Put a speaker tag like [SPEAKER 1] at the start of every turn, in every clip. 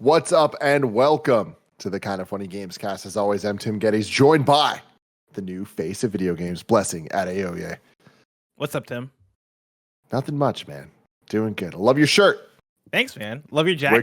[SPEAKER 1] What's up and welcome to the Kind of Funny Gamescast. As always, I'm Tim Gettys, joined by the new face of video games, Blessing Adeoye.
[SPEAKER 2] What's up, Tim?
[SPEAKER 1] Nothing much, man. Doing good. I love your shirt.
[SPEAKER 2] Thanks, man. Love your jacket.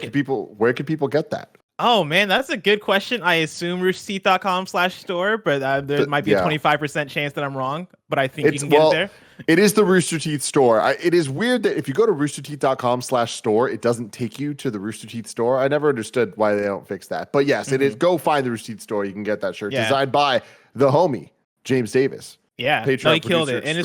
[SPEAKER 1] Where can people get that?
[SPEAKER 2] Oh, man, that's a good question. I assume roosterteeth.com/store, but there might be a 25% chance that I'm wrong, but I think you can get it there.
[SPEAKER 1] It is the Rooster Teeth store. It is weird that if you go to roosterteeth.com/store, it doesn't take you to the Rooster Teeth store. I never understood why they don't fix that. But yes, it is. Go find the Rooster Teeth store. You can get that shirt designed by the homie, James Davis.
[SPEAKER 2] Yeah, no, he killed it. And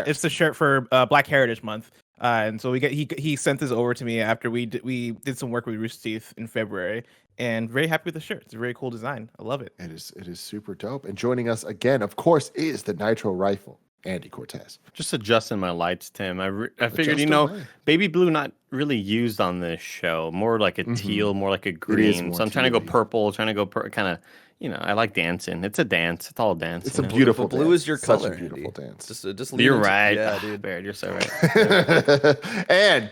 [SPEAKER 2] it's the shirt for Black Heritage Month. And so he sent this over to me after we did some work with Rooster Teeth in February, and very happy with the shirt. It's a very cool design. I love it.
[SPEAKER 1] It is super dope. And joining us again, of course, is the Nitro Rifle, Andy Cortez.
[SPEAKER 3] Just adjusting my lights, Tim. I figured, baby blue not really used on this show. More like a teal, more like a green. So I'm trying to go purple, kind of. I like dancing. It's a dance. It's all a dance.
[SPEAKER 1] It's a beautiful
[SPEAKER 4] blue
[SPEAKER 1] dance.
[SPEAKER 4] Is your color.
[SPEAKER 1] Such a beautiful dance.
[SPEAKER 4] Just
[SPEAKER 3] you're right.
[SPEAKER 4] Yeah, dude.
[SPEAKER 3] Baird, you're so right.
[SPEAKER 1] And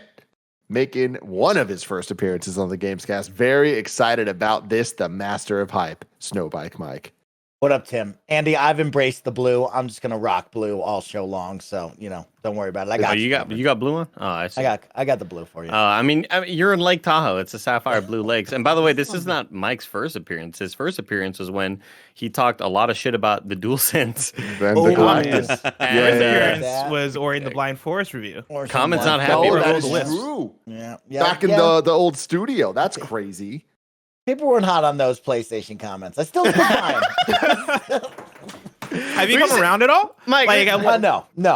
[SPEAKER 1] making one of his first appearances on the Gamescast. Very excited about this. The master of hype, Snowbike Mike.
[SPEAKER 5] What up, Tim? Andy, I've embraced the blue. I'm just gonna rock blue all show long. So don't worry about it.
[SPEAKER 3] You got blue one? Oh, I see.
[SPEAKER 5] I got the blue for you.
[SPEAKER 3] I mean, you're in Lake Tahoe. It's the Sapphire Blue Lakes. And by the way, this is not Mike's first appearance. His first appearance was when he talked a lot of shit about the DualSense.
[SPEAKER 2] First appearance was Ori and the Blind Forest review.
[SPEAKER 3] Comments not happy.
[SPEAKER 1] That is true.
[SPEAKER 5] Yeah.
[SPEAKER 1] Back in the old studio. That's crazy.
[SPEAKER 5] People weren't hot on those PlayStation comments. I still stand by them.
[SPEAKER 2] Have you come around at all,
[SPEAKER 5] Mike? No,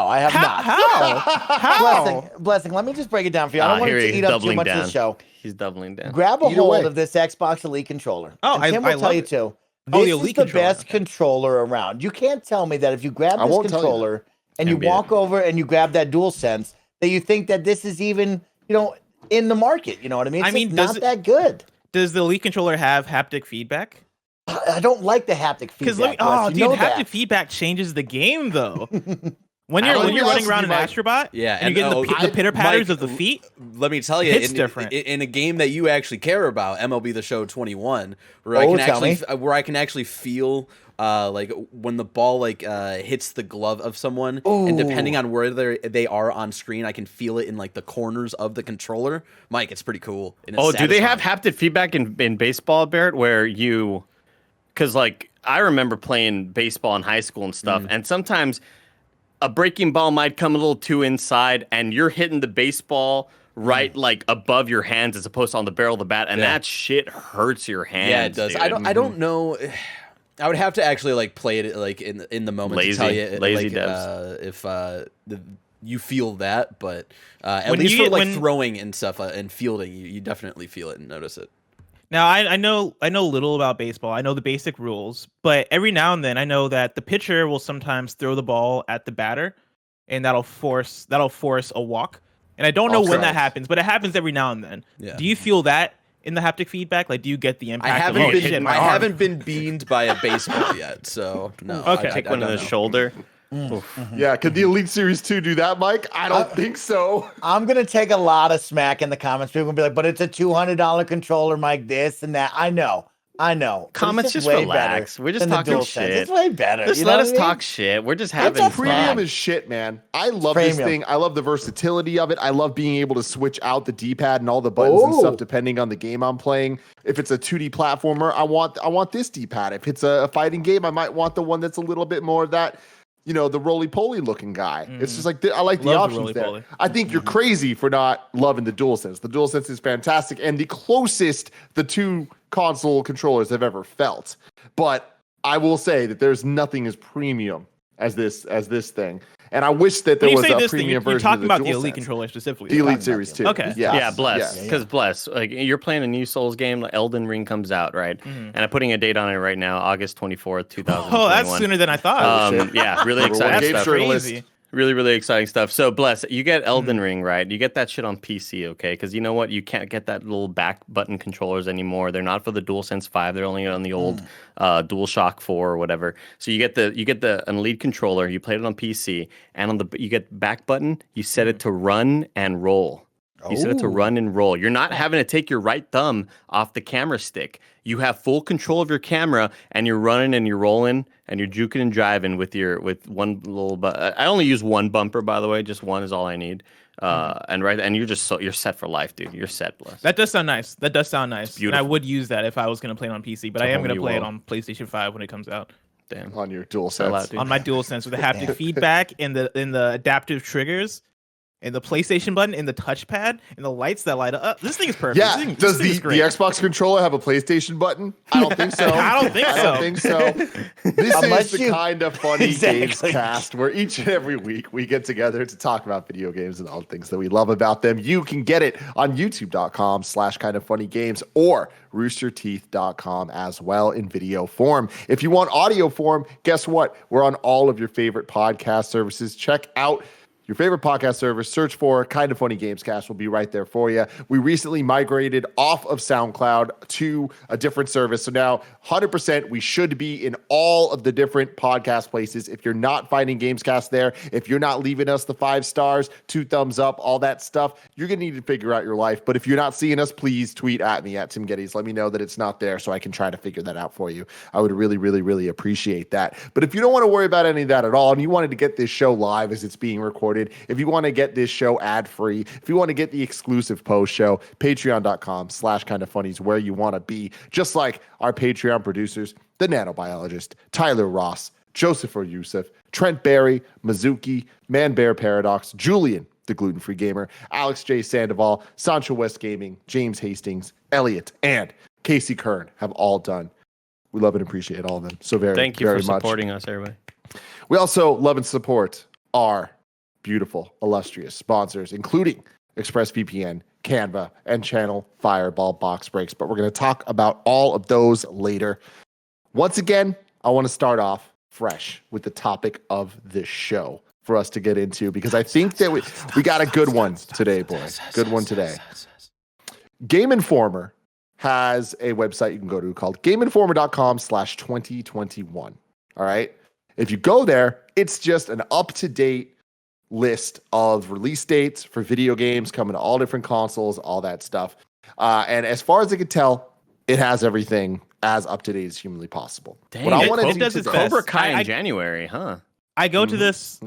[SPEAKER 5] I have not.
[SPEAKER 2] How?
[SPEAKER 5] Blessing. Let me just break it down for you. I don't want it to eat up too much of the show.
[SPEAKER 3] He's doubling down.
[SPEAKER 5] Grab a hold of this Xbox Elite controller.
[SPEAKER 2] Oh,
[SPEAKER 5] Tim will tell you too. This is the best controller around. You can't tell me that if you grab this controller and you walk over and you grab that DualSense, that you think that this is even in the market. You know what I mean? It's not that good.
[SPEAKER 2] Does the Elite controller have haptic feedback?
[SPEAKER 5] I don't like the haptic feedback.
[SPEAKER 2] Haptic feedback changes the game though. When you're running around an Astrobot, and you're getting the pitter patters of the feet.
[SPEAKER 4] Let me tell you,
[SPEAKER 2] it's different
[SPEAKER 4] in a game that you actually care about, MLB The Show 21, where I can actually feel like when the ball hits the glove of someone, and depending on where they are on screen, I can feel it in like the corners of the controller. Mike, it's pretty cool.
[SPEAKER 3] Do they have haptic feedback in baseball, Barrett, where you? Because I remember playing baseball in high school and stuff, and sometimes a breaking ball might come a little too inside, and you're hitting the baseball right above your hands as opposed to on the barrel of the bat, and that shit hurts your hands.
[SPEAKER 4] Yeah, it does.
[SPEAKER 3] Dude.
[SPEAKER 4] I don't know. I would have to actually play it in the moment to tell you if you feel that, but at least for throwing and stuff and fielding, you definitely feel it and notice it.
[SPEAKER 2] Now I know little about baseball. I know the basic rules, but every now and then I know that the pitcher will sometimes throw the ball at the batter, and that'll force a walk. And I don't know when that happens, but it happens every now and then. Yeah. Do you feel that in the haptic feedback? Do you get the impact?
[SPEAKER 4] I haven't been beamed by a baseball yet, so no.
[SPEAKER 2] Okay,
[SPEAKER 3] take one in the shoulder.
[SPEAKER 1] Yeah, could the Elite Series 2 do that, Mike? I don't think so.
[SPEAKER 5] I'm going to take a lot of smack in the comments. People will be like, but it's a $200 controller, Mike, this and that. I know.
[SPEAKER 3] Comments, just relax. We're just talking shit.
[SPEAKER 5] It's way better.
[SPEAKER 3] Just let us talk shit. We're just having fun.
[SPEAKER 1] Premium is shit, man. I love this thing. I love the versatility of it. I love being able to switch out the D-pad and all the buttons and stuff depending on the game I'm playing. If it's a 2D platformer, I want this D-pad. If it's a fighting game, I might want the one that's a little bit more of that, the roly-poly looking guy. It's just I like the options there. I think you're crazy for not loving the DualSense. The DualSense is fantastic and the closest the two console controllers have ever felt. But I will say that there's nothing as premium as this thing. And I wish that there was a premium version of the DualSense.
[SPEAKER 2] You're talking about the Elite controller specifically.
[SPEAKER 1] The Elite Series 2.
[SPEAKER 2] Okay.
[SPEAKER 1] Yes.
[SPEAKER 3] Yeah, Bless. Because Bless, you're playing a new Souls game, Elden Ring comes out, right? And I'm putting a date on it right now, August 24th, 2021.
[SPEAKER 2] Oh, that's sooner than I thought.
[SPEAKER 3] Yeah, really exciting stuff.
[SPEAKER 2] Crazy.
[SPEAKER 3] Really, really exciting stuff. So, Bless, you get Elden Ring, right? You get that shit on PC, okay? Because you know what? You can't get that little back button controllers anymore. They're not for the DualSense 5. They're only on the old DualShock 4 or whatever. So you get an Elite controller. You play it on PC, and you get back button. You set it to run and roll. You set it to run and roll. You're not having to take your right thumb off the camera stick. You have full control of your camera, and you're running and you're rolling and you're juking and driving with one little. I only use one bumper, by the way. Just one is all I need. And you're set for life, dude. You're set.
[SPEAKER 2] That does sound nice. And I would use that if I was going to play it on PC, but I am going to play it on PlayStation 5 when it comes out.
[SPEAKER 3] Damn.
[SPEAKER 1] On your DualSense.
[SPEAKER 2] On my DualSense with the haptic feedback and the adaptive triggers. And the PlayStation button, and the touchpad, and the lights that light up. This thing is perfect.
[SPEAKER 1] Yeah. Does the Xbox controller have a PlayStation button? I don't think so.
[SPEAKER 2] I don't think so.
[SPEAKER 1] This is the kind of funny Gamescast where each and every week we get together to talk about video games and all the things that we love about them. You can get it on youtube.com/kindoffunnygames or roosterteeth.com as well in video form. If you want audio form, guess what? We're on all of your favorite podcast services. Check out your favorite podcast service, search for Kind of Funny Gamescast. Will be right there for you. We recently migrated off of SoundCloud to a different service. So now 100% we should be in all of the different podcast places. If you're not finding Gamescast there, if you're not leaving us the 5 stars, 2 thumbs up, all that stuff, you're going to need to figure out your life. But if you're not seeing us, please tweet at me at Tim Gettys. Let me know that it's not there so I can try to figure that out for you. I would really, really, really appreciate that. But if you don't want to worry about any of that at all and you wanted to get this show live as it's being recorded, if you want to get this show ad-free, if you want to get the exclusive post show, patreon.com/kindoffunny is where you want to be. Just like our Patreon producers, the nanobiologist, Tyler Ross, Joseph or Yusuf, Trent Barry, Mizuki, Man Bear Paradox, Julian, the gluten-free gamer, Alex J. Sandoval, Sancho West Gaming, James Hastings, Elliot, and Casey Kern have all done. We love and appreciate all of them so very,
[SPEAKER 3] Thank you
[SPEAKER 1] very
[SPEAKER 3] for
[SPEAKER 1] much.
[SPEAKER 3] supporting us, everybody.
[SPEAKER 1] We also love and support our beautiful, illustrious sponsors, including ExpressVPN, Canva, and Channel Fireball Box Breaks. But we're going to talk about all of those later. Once again, I want to start off fresh with the topic of this show for us to get into, because I think that we got a good one today, boys. Good one today. Game Informer has a website you can go to called GameInformer.com/2021. All right. If you go there, it's just an up-to-date list of release dates for video games coming to all different consoles, all that stuff. And as far as I can tell, it has everything as up to date as humanly possible.
[SPEAKER 3] Dang,
[SPEAKER 2] what I want to do today,
[SPEAKER 3] Cobra Kai in January, huh?
[SPEAKER 2] I go to this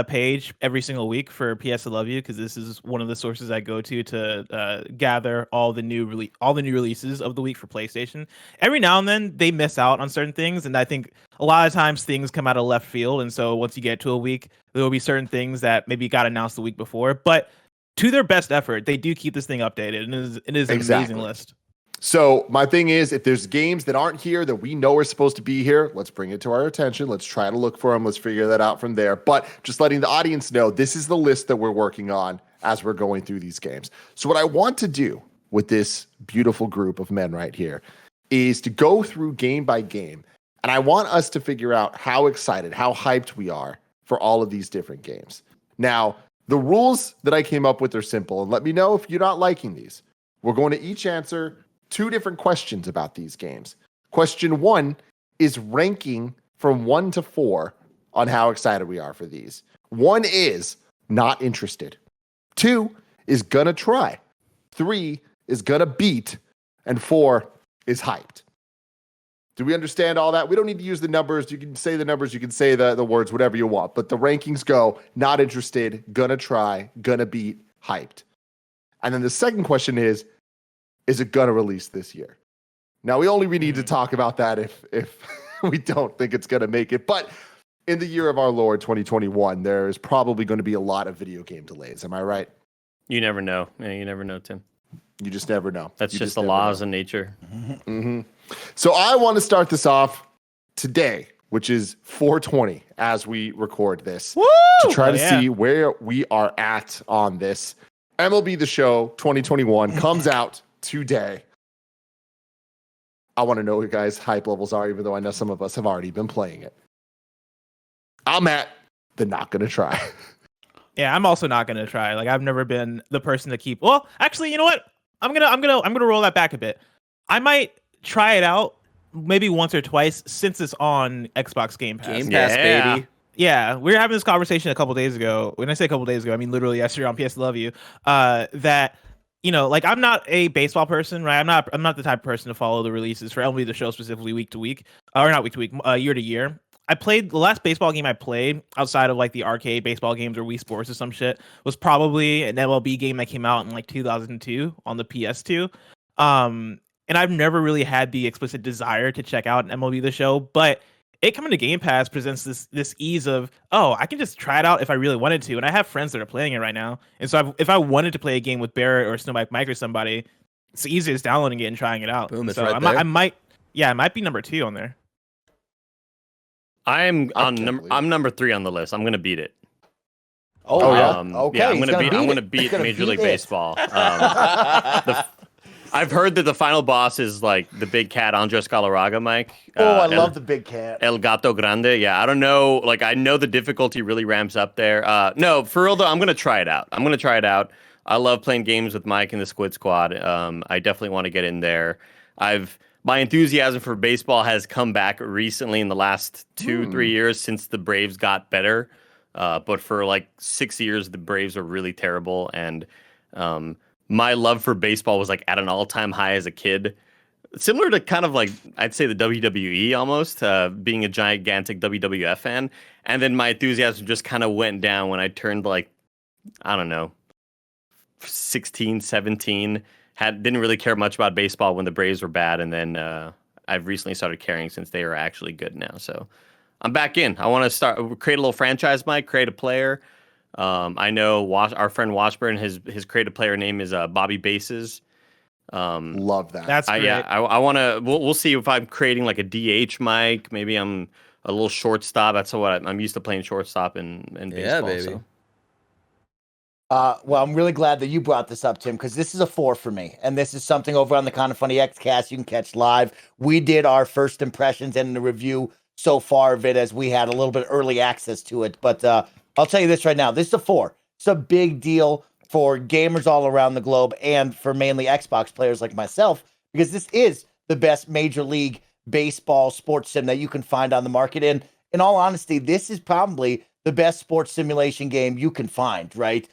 [SPEAKER 2] page every single week for PS I Love You, because this is one of the sources I go to gather all the new releases of the week for PlayStation. Every now and then they miss out on certain things, and I think a lot of times things come out of left field, and so once you get to a week, there will be certain things that maybe got announced the week before. But to their best effort, they do keep this thing updated, and it is an amazing list.
[SPEAKER 1] So my thing is, if there's games that aren't here that we know are supposed to be here, let's bring it to our attention. Let's try to look for them. Let's figure that out from there. But just letting the audience know, this is the list that we're working on as we're going through these games. So what I want to do with this beautiful group of men right here is to go through game by game. And I want us to figure out how excited, how hyped we are for all of these different games. Now, the rules that I came up with are simple. And let me know if you're not liking these. We're going to each answer 2 different questions about these games. Question 1 is ranking from 1 to 4 on how excited we are for these. 1 is not interested. 2 is gonna try. 3 is gonna beat. And 4 is hyped. Do we understand all that? We don't need to use the numbers. You can say the numbers, you can say the words, whatever you want. But the rankings go not interested, gonna try, gonna beat, hyped. And then the second question is it going to release this year? Now, we only need to talk about that if we don't think it's going to make it. But in the year of our Lord, 2021, there's probably going to be a lot of video game delays. Am I right?
[SPEAKER 3] You never know. Yeah, you never know, Tim.
[SPEAKER 1] You just never know.
[SPEAKER 3] That's just the laws of nature.
[SPEAKER 1] Mm-hmm. So I want to start this off today, which is 4/20 as we record this, to try to see where we are at on this. MLB The Show 2021 comes out today. I want to know what you guys' hype levels are, even though I know some of us have already been playing it. I'm at the not gonna try.
[SPEAKER 2] Yeah, I'm also not gonna try. Like, I've never been the person to keep. Well, actually, you know what? I'm gonna roll that back a bit. I might try it out maybe once or twice since it's on Xbox Game Pass.
[SPEAKER 4] Game Pass, baby.
[SPEAKER 2] Yeah, we were having this conversation a couple days ago. When I say a couple days ago, I mean literally yesterday on PS Love You. That like I'm not a baseball person, right? I'm not the type of person to follow the releases for MLB The Show specifically week to week, or not week to week, year to year. I played the last baseball game I played outside of like the arcade baseball games or Wii Sports or some shit was probably an MLB game that came out in like 2002 on the PS2. And I've never really had the explicit desire to check out an MLB The Show, but it coming to Game Pass presents this ease of, oh, I can just try it out if I really wanted to, and I have friends that are playing it right now. And so if I wanted to play a game with Barrett or Snowbike Mike or somebody, it's the easiest downloading it and trying it out.
[SPEAKER 4] Boom, it's
[SPEAKER 2] so
[SPEAKER 4] right
[SPEAKER 2] I might be number 2 on there.
[SPEAKER 3] I'm number 3 on the list. I'm gonna beat it.
[SPEAKER 5] Oh yeah. Okay.
[SPEAKER 3] Yeah, I'm gonna beat Major League Baseball. I've heard that the final boss is like the big cat Andres Galarraga, Mike.
[SPEAKER 5] I love the big cat.
[SPEAKER 3] El Gato Grande. Yeah, I don't know. Like, I know the difficulty really ramps up there. No, for real though, I'm gonna try it out. I love playing games with Mike and the Squid Squad. I definitely want to get in there. My enthusiasm for baseball has come back recently in the last 2-3 years since the Braves got better. But for like 6 years, the Braves were really terrible. And my love for baseball was like at an all-time high as a kid. Similar to kind of like, I'd say the WWE almost, being a gigantic WWF fan. And then my enthusiasm just kind of went down when I turned like, I don't know, 16, 17. Didn't really care much about baseball when the Braves were bad. And then I've recently started caring since they are actually good now. So I'm back in. I want to create a little franchise, Mike, create a player. I know our friend Washburn, his creative player name is Bobby Bases.
[SPEAKER 1] Love that.
[SPEAKER 2] That's great.
[SPEAKER 3] I want to. We'll see if I'm creating like a DH, Mike. Maybe I'm a little shortstop. That's what I'm used to playing shortstop in baseball.
[SPEAKER 4] Yeah, baby.
[SPEAKER 3] So.
[SPEAKER 5] Well, I'm really glad that you brought this up, Tim, because this is a 4 for me. And this is something over on the Kinda Funny Xcast you can catch live. We did our first impressions and the review so far of it as we had a little bit early access to it. But I'll tell you this right now. This is a 4. It's a big deal for gamers all around the globe and for mainly Xbox players like myself, because this is the best Major League Baseball sports sim that you can find on the market. And in all honesty, this is probably the best sports simulation game you can find, right?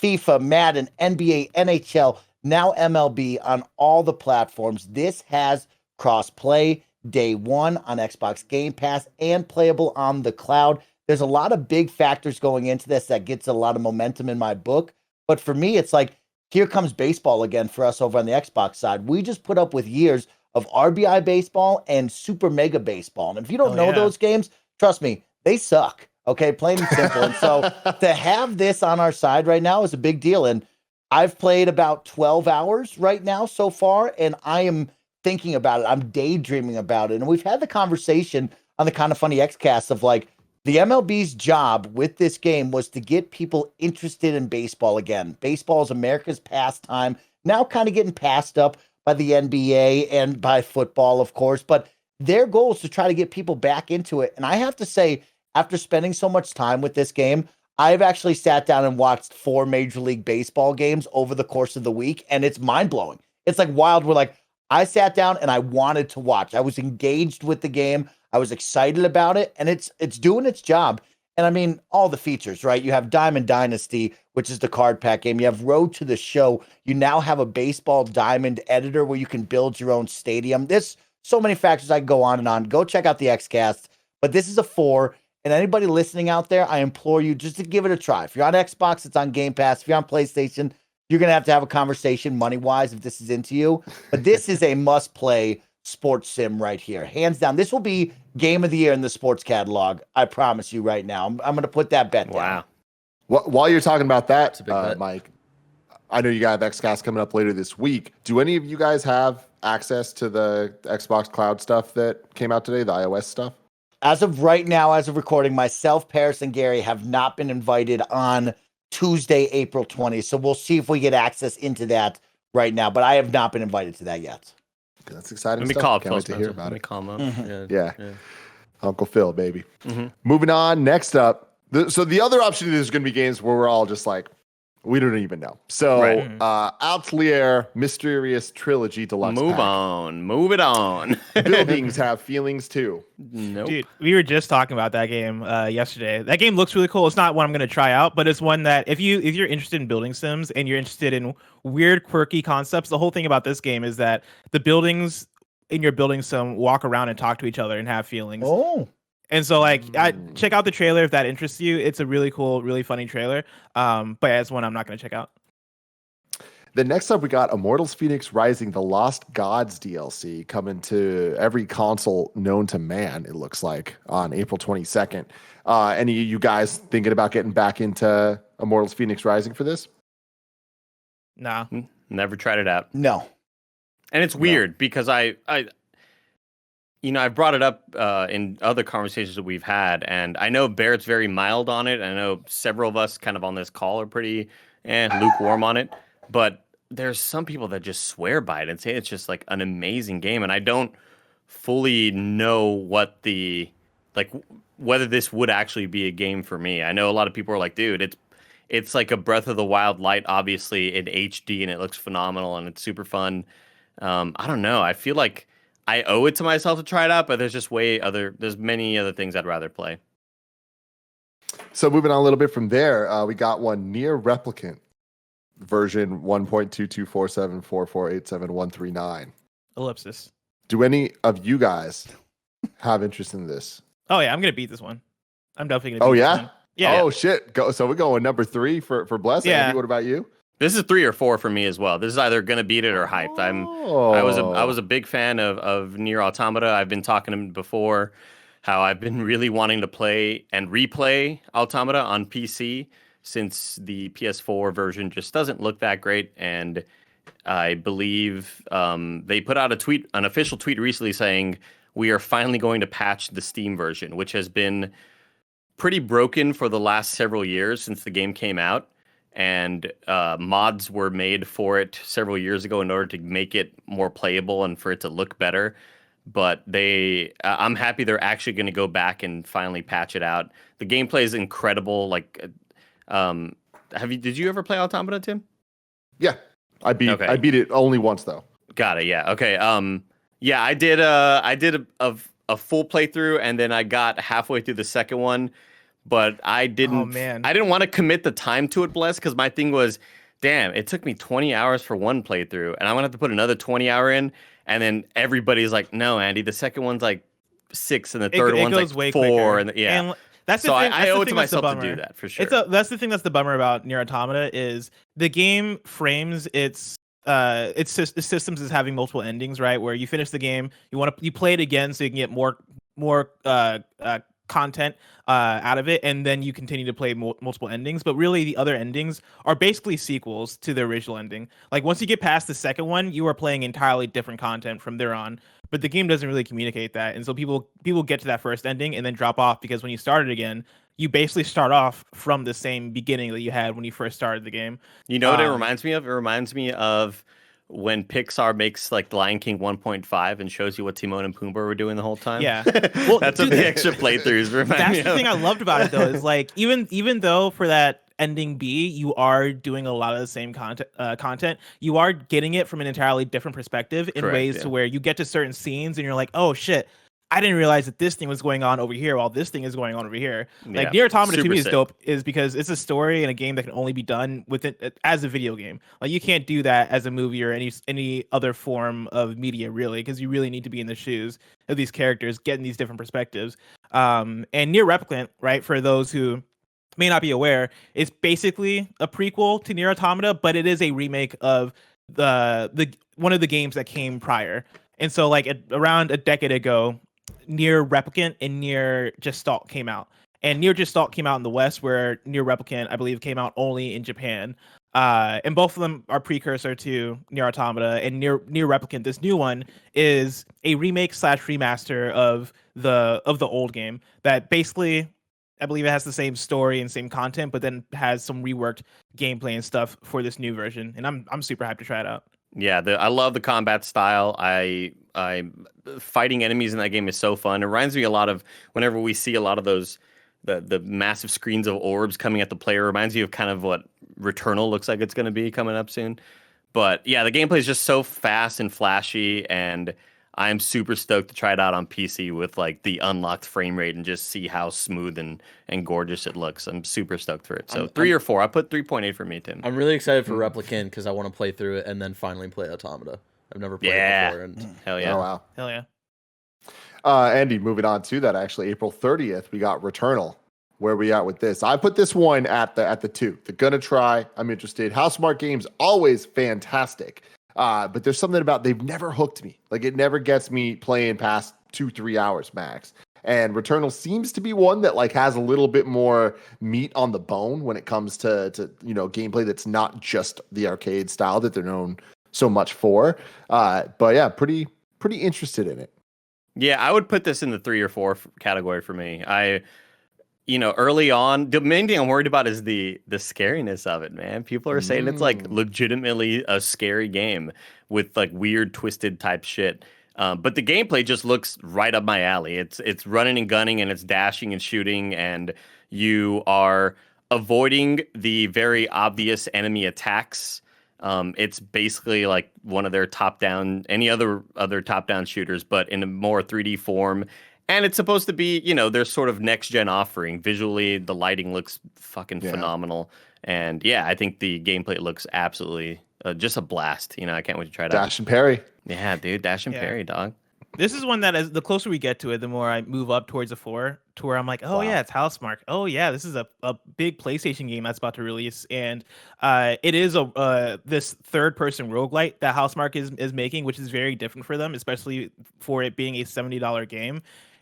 [SPEAKER 5] FIFA, Madden, NBA, NHL, now MLB on all the platforms. This has cross-play day one on Xbox Game Pass and playable on the cloud. There's a lot of big factors going into this that gets a lot of momentum in my book. But for me, it's like, here comes baseball again for us over on the Xbox side. We just put up with years of RBI baseball and Super Mega Baseball. And if you don't know those games, trust me, they suck. Okay, plain and simple. And so to have this on our side right now is a big deal. And I've played about 12 hours right now so far, and I am thinking about it. I'm daydreaming about it. And we've had the conversation on the Kinda Funny Xcast of like, the MLB's job with this game was to get people interested in baseball again. Baseball is America's pastime, now kind of getting passed up by the NBA and by football, of course. But their goal is to try to get people back into it. And I have to say, after spending so much time with this game, I've actually sat down and watched 4 Major League Baseball games over the course of the week, and it's mind-blowing. It's like wild. We're like, I sat down and I wanted to watch. I was engaged with the game. I was excited about it, and it's doing its job. And I mean, all the features, right? You have Diamond Dynasty, which is the card pack game. You have Road to the Show. You now have a baseball diamond editor where you can build your own stadium. There's so many factors I can go on and on. Go check out the Xcast. But this is a 4. And anybody listening out there, I implore you just to give it a try. If you're on Xbox, it's on Game Pass. If you're on PlayStation, you're going to have a conversation money-wise if this is into you. But this is a must-play sports sim right here. Hands down. This will be game of the year in the sports catalog. I promise you right now. I'm going to put that bet down.
[SPEAKER 1] Wow. While you're talking about that, Mike, I know you got Xcast coming up later this week. Do any of you guys have access to the Xbox Cloud stuff that came out today, the iOS stuff?
[SPEAKER 5] As of right now, as of recording, myself, Paris, and Gary have not been invited on Tuesday, April 20th. So we'll see if we get access into that right now. But I have not been invited to that yet.
[SPEAKER 1] That's exciting.
[SPEAKER 3] Let me
[SPEAKER 1] stuff.
[SPEAKER 3] call
[SPEAKER 1] Can't wait to hear about it.
[SPEAKER 3] Call him up.
[SPEAKER 5] Mm-hmm.
[SPEAKER 1] Yeah. Uncle Phil, baby. Moving on. Next up. So the other option is going to be games where we're all just like, We don't even know. So, Atelier Mysterious Trilogy Deluxe
[SPEAKER 3] Move
[SPEAKER 1] Pack.
[SPEAKER 3] on. Move it on.
[SPEAKER 1] Buildings have feelings too.
[SPEAKER 3] Nope.
[SPEAKER 2] Dude, we were just talking about that game yesterday. That game looks really cool. It's not one I'm going to try out, but it's one that if you're interested in building sims and you're interested in weird, quirky concepts, the whole thing about this game is that the buildings in your building sim walk around and talk to each other and have feelings.
[SPEAKER 5] Oh.
[SPEAKER 2] And so, check out the trailer if that interests you. It's a really cool, really funny trailer. But it's one I'm not going to check out.
[SPEAKER 1] Then next up, we got Immortals Phoenix Rising, the Lost Gods DLC coming to every console known to man, it looks like, on April 22nd. Any of you guys thinking about getting back into Immortals Phoenix Rising for this?
[SPEAKER 2] Nah.
[SPEAKER 3] Never tried it out.
[SPEAKER 5] No.
[SPEAKER 3] And it's weird because I've brought it up in other conversations that we've had, and I know Barrett's very mild on it. I know several of us kind of on this call are pretty lukewarm on it, but there's some people that just swear by it and say it's just like an amazing game, and I don't fully know what whether this would actually be a game for me. I know a lot of people are like, dude, it's like a Breath of the Wild light, obviously in HD, and it looks phenomenal and it's super fun. I don't know. I feel like I owe it to myself to try it out, but there's many other things I'd rather play.
[SPEAKER 1] So moving on a little bit from there, we got one Near Replicant version 1.22474487139.
[SPEAKER 2] Ellipsis.
[SPEAKER 1] Do any of you guys have interest in this?
[SPEAKER 2] Oh yeah, I'm gonna beat this one. I'm definitely gonna.
[SPEAKER 1] Oh
[SPEAKER 2] beat
[SPEAKER 1] yeah.
[SPEAKER 2] This one. Yeah.
[SPEAKER 1] Oh shit. So we're going number 3 for Bless.
[SPEAKER 2] Yeah.
[SPEAKER 1] Andy, what about you?
[SPEAKER 3] This is 3 or 4 for me as well. This is either gonna beat it or hyped. I was a big fan of Nier Automata. I've been talking to him before how I've been really wanting to play and replay Automata on PC since the PS4 version just doesn't look that great. And I believe they put out an official tweet recently saying we are finally going to patch the Steam version, which has been pretty broken for the last several years since the game came out. And mods were made for it several years ago in order to make it more playable and for it to look better. But I'm happy they're actually going to go back and finally patch it out. The gameplay is incredible. Did you ever play Automata, Tim?
[SPEAKER 1] Yeah, I beat it only once though.
[SPEAKER 3] Got it. Yeah. Okay. Yeah, I did a full playthrough, and then I got halfway through the second one. But I didn't.
[SPEAKER 2] Oh, man.
[SPEAKER 3] I didn't want to commit the time to it, Bless, because my thing was, damn, it took me 20 hours for one playthrough, and I'm gonna have to put another 20 hour in, and then everybody's like, no, Andy, the second one's like 6, and the third one's like 4,
[SPEAKER 2] quicker.
[SPEAKER 3] and yeah.
[SPEAKER 2] And that's the
[SPEAKER 3] so
[SPEAKER 2] thing,
[SPEAKER 3] I owe it to myself to do that for sure.
[SPEAKER 2] That's the thing that's the bummer about Nier Automata is the game frames its systems as having multiple endings, right? Where you finish the game, you play it again so you can get more content out of it, and then you continue to play multiple endings. But really, the other endings are basically sequels to the original ending. Like once you get past the second one, you are playing entirely different content from there on. But the game doesn't really communicate that, and so people get to that first ending and then drop off because when you start it again, you basically start off from the same beginning that you had when you first started the game.
[SPEAKER 3] You know what it reminds me of? It reminds me of when Pixar makes like The Lion King 1.5 and shows you what Timon and Pumbaa were doing the whole time.
[SPEAKER 2] Yeah. Well,
[SPEAKER 3] that's what the extra playthroughs remind me of.
[SPEAKER 2] That's the thing I loved about it though, is like even though for that ending B, you are doing a lot of the same content, you are getting it from an entirely different perspective in ways to where you get to certain scenes and you're like, oh shit, I didn't realize that this thing was going on over here while this thing is going on over here. Like Nier Automata to me is dope is because it's a story and a game that can only be done with it as a video game. Like you can't do that as a movie or any other form of media really, because you really need to be in the shoes of these characters, getting these different perspectives. And Nier Replicant, right, for those who may not be aware, is basically a prequel to Nier Automata, but it is a remake of the one of the games that came prior. And so like around a decade ago, Nier Replicant and Nier Gestalt came out. And Nier Gestalt came out in the West, where Nier Replicant, I believe, came out only in Japan. And both of them are precursor to Nier Automata. And Nier Replicant, this new one, is a remake / remaster of the old game that basically, I believe it has the same story and same content, but then has some reworked gameplay and stuff for this new version. And I'm super hyped to try it out.
[SPEAKER 3] Yeah, I love the combat style. I fighting enemies in that game is so fun. It reminds me a lot of whenever we see a lot of those the massive screens of orbs coming at the player. It reminds you of kind of what Returnal looks like it's going to be coming up soon. But yeah, the gameplay is just so fast and flashy, and I'm super stoked to try it out on PC with like the unlocked frame rate and just see how smooth and gorgeous it looks. I'm super stoked for it. So 3 or 4. I put 3.8 for me, Tim.
[SPEAKER 4] I'm really excited for Replicant because I want to play through it and then finally play Automata. I've never played it before. And
[SPEAKER 3] hell yeah!
[SPEAKER 1] Oh wow,
[SPEAKER 2] hell yeah.
[SPEAKER 1] Andy, moving on to that, actually, April 30th, we got Returnal. Where we at with this? I put this one at the 2. They're gonna try. I'm interested. Housemarque games always fantastic, but there's something about they've never hooked me. Like it never gets me playing past 2-3 hours max. And Returnal seems to be one that like has a little bit more meat on the bone when it comes to gameplay that's not just the arcade style that they're known so much for. But yeah, pretty interested in it.
[SPEAKER 3] Yeah, I would put this in the 3 or 4 category for me. Early on, the main thing I'm worried about is the scariness of it, man. People are saying it's like legitimately a scary game with like weird twisted type shit. But the gameplay just looks right up my alley. It's running and gunning and it's dashing and shooting, and you are avoiding the very obvious enemy attacks. It's basically like one of their top-down, any other top-down shooters, but in a more 3D form. And it's supposed to be, their sort of next-gen offering. Visually, the lighting looks fucking phenomenal. And yeah, I think the gameplay looks absolutely just a blast. I can't wait to try it out.
[SPEAKER 1] Dash and parry.
[SPEAKER 3] Yeah, dude, dash and parry, dog.
[SPEAKER 2] This is one that, as the closer we get to it, the more I move up towards a 4, to where I'm like, oh yeah, it's Housemarque. Oh yeah, this is a big PlayStation game that's about to release, and it is this third-person roguelite that Housemarque is making, which is very different for them, especially for it being a $70 game.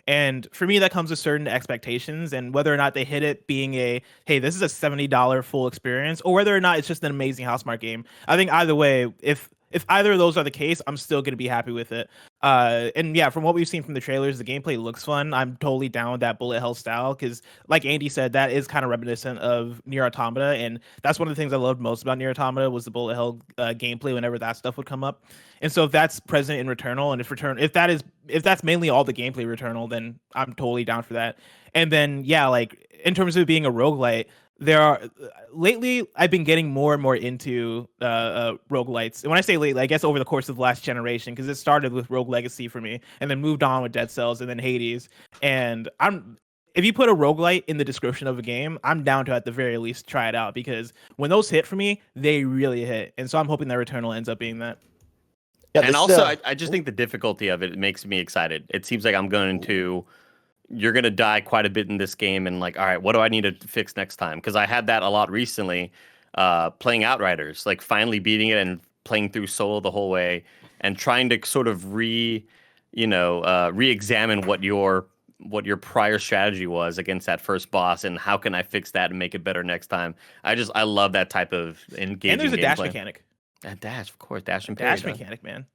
[SPEAKER 2] And for me, that comes with certain expectations, and whether or not they hit it being hey, this is a $70 full experience, or whether or not it's just an amazing Housemarque game. I think either way, if either of those are the case, I'm still going to be happy with it. And yeah, from what we've seen from the trailers, the gameplay looks fun. I'm totally down with that bullet hell style because, like Andy said, that is kind of reminiscent of Nier Automata, and that's one of the things I loved most about Nier Automata was the bullet hell gameplay whenever that stuff would come up. And so if that's present in Returnal, and if that's mainly all the gameplay Returnal, then I'm totally down for that. And then yeah, like in terms of it being a roguelite, lately I've been getting more and more into roguelites. And when I say lately, I guess over the course of the last generation, because it started with Rogue Legacy for me and then moved on with Dead Cells and then Hades. And if you put a roguelite in the description of a game, I'm down to at the very least try it out, because when those hit for me, they really hit. And so I'm hoping that Returnal ends up being that.
[SPEAKER 3] Yeah, and also, I just think the difficulty of it makes me excited. It seems like you're going to die quite a bit in this game, and like, all right, what do I need to fix next time? Because I had that a lot recently playing Outriders, like finally beating it and playing through solo the whole way and trying to sort of re-examine what your prior strategy was against that first boss, and how can I fix that and make it better next time. I love that type of engaging
[SPEAKER 2] And there's a dash
[SPEAKER 3] gameplay.
[SPEAKER 2] mechanic.
[SPEAKER 3] Dash, of course, dash and parry.
[SPEAKER 2] Dash mechanic, man.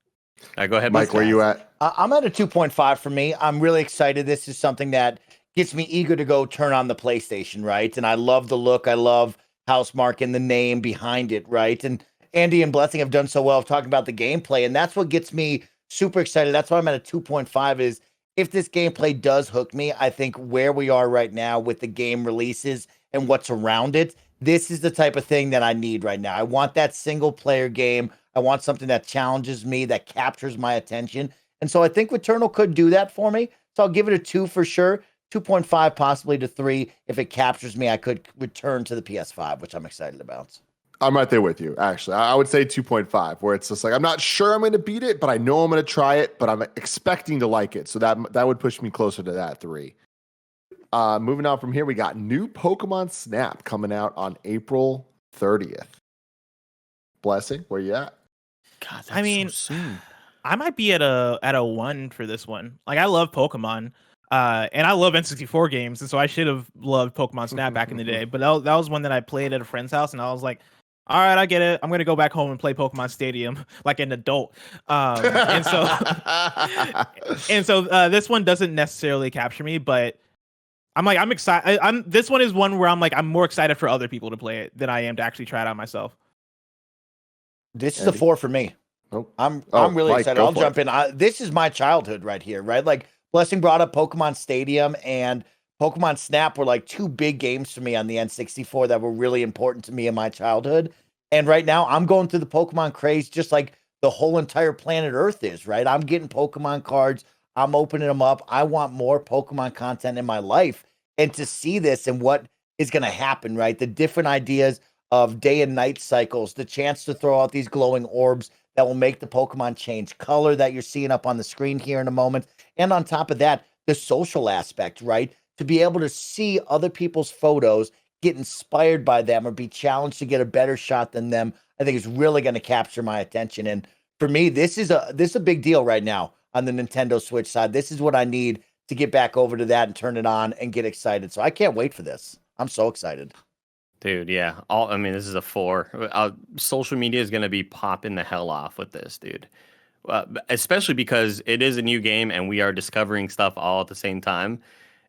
[SPEAKER 3] All right, go ahead,
[SPEAKER 1] Mike. Where you at?
[SPEAKER 5] I'm at a 2.5 for me. I'm really excited. This is something that gets me eager to go turn on the PlayStation, right? And I love the look. I love Housemarque and the name behind it, right? And Andy and Blessing have done so well of talking about the gameplay, and that's what gets me super excited. That's why I'm at a 2.5 is if this gameplay does hook me, I think where we are right now with the game releases and what's around it, this is the type of thing that I need right now. I want that single player game. I want something that challenges me, that captures my attention. And so I think Returnal could do that for me. So I'll give it a 2 for sure. 2.5 possibly to 3. If it captures me, I could return to the PS5, which I'm excited about.
[SPEAKER 1] I'm right there with you, actually. I would say 2.5, where it's just like, I'm not sure I'm going to beat it, but I know I'm going to try it, but I'm expecting to like it. So that would push me closer to that 3. Moving on from here, we got new Pokemon Snap coming out on April 30th. Blessing, where you at?
[SPEAKER 3] God, that's so soon.
[SPEAKER 2] I might be at a 1 for this one. Like, I love Pokemon, and I love N64 games, and so I should have loved Pokemon Snap back in the day. But that was one that I played at a friend's house, and I was like, all right, I get it. I'm gonna go back home and play Pokemon Stadium like an adult. And so this one doesn't necessarily capture me, but I'm excited. This one is one where I'm more excited for other people to play it than I am to actually try it out myself.
[SPEAKER 5] This is a 4 for me.
[SPEAKER 1] Oh.
[SPEAKER 5] I'm really excited. I'll jump in. This is my childhood right here, right? Like Blessing brought up Pokemon Stadium and Pokemon Snap were like two big games for me on the N64 that were really important to me in my childhood. And right now I'm going through the Pokemon craze just like the whole entire planet Earth is, right? I'm getting Pokemon cards. I'm opening them up. I want more Pokemon content in my life. And to see this and what is going to happen, right? The different ideas of day and night cycles, the chance to throw out these glowing orbs that will make the Pokemon change color that you're seeing up on the screen here in a moment. And on top of that, the social aspect, right? To be able to see other people's photos, get inspired by them, or be challenged to get a better shot than them, I think is really going to capture my attention. And for me, this is a big deal right now on the Nintendo Switch side. This is what I need to get back over to that and turn it on and get excited. So I can't wait for this. I'm so excited.
[SPEAKER 3] Dude, yeah. I mean, this is a 4. Social media is going to be popping the hell off with this, dude. Especially because it is a new game and we are discovering stuff all at the same time.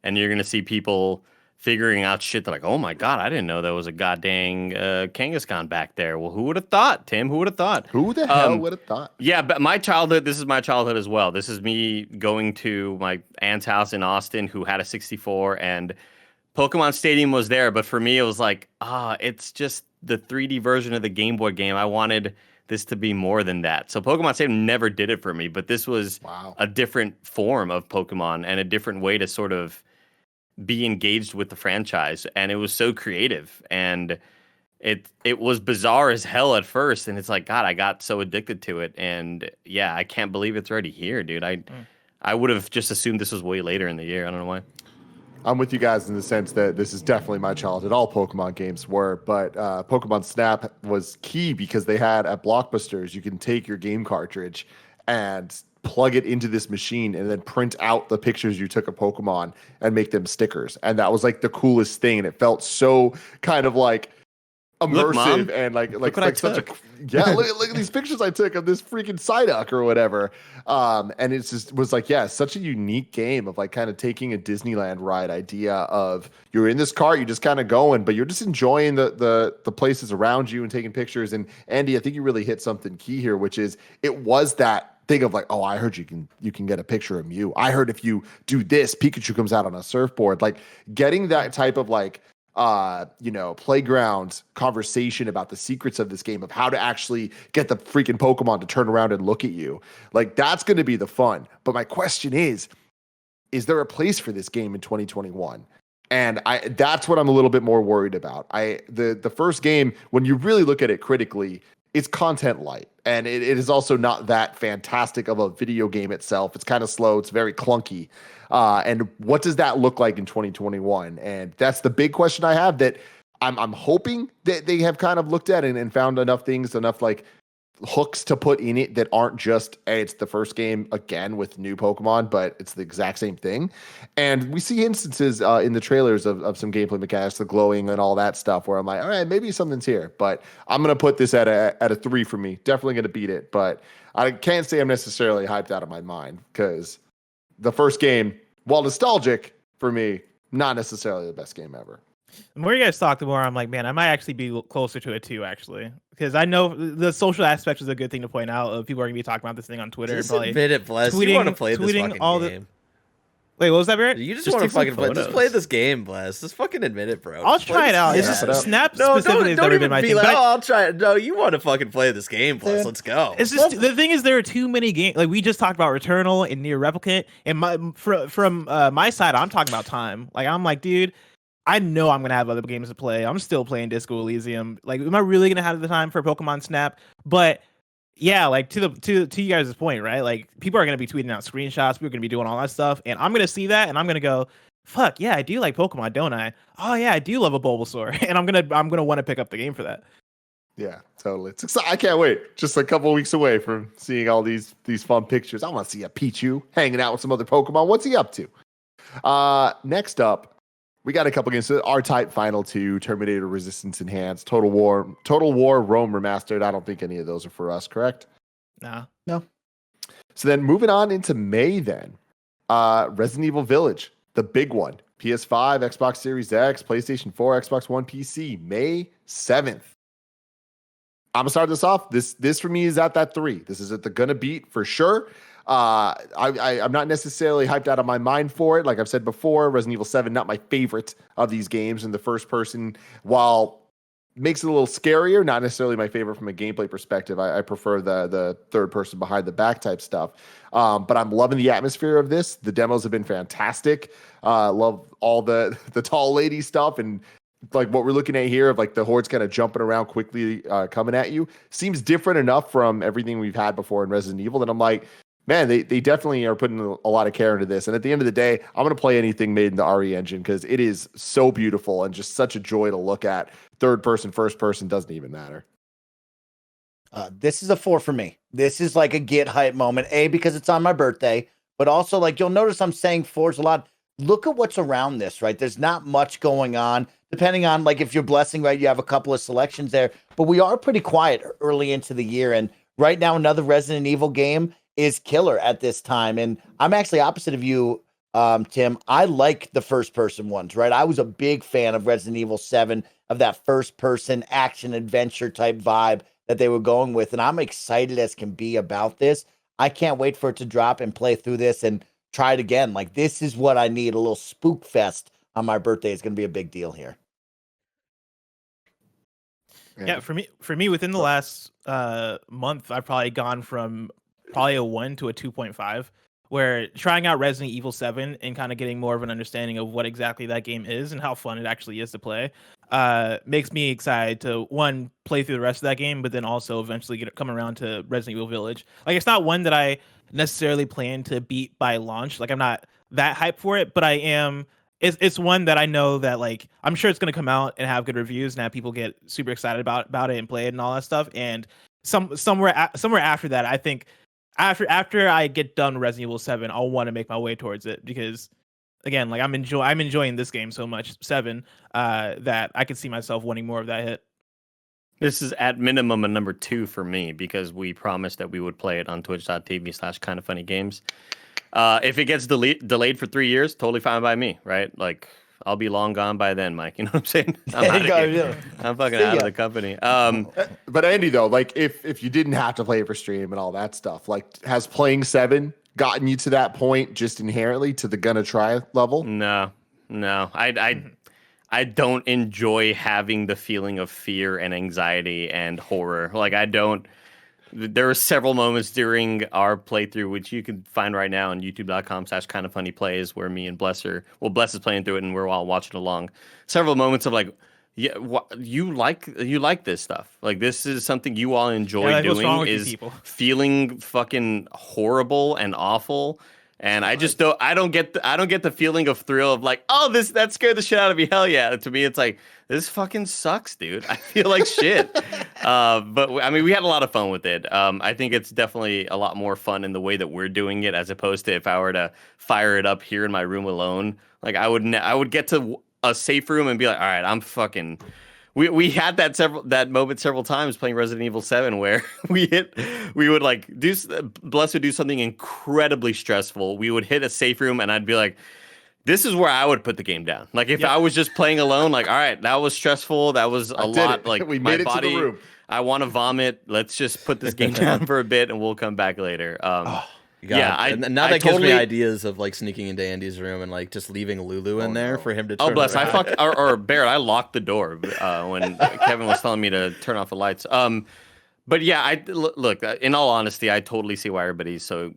[SPEAKER 3] And you're going to see people figuring out shit. They're like, oh my God, I didn't know there was a goddamn Kangaskhan back there. Well, who would have thought, Tim? Who would have thought?
[SPEAKER 1] Who the hell would have thought?
[SPEAKER 3] Yeah, but this is my childhood as well. This is me going to my aunt's house in Austin who had a 64 and Pokemon Stadium was there. But for me, it was like, it's just the 3D version of the Game Boy game. I wanted this to be more than that. So Pokemon Stadium never did it for me, but this was a different form of Pokemon and a different way to sort of be engaged with the franchise, and it was so creative, and it was bizarre as hell at first, and it's like, God, I got so addicted to it, and yeah, I can't believe it's already here, dude. I would have just assumed this was way later in the year. I don't know why.
[SPEAKER 1] I'm with you guys in the sense that this is definitely my childhood. All Pokemon games were, but Pokemon Snap was key because they had at Blockbusters, you can take your game cartridge and plug it into this machine and then print out the pictures you took of Pokemon and make them stickers. And that was like the coolest thing. And it felt so kind of like immersive and like such a look at these pictures I took of this freaking Psyduck or whatever. And it just was like, such a unique game of like kind of taking a Disneyland ride idea of you're in this car, you're just kind of going, but you're just enjoying the places around you and taking pictures. And Andy, I think you really hit something key here, which is it was that thing of like, I heard you can get a picture of Mew. I heard if you do this, Pikachu comes out on a surfboard. Like getting that type of like playground conversation about the secrets of this game, of how to actually get the freaking Pokemon to turn around and look at you. Like that's going to be the fun. But my question is there a place for this game in 2021? And that's what I'm a little bit more worried about. The first game, when you really look at it critically, it's content light, and it is also not that fantastic of a video game itself. It's kind of slow. It's very clunky. And what does that look like in 2021? And that's the big question I have, that I'm hoping that they have kind of looked at and found enough like hooks to put in it that aren't just, hey, it's the first game again with new Pokemon, but it's the exact same thing. And we see instances in the trailers of some gameplay mechanics, the glowing and all that stuff, where I'm like, all right, maybe something's here. But I'm going to put this at a 3 for me. Definitely going to beat it. But I can't say I'm necessarily hyped out of my mind, because the first game, while nostalgic for me, not necessarily the best game ever.
[SPEAKER 2] The more you guys talk, the more I'm like, man, I might actually be closer to a 2, actually. Because I know the social aspect is a good thing to point out. People are going to be talking about this thing on Twitter.
[SPEAKER 4] Just admit it, Bless. You want to play this fucking game.
[SPEAKER 2] Wait, what was that, Barrett?
[SPEAKER 4] You just want to fucking play. Just play this game, Bless. Just fucking admit it, bro.
[SPEAKER 2] I'll try it out. It's just Snap specifically has never been my thing.
[SPEAKER 4] I'll try it. No, you want to fucking play this game, Bless. Let's go.
[SPEAKER 2] It's just the thing is, there are too many games. Like we just talked about Returnal and Nier Replicant, and from my side, I'm talking about time. Like I'm like, dude, I know I'm gonna have other games to play. I'm still playing Disco Elysium. Like, am I really gonna have the time for Pokemon Snap? But yeah, like to you guys' point, right? Like people are gonna be tweeting out screenshots. We're gonna be doing all that stuff, and I'm gonna see that, and I'm gonna go, "Fuck yeah, I do like Pokemon, don't I? Oh yeah, I do love a Bulbasaur," and I'm gonna want to pick up the game for that.
[SPEAKER 1] Yeah, totally. I can't wait. Just a couple of weeks away from seeing all these fun pictures. I want to see a Pichu hanging out with some other Pokemon. What's he up to? Next up, we got a couple games. So R-Type Final 2, Terminator Resistance Enhanced, Total War Rome Remastered. I don't think any of those are for us, correct?
[SPEAKER 2] No.
[SPEAKER 1] So then moving on into May then. Resident Evil Village, the big one. PS5, Xbox Series X, PlayStation 4, Xbox One, PC, May 7th. I'm gonna start this off. This for me is at that 3. This is at the gonna beat for sure. I'm not necessarily hyped out of my mind for it. Like I've said before, Resident Evil 7, not my favorite of these games. And the first person, while makes it a little scarier, not necessarily my favorite from a gameplay perspective. I prefer the third person behind the back type stuff. But I'm loving the atmosphere of this. The demos have been fantastic. Love all the tall lady stuff and like what we're looking at here of like the hordes kind of jumping around quickly coming at you. Seems different enough from everything we've had before in Resident Evil that I'm like, man, they definitely are putting a lot of care into this. And at the end of the day, I'm going to play anything made in the RE engine because it is so beautiful and just such a joy to look at. Third person, first person, doesn't even matter.
[SPEAKER 5] This is a 4 for me. This is like a get hype moment, because it's on my birthday, but also like you'll notice I'm saying 4s a lot. Look at what's around this, right? There's not much going on. Depending on like if you're blessing, right, you have a couple of selections there, but we are pretty quiet early into the year. And right now, another Resident Evil game is killer at this time. And I'm actually opposite of you, Tim. I like the first person ones, right? I was a big fan of Resident Evil 7, of that first person action adventure type vibe that they were going with. And I'm excited as can be about this. I can't wait for it to drop and play through this and try it again. Like this is what I need. A little spook fest on my birthday is going to be a big deal here.
[SPEAKER 2] Yeah, for me, within the last month, I've probably gone from probably a 1 to a 2.5, where trying out Resident Evil 7 and kind of getting more of an understanding of what exactly that game is and how fun it actually is to play makes me excited to, one, play through the rest of that game, but then also eventually come around to Resident Evil Village. Like, it's not one that I necessarily plan to beat by launch. Like, I'm not that hyped for it, but I am. It's one that I know that, like, I'm sure it's going to come out and have good reviews and have people get super excited about it and play it and all that stuff. And somewhere after that, I think after I get done with Resident Evil 7, I'll want to make my way towards it because, again, like I'm enjoying this game so much, 7, that I could see myself wanting more of that hit.
[SPEAKER 3] This is at minimum a number 2 for me because we promised that we would play it on twitch.tv/kindoffunnygames. If it gets delayed for 3 years, totally fine by me, right? Like, I'll be long gone by then, Mike. You know what I'm saying? I'm fucking out of the company.
[SPEAKER 1] But Andy, though, like if you didn't have to play it for stream and all that stuff, like has playing 7 gotten you to that point just inherently to the gonna try level?
[SPEAKER 3] No. I don't enjoy having the feeling of fear and anxiety and horror. Like I don't. There were several moments during our playthrough, which you can find right now on youtube.com/kindoffunnyplays, where me and Bless is playing through it and we're all watching along. Several moments of like, yeah, you like this stuff. Like this is something you all enjoy doing, is feeling fucking horrible and awful. And I just don't get the feeling of thrill of like, oh, that scared the shit out of me. Hell yeah. To me, it's like, this fucking sucks, dude. I feel like shit. But I mean, we had a lot of fun with it. I think it's definitely a lot more fun in the way that we're doing it, as opposed to if I were to fire it up here in my room alone. Like I would get to a safe room and be like, all right, I'm fucking. We had that moment several times playing Resident Evil 7 where we would like Bless would do something incredibly stressful. We would hit a safe room and I'd be like, this is where I would put the game down. Like if I was just playing alone, like, all right, that was stressful. That was a lot. Like
[SPEAKER 1] we made it to the room.
[SPEAKER 3] I want to vomit. Let's just put this game down for a bit and we'll come back later.
[SPEAKER 4] Now that gives me ideas of like sneaking into Andy's room and like just leaving Lulu in there for him to turn
[SPEAKER 3] Bless,
[SPEAKER 4] around.
[SPEAKER 3] or Barrett, I locked the door when Kevin was telling me to turn off the lights. But yeah, look, in all honesty, I totally see why everybody's so,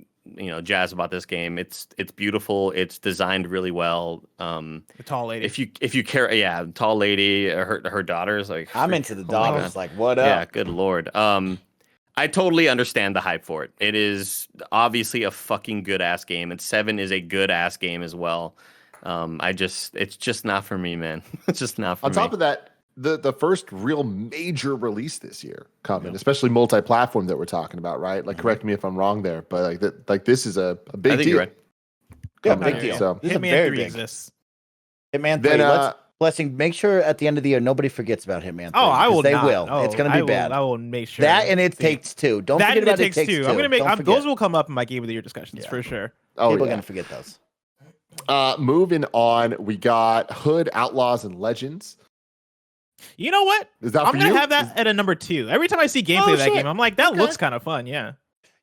[SPEAKER 3] jazzed about this game. It's beautiful. It's designed really well.
[SPEAKER 2] The tall lady.
[SPEAKER 3] If you care, tall lady, her daughter's like,
[SPEAKER 5] I'm into the daughters. Like, what up?
[SPEAKER 3] Yeah, good Lord. I totally understand the hype for it. It is obviously a fucking good ass game, and 7 is a good ass game as well. It's just not for me, man. It's just not for me.
[SPEAKER 1] On top of that, the first real major release this year coming, especially multi-platform that we're talking about, right? Like, correct me if I'm wrong there, but like this is a big deal.
[SPEAKER 3] You're right.
[SPEAKER 5] Yeah, big deal. So this is
[SPEAKER 2] Hitman
[SPEAKER 5] very
[SPEAKER 2] 3
[SPEAKER 5] big.
[SPEAKER 2] exists.
[SPEAKER 5] Hitman 3. Blessing, make sure at the end of the year nobody forgets about Hitman 3.
[SPEAKER 2] Oh, I will.
[SPEAKER 5] They
[SPEAKER 2] not.
[SPEAKER 5] will.
[SPEAKER 2] Oh,
[SPEAKER 5] it's going to be bad.
[SPEAKER 2] I will make sure
[SPEAKER 5] that, and It Takes Two. Don't forget about It Takes Two.
[SPEAKER 2] I'm going to make those will come up in my Game of the Year discussions for sure.
[SPEAKER 5] People are going to forget those.
[SPEAKER 1] Moving on, we got Hood, Outlaws, and Legends.
[SPEAKER 2] You know what?
[SPEAKER 1] Is that
[SPEAKER 2] I'm
[SPEAKER 1] for
[SPEAKER 2] gonna
[SPEAKER 1] you?
[SPEAKER 2] have that at a number 2. Every time I see gameplay of that game, I'm like, that looks kind of fun. Yeah.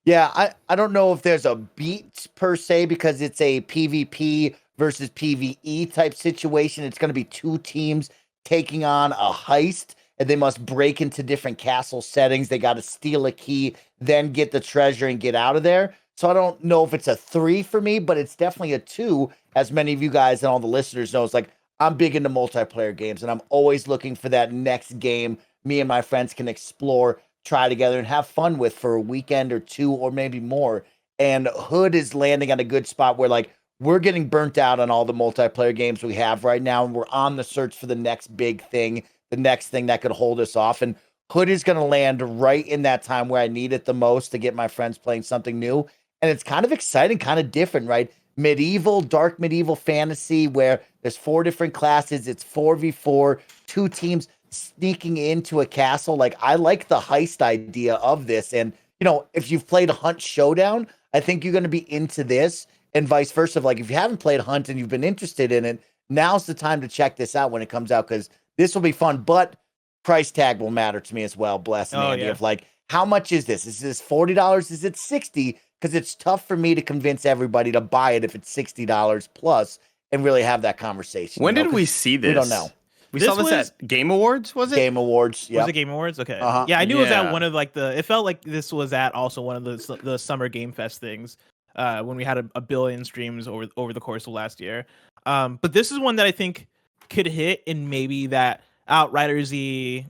[SPEAKER 5] Yeah, I don't know if there's a beat per se because it's a PvP versus PvE type situation. It's going to be two teams taking on a heist, and they must break into different castle settings. They got to steal a key, then get the treasure and get out of there. So I don't know if it's a 3 for me, but it's definitely a 2, as many of you guys and all the listeners know. It's like, I'm big into multiplayer games, and I'm always looking for that next game me and my friends can explore, try together, and have fun with for a weekend or 2 or maybe more. And Hood is landing on a good spot where, like, we're getting burnt out on all the multiplayer games we have right now, and we're on the search for the next big thing, the next thing that could hold us off. And Hood is going to land right in that time where I need it the most to get my friends playing something new. And it's kind of exciting, kind of different, right? Medieval, dark medieval fantasy where there's 4 different classes. It's 4v4, 2 teams sneaking into a castle. Like, I like the heist idea of this. And, you know, if you've played Hunt Showdown, I think you're going to be into this, and vice versa. Like, if you haven't played Hunt and you've been interested in it, now's the time to check this out when it comes out, because this will be fun. But price tag will matter to me as well, Bless and Andy, of like, how much is this? Is this $40? Is it $60? Because it's tough for me to convince everybody to buy it if it's $60 plus and really have that conversation.
[SPEAKER 3] When did we see this?
[SPEAKER 5] We don't know.
[SPEAKER 3] We saw this at Game Awards, was it?
[SPEAKER 5] Game Awards, yeah.
[SPEAKER 2] Was it Game Awards? Okay. Yeah, I knew it was at one of like it felt like this was at also one of the Summer Game Fest things when we had a billion streams over the course of last year. But this is one that I think could hit in maybe that Outriders-y,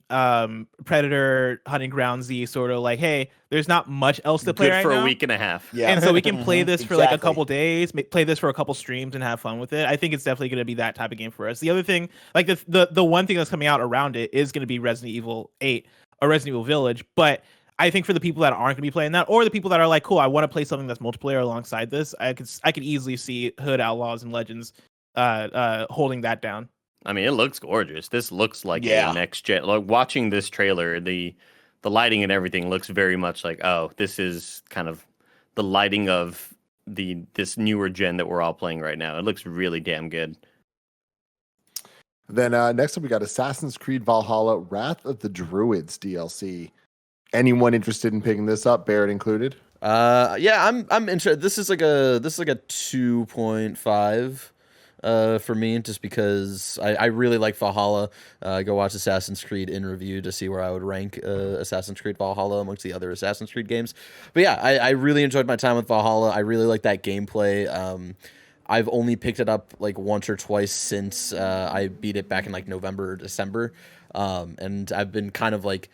[SPEAKER 2] Predator, Hunting Grounds-y sort of like, hey, there's not much else to play right
[SPEAKER 3] for
[SPEAKER 2] now.
[SPEAKER 3] A week and a half.
[SPEAKER 2] Yeah. And so we can play this for like a couple days, play this for a couple streams and have fun with it. I think it's definitely going to be that type of game for us. The other thing, like the one thing that's coming out around it is going to be Resident Evil 8 or Resident Evil Village. But I think for the people that aren't going to be playing that, or the people that are like, cool, I want to play something that's multiplayer alongside this, I could easily see Hood, Outlaws, and Legends holding that down.
[SPEAKER 3] I mean, it looks gorgeous. This looks like a next gen. Like, watching this trailer, the lighting and everything looks very much like, oh, this is kind of the lighting of this newer gen that we're all playing right now. It looks really damn good.
[SPEAKER 1] Then next up, we got Assassin's Creed Valhalla: Wrath of the Druids DLC. Anyone interested in picking this up, Barrett included?
[SPEAKER 4] Yeah, I'm interested. This is like a 2.5. For me, just because I really like Valhalla. Go watch Assassin's Creed in review to see where I would rank Assassin's Creed Valhalla amongst the other Assassin's Creed games. But yeah, I really enjoyed my time with Valhalla. I really like that gameplay. I've only picked it up like once or twice since I beat it back in like November or December. And I've been kind of like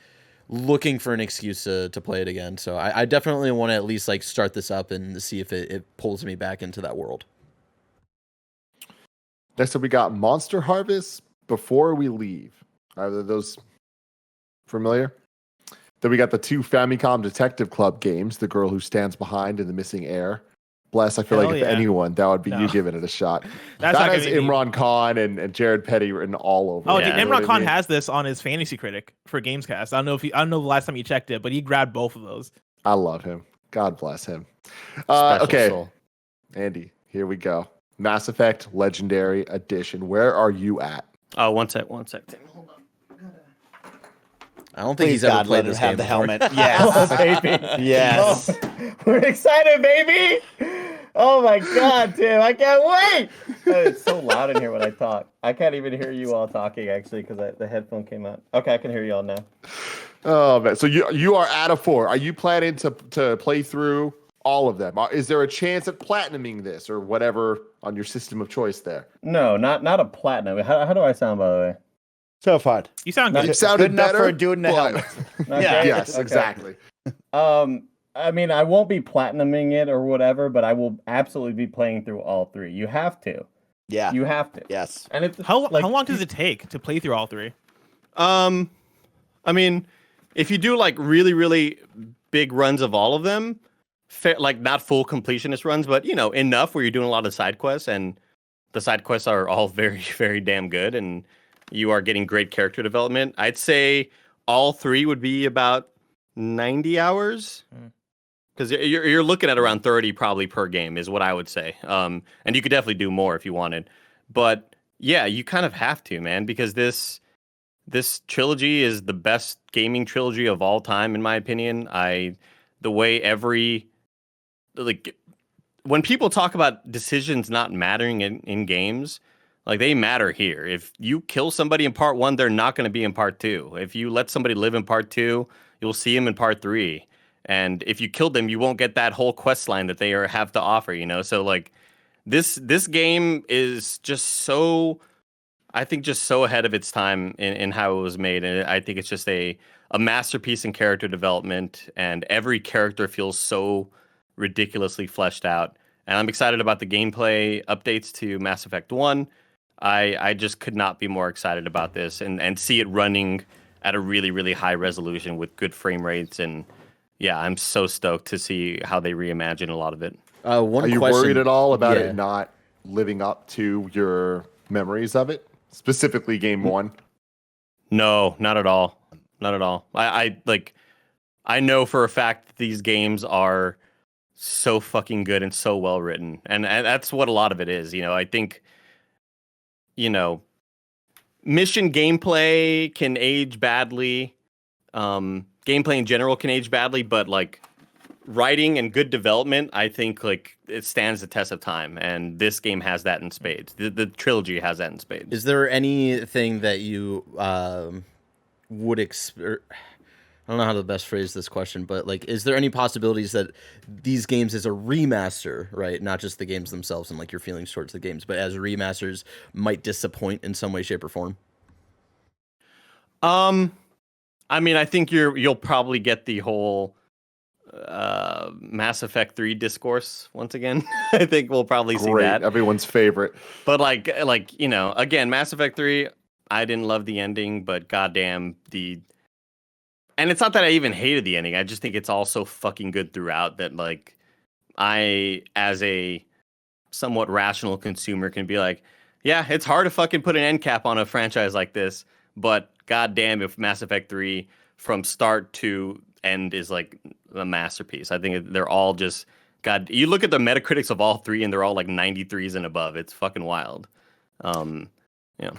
[SPEAKER 4] looking for an excuse to play it again. So I definitely want to at least like start this up and see if it pulls me back into that world.
[SPEAKER 1] Next up, we got Monster Harvest Before We Leave. Are those familiar? Then we got the 2 Famicom Detective Club games, The Girl Who Stands Behind and The Missing Heir. Bless, I feel like if anyone, that would be you giving it a shot. That has Imran Khan and Jared Petty written all over.
[SPEAKER 2] Oh, dude, Imran Khan has this on his Fantasy Critic for Gamescast. I don't know the last time you checked it, but he grabbed both of those.
[SPEAKER 1] I love him. God bless him.
[SPEAKER 3] Special
[SPEAKER 1] okay,
[SPEAKER 3] soul.
[SPEAKER 1] Andy, here we go. Mass Effect Legendary Edition. Where are you at?
[SPEAKER 3] Oh, one sec. Hold on.
[SPEAKER 4] I don't think he's ever played this game.
[SPEAKER 5] Have the
[SPEAKER 4] before.
[SPEAKER 5] helmet. Yes, baby. Yes. Oh, we're excited, baby. Oh my God, Tim! I can't wait.
[SPEAKER 6] It's so loud in here when I talk. I can't even hear you all talking actually because the headphone came out. Okay, I can hear you all now.
[SPEAKER 1] Oh man! So you are at a 4. Are you planning to play through all of them? Is there a chance at platinuming this or whatever on your system of choice there?
[SPEAKER 6] No, not a platinum. How do I sound, by the way?
[SPEAKER 5] So far,
[SPEAKER 2] you sound good.
[SPEAKER 1] You sounded
[SPEAKER 5] good enough
[SPEAKER 1] better
[SPEAKER 5] for a dude in the helmet.
[SPEAKER 6] Okay.
[SPEAKER 5] Yeah.
[SPEAKER 1] Yes,
[SPEAKER 6] Okay.
[SPEAKER 1] exactly.
[SPEAKER 6] I mean, I won't be platinuming it or whatever, but I will absolutely be playing through all 3. You have to.
[SPEAKER 5] Yeah.
[SPEAKER 6] You have to.
[SPEAKER 5] Yes.
[SPEAKER 6] And it's
[SPEAKER 2] How long does it take to play through all 3?
[SPEAKER 3] I mean, if you do like really, really big runs of all of them, like not full completionist runs, but you know, enough where you're doing a lot of side quests, and the side quests are all very, very damn good, and you are getting great character development. I'd say all 3 would be about 90 hours. Because you're looking at around 30 probably per game is what I would say. And you could definitely do more if you wanted. But yeah, you kind of have to, man, because this this trilogy is the best gaming trilogy of all time, in my opinion. The way when people talk about decisions not mattering in games, like they matter here. If you kill somebody in part 1, they're not going to be in part 2. If you let somebody live in part 2, you'll see them in part 3. And if you kill them, you won't get that whole quest line that they have to offer, you know? So like this game is just so, I think, just so ahead of its time in how it was made. And I think it's just a masterpiece in character development, and every character feels so ridiculously fleshed out. And I'm excited about the gameplay updates to Mass Effect 1. I just could not be more excited about this and see it running at a really, really high resolution with good frame rates. And yeah, I'm so stoked to see how they reimagine a lot of it.
[SPEAKER 1] Are you worried at all about it not living up to your memories of it? Specifically game 1?
[SPEAKER 3] No, not at all. Not at all. I know for a fact that these games are so fucking good and so well written. And that's what a lot of it is. You know, I think, you know, mission gameplay can age badly. Gameplay in general can age badly, but like writing and good development, I think like it stands the test of time. And this game has that in spades. The trilogy has that in spades.
[SPEAKER 4] Is there anything that you would I don't know how to best phrase this question, but like, is there any possibilities that these games as a remaster, right? Not just the games themselves and like your feelings towards the games, but as remasters might disappoint in some way, shape, or form?
[SPEAKER 3] I mean, I think you'll probably get the whole Mass Effect 3 discourse once again. I think we'll probably see that.
[SPEAKER 1] Everyone's favorite.
[SPEAKER 3] But like you know, again, Mass Effect 3, I didn't love the ending, but goddamn and it's not that I even hated the ending. I just think it's all so fucking good throughout that like I, as a somewhat rational consumer, can be like, yeah, it's hard to fucking put an end cap on a franchise like this, but goddamn if Mass Effect 3 from start to end is like a masterpiece. I think they're all just you look at the Metacritics of all 3 and they're all like 93s and above. It's fucking wild. Yeah.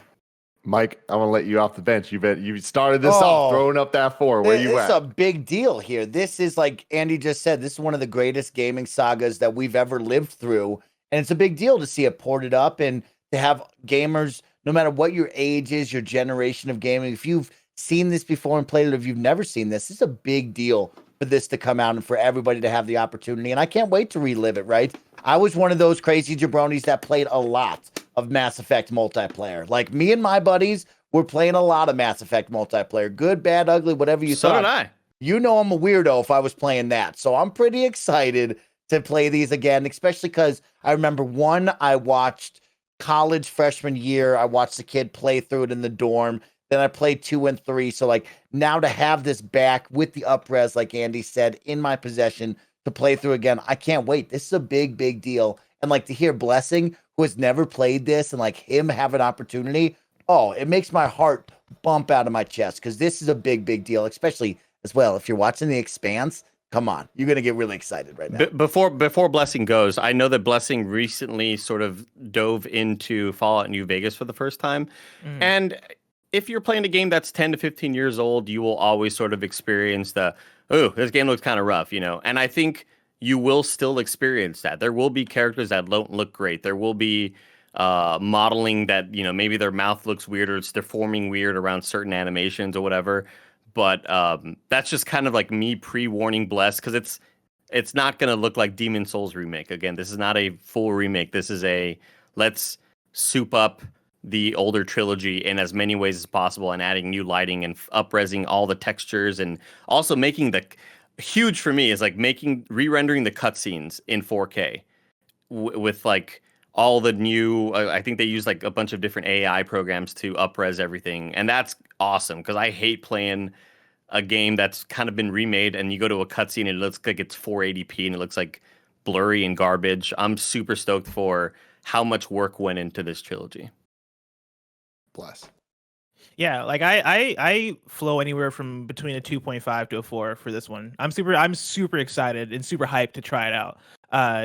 [SPEAKER 1] Mike, I want to let you off the bench. You started this off throwing up that 4. Where you at?
[SPEAKER 5] It's a big deal here. This is, like Andy just said, this is one of the greatest gaming sagas that we've ever lived through. And it's a big deal to see it ported up and to have gamers, no matter what your age is, your generation of gaming, if you've seen this before and played it, if you've never seen this, it's a big deal for this to come out and for everybody to have the opportunity. And I can't wait to relive it, right? I was one of those crazy jabronis that played a lot of Mass Effect multiplayer. Like me and my buddies were playing a lot of Mass Effect multiplayer. Good, bad, ugly, whatever you thought.
[SPEAKER 3] So did I.
[SPEAKER 5] You know I'm a weirdo if I was playing that. So I'm pretty excited to play these again, especially because I remember one I watched college freshman year. I watched the kid play through it in the dorm. Then I played 2 and 3. So like now to have this back with the up-res, like Andy said, in my possession to play through again, I can't wait. This is a big, big deal. And like to hear Blessing, who has never played this, and like him have an opportunity, it makes my heart bump out of my chest because this is a big, big deal, especially as well. If you're watching The Expanse, come on, you're going to get really excited right now.
[SPEAKER 3] Before Blessing goes, I know that Blessing recently sort of dove into Fallout New Vegas for the first time. And if you're playing a game that's 10 to 15 years old, you will always sort of experience this game looks kind of rough, you know? And I think you will still experience that. There will be characters that don't look great. There will be modeling that, you know, maybe their mouth looks weird or it's deforming weird around certain animations or whatever. But that's just kind of like me pre-warning Bless, because it's not going to look like Demon Souls remake. Again, this is not a full remake. This is let's soup up the older trilogy in as many ways as possible and adding new lighting and up-resing all the textures, and also making huge for me is like re-rendering the cutscenes in 4K with like all the new, I think they use like a bunch of different AI programs to up-res everything. And that's awesome because I hate playing a game that's kind of been remade and you go to a cutscene and it looks like it's 480p and it looks like blurry and garbage. I'm super stoked for how much work went into this trilogy.
[SPEAKER 1] Bless.
[SPEAKER 2] Yeah, like I flow anywhere from between a 2.5 to a 4 for this one. I'm super excited and super hyped to try it out.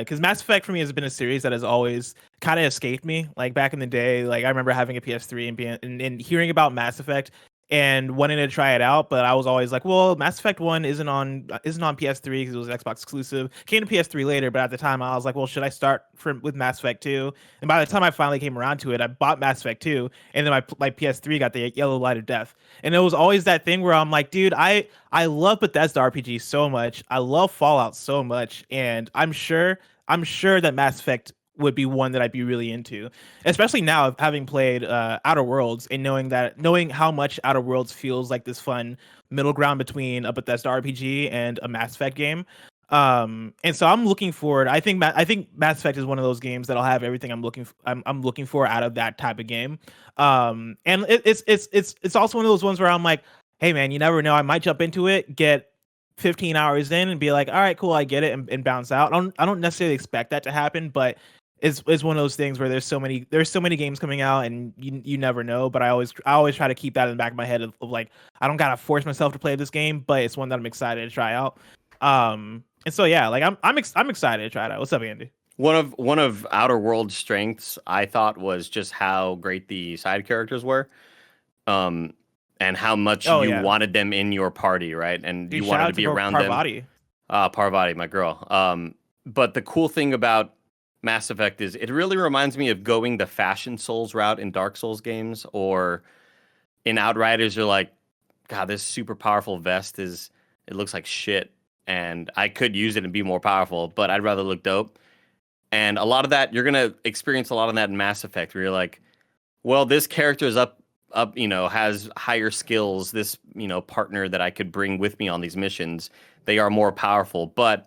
[SPEAKER 2] Because Mass Effect for me has been a series that has always kind of escaped me. Like back in the day, like I remember having a PS3 and hearing about Mass Effect and wanting to try it out, but I was always like, well, Mass Effect 1 isn't on PS3 because it was an Xbox exclusive. Came to PS3 later, but at the time I was like, well, should I start with Mass Effect 2? And by the time I finally came around to it, I bought Mass Effect 2, and then my PS3 got the Yellow Light of Death. And it was always that thing where I'm like, dude, I love Bethesda RPG so much. I love Fallout so much, and I'm sure that Mass Effect would be one that I'd be really into, especially now having played Outer Worlds and knowing how much Outer Worlds feels like this fun middle ground between a Bethesda RPG and a Mass Effect game. And so I'm looking forward. I think Mass Effect is one of those games that'll have everything I'm looking for out of that type of game. And it's also one of those ones where I'm like, hey man, you never know. I might jump into it, get 15 hours in, and be like, all right, cool, I get it, and bounce out. I don't necessarily expect that to happen, but it's one of those things where there's so many games coming out, and you never know. But I always try to keep that in the back of my head of like, I don't gotta force myself to play this game, but it's one that I'm excited to try out. And so yeah, like I'm excited to try it out. What's up, Andy?
[SPEAKER 3] One of Outer Worlds' strengths, I thought, was just how great the side characters were, and how much wanted them in your party, right? And
[SPEAKER 2] Dude,
[SPEAKER 3] you wanted to be around
[SPEAKER 2] Parvati.
[SPEAKER 3] them. Parvati, my girl. But the cool thing about Mass Effect is it really reminds me of going the Fashion Souls route in Dark Souls games, or in Outriders. You're like, God, this super powerful vest it looks like shit, and I could use it and be more powerful, but I'd rather look dope. And a lot of that, you're gonna experience a lot of that in Mass Effect, where you're like, well, this character is up, has higher skills. This, partner that I could bring with me on these missions, they are more powerful, but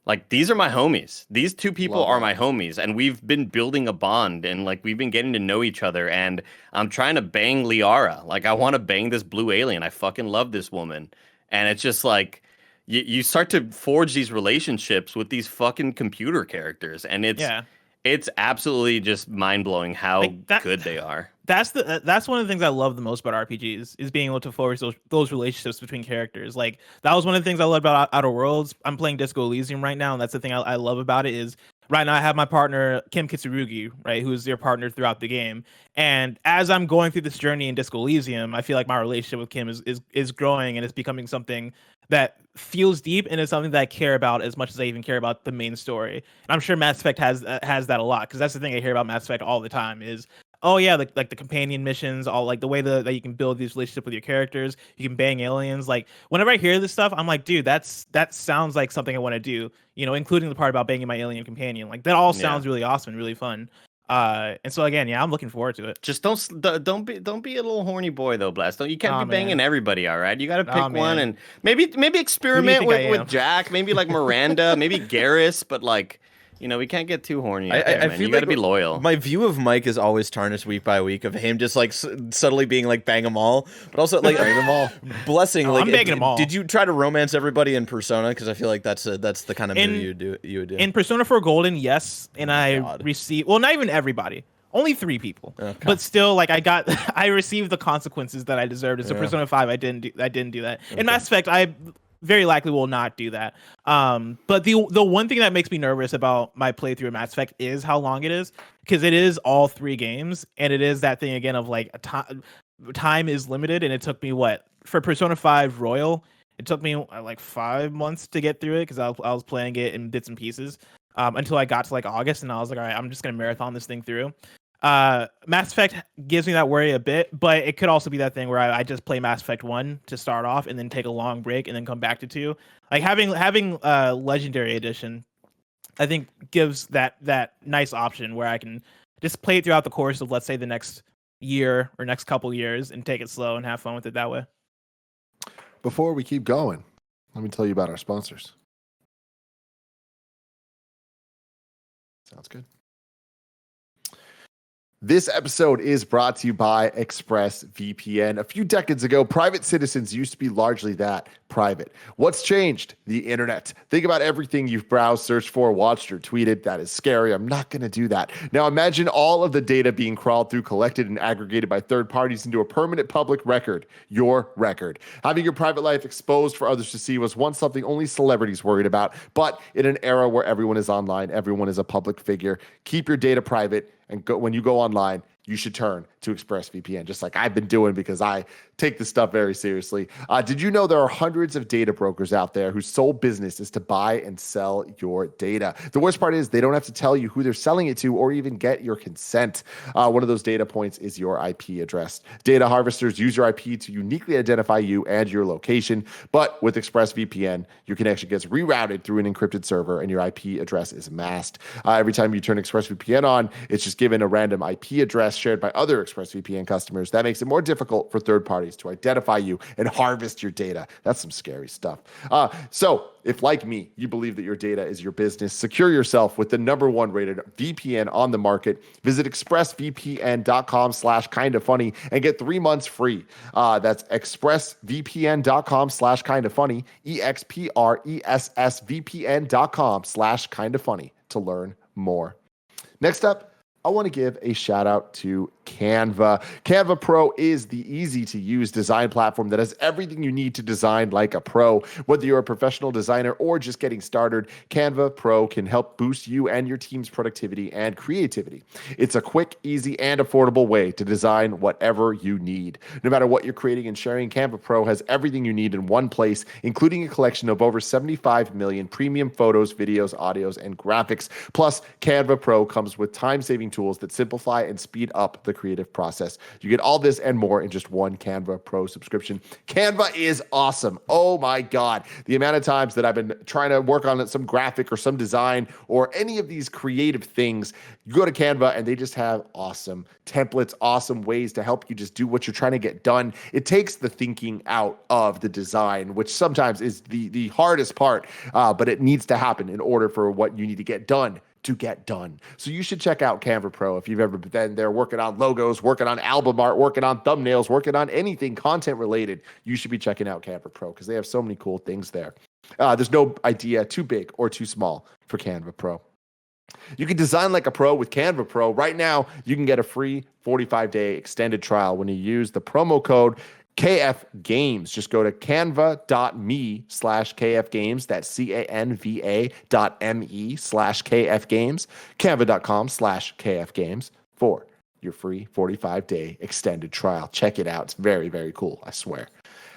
[SPEAKER 3] like, these are my homies. These two people are my homies, and we've been building a bond, and like, we've been getting to know each other, and I'm trying to bang Liara. Like, I want to bang this blue alien. I fucking love this woman. And it's just like, you start to forge these relationships with these fucking computer characters, and it's absolutely just mind-blowing how good they are.
[SPEAKER 2] That's one of the things I love the most about RPGs, is being able to forge those relationships between characters. Like, that was one of the things I loved about Outer Worlds. I'm playing Disco Elysium right now, and that's the thing I love about it. Is right now I have my partner Kim Kitsurugi, right, who's your partner throughout the game. And as I'm going through this journey in Disco Elysium, I feel like my relationship with Kim is growing, and it's becoming something that feels deep, and it's something that I care about as much as I even care about the main story. And I'm sure Mass Effect has that a lot, because that's the thing I hear about Mass Effect all the time is, oh yeah, like the companion missions, all like the way that you can build these relationships with your characters, you can bang aliens. Like, whenever I hear this stuff, I'm like, dude, that sounds like something I want to do. Including the part about banging my alien companion. Like, that all sounds really awesome and really fun. And so again, I'm looking forward to it.
[SPEAKER 3] Just don't be a little horny boy though, Blast. You can't be banging everybody, all right? You got to pick one, and maybe experiment with Jack, maybe like Miranda, maybe Garrus, but like, we can't get too horny. I feel you got to be loyal.
[SPEAKER 7] My view of Mike is always tarnished week by week of him just like subtly being like bang them all, but also like
[SPEAKER 1] bang them all.
[SPEAKER 7] Blessing. Like,
[SPEAKER 2] I'm banging them all.
[SPEAKER 7] Did you try to romance everybody in Persona? Because I feel like that's the kind of move you would do.
[SPEAKER 2] In Persona 4 Golden, yes, and I received, well, not even everybody. Only 3 people, but still, like, I received the consequences that I deserved. So Persona 5, I didn't do that. Okay. In Mass Effect, I very likely will not do that. But the one thing that makes me nervous about my playthrough of Mass Effect is how long it is, because it is all 3 games, and it is that thing again of like time is limited, and it took me for Persona 5 Royal, it took me like 5 months to get through it, because I was playing it in bits and pieces until I got to like August, and I was like, all right, I'm just gonna marathon this thing through. Mass Effect gives me that worry a bit, but it could also be that thing where I just play Mass Effect 1 to start off, and then take a long break, and then come back to 2. Like, having Legendary Edition, I think, gives that nice option where I can just play it throughout the course of, let's say, the next year or next couple years, and take it slow and have fun with it that way.
[SPEAKER 1] Before we keep going, let me tell you about our sponsors. Sounds good. This episode is brought to you by ExpressVPN. A few decades ago, private citizens used to be largely that, private. What's changed? The internet. Think about everything you've browsed, searched for, watched, or tweeted. That is scary. I'm not going to do that. Now imagine all of the data being crawled through, collected, and aggregated by third parties into a permanent public record, your record. Having your private life exposed for others to see was once something only celebrities worried about, but in an era where everyone is online, everyone is a public figure, keep your data private. And when you go online, you should turn to ExpressVPN, just like I've been doing because I take this stuff very seriously. Did you know there are hundreds of data brokers out there whose sole business is to buy and sell your data? The worst part is they don't have to tell you who they're selling it to or even get your consent. One of those data points is your IP address. Data harvesters use your IP to uniquely identify you and your location, but with ExpressVPN, your connection gets rerouted through an encrypted server and your IP address is masked. Every time you turn ExpressVPN on, it's just given a random IP address shared by other ExpressVPN customers. That makes it more difficult for third parties to identify you and harvest your data. That's some scary stuff. So if, like me, you believe that your data is your business, secure yourself with the #1 rated VPN on the market. Visit expressvpn.com/kindafunny and get 3 months free. That's expressvpn.com/kindafunny, expressvpn.com/kindafunny to learn more. Next up, I want to give a shout out to Canva. Canva Pro is the easy-to-use design platform that has everything you need to design like a pro. Whether you're a professional designer or just getting started, Canva Pro can help boost you and your team's productivity and creativity. It's a quick, easy, and affordable way to design whatever you need. No matter what you're creating and sharing, Canva Pro has everything you need in one place, including a collection of over 75 million premium photos, videos, audios, and graphics. Plus, Canva Pro comes with time-saving tools that simplify and speed up the creative process. You get all this and more in just one Canva Pro subscription. Canva is awesome. Oh my God. The amount of times that I've been trying to work on some graphic or some design or any of these creative things, you go to Canva and they just have awesome templates, awesome ways to help you just do what you're trying to get done. It takes the thinking out of the design, which sometimes is the hardest part, but it needs to happen in order for what you need to get done. So you should check out Canva Pro if you've ever been there working on logos, working on album art, working on thumbnails, working on anything content related. You should be checking out Canva Pro because they have so many cool things there. There's no idea too big or too small for Canva Pro. You can design like a pro with Canva Pro. Right now, you can get a free 45-day extended trial when you use the promo code KF Games. Just go to canva.me/KF Games. That's canva.me/KF Games. Canva.com/KF Games for your free 45-day extended trial. Check it out. It's very, very cool. I swear.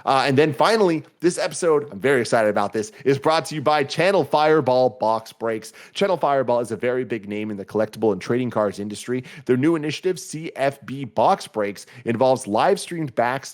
[SPEAKER 1] And then finally, this episode, I'm very excited about this, is brought to you by Channel Fireball Box Breaks. Channel Fireball is a very big name in the collectible and trading cards industry. Their new initiative, CFB Box Breaks, involves live streamed pack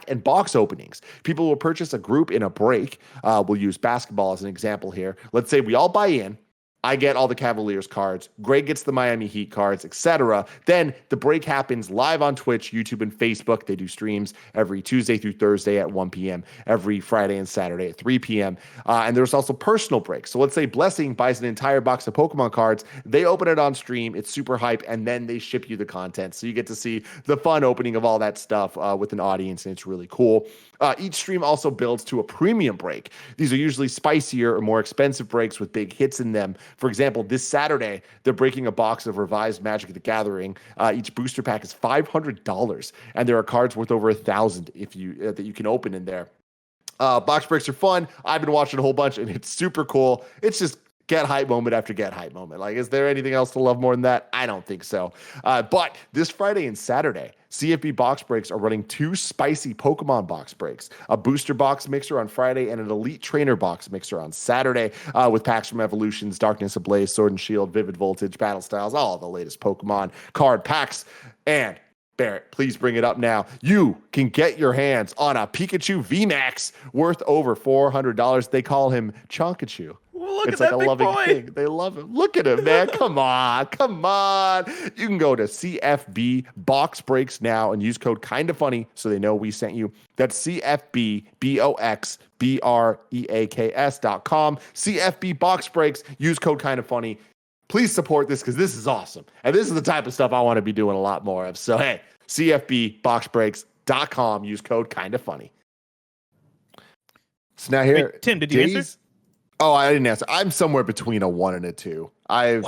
[SPEAKER 1] and box openings. People will purchase a group in a break. We'll use basketball as an example here. Let's say we all buy in. I get all the Cavaliers cards. Greg gets the Miami Heat cards, etc. Then the break happens live on Twitch, YouTube, and Facebook. They do streams every Tuesday through Thursday at 1 p.m., every Friday and Saturday at 3 p.m. And there's also personal breaks. So let's say Blessing buys an entire box of Pokemon cards. They open it on stream. It's super hype, and then they ship you the content. So you get to see the fun opening of all that stuff with an audience, and it's really cool. Each stream also builds to a premium break. These are usually spicier or more expensive breaks with big hits in them. For example, this Saturday, they're breaking a box of revised Magic the Gathering. Each booster pack is $500, and there are cards worth over 1,000 if you that you can open in there. Box breaks are fun. I've been watching a whole bunch, and it's super cool. It's just get hype moment after get hype moment. Like, is there anything else to love more than that? I don't think so. But this Friday and Saturday, CFB box breaks are running 2 spicy Pokemon box breaks, a booster box mixer on Friday and an elite trainer box mixer on Saturday, with packs from Evolutions, Darkness Ablaze, Sword and Shield, Vivid Voltage, Battle Styles, all the latest Pokemon card packs. And Barrett, please bring it up now. You can get your hands on a Pikachu VMAX worth over $400. They call him Chonkachu.
[SPEAKER 3] Look
[SPEAKER 1] It's
[SPEAKER 3] at
[SPEAKER 1] like a
[SPEAKER 3] that
[SPEAKER 1] loving
[SPEAKER 3] big boy.
[SPEAKER 1] thing. They love him. Look at him, man. Come on. You can go to CFB Box Breaks now and use code KINDAFUNNY so they know we sent you. That's CFBBOXBREAKS.com. CFB Box Breaks. Use code KINDAFUNNY. Please support this because this is awesome. And this is the type of stuff I want to be doing a lot more of. So, hey, CFBBoxBreaks.com. Use code KINDAFUNNY. So now here.
[SPEAKER 2] Wait, Tim, did you answer?
[SPEAKER 1] Oh, I didn't answer. I'm somewhere between a 1 and a 2. I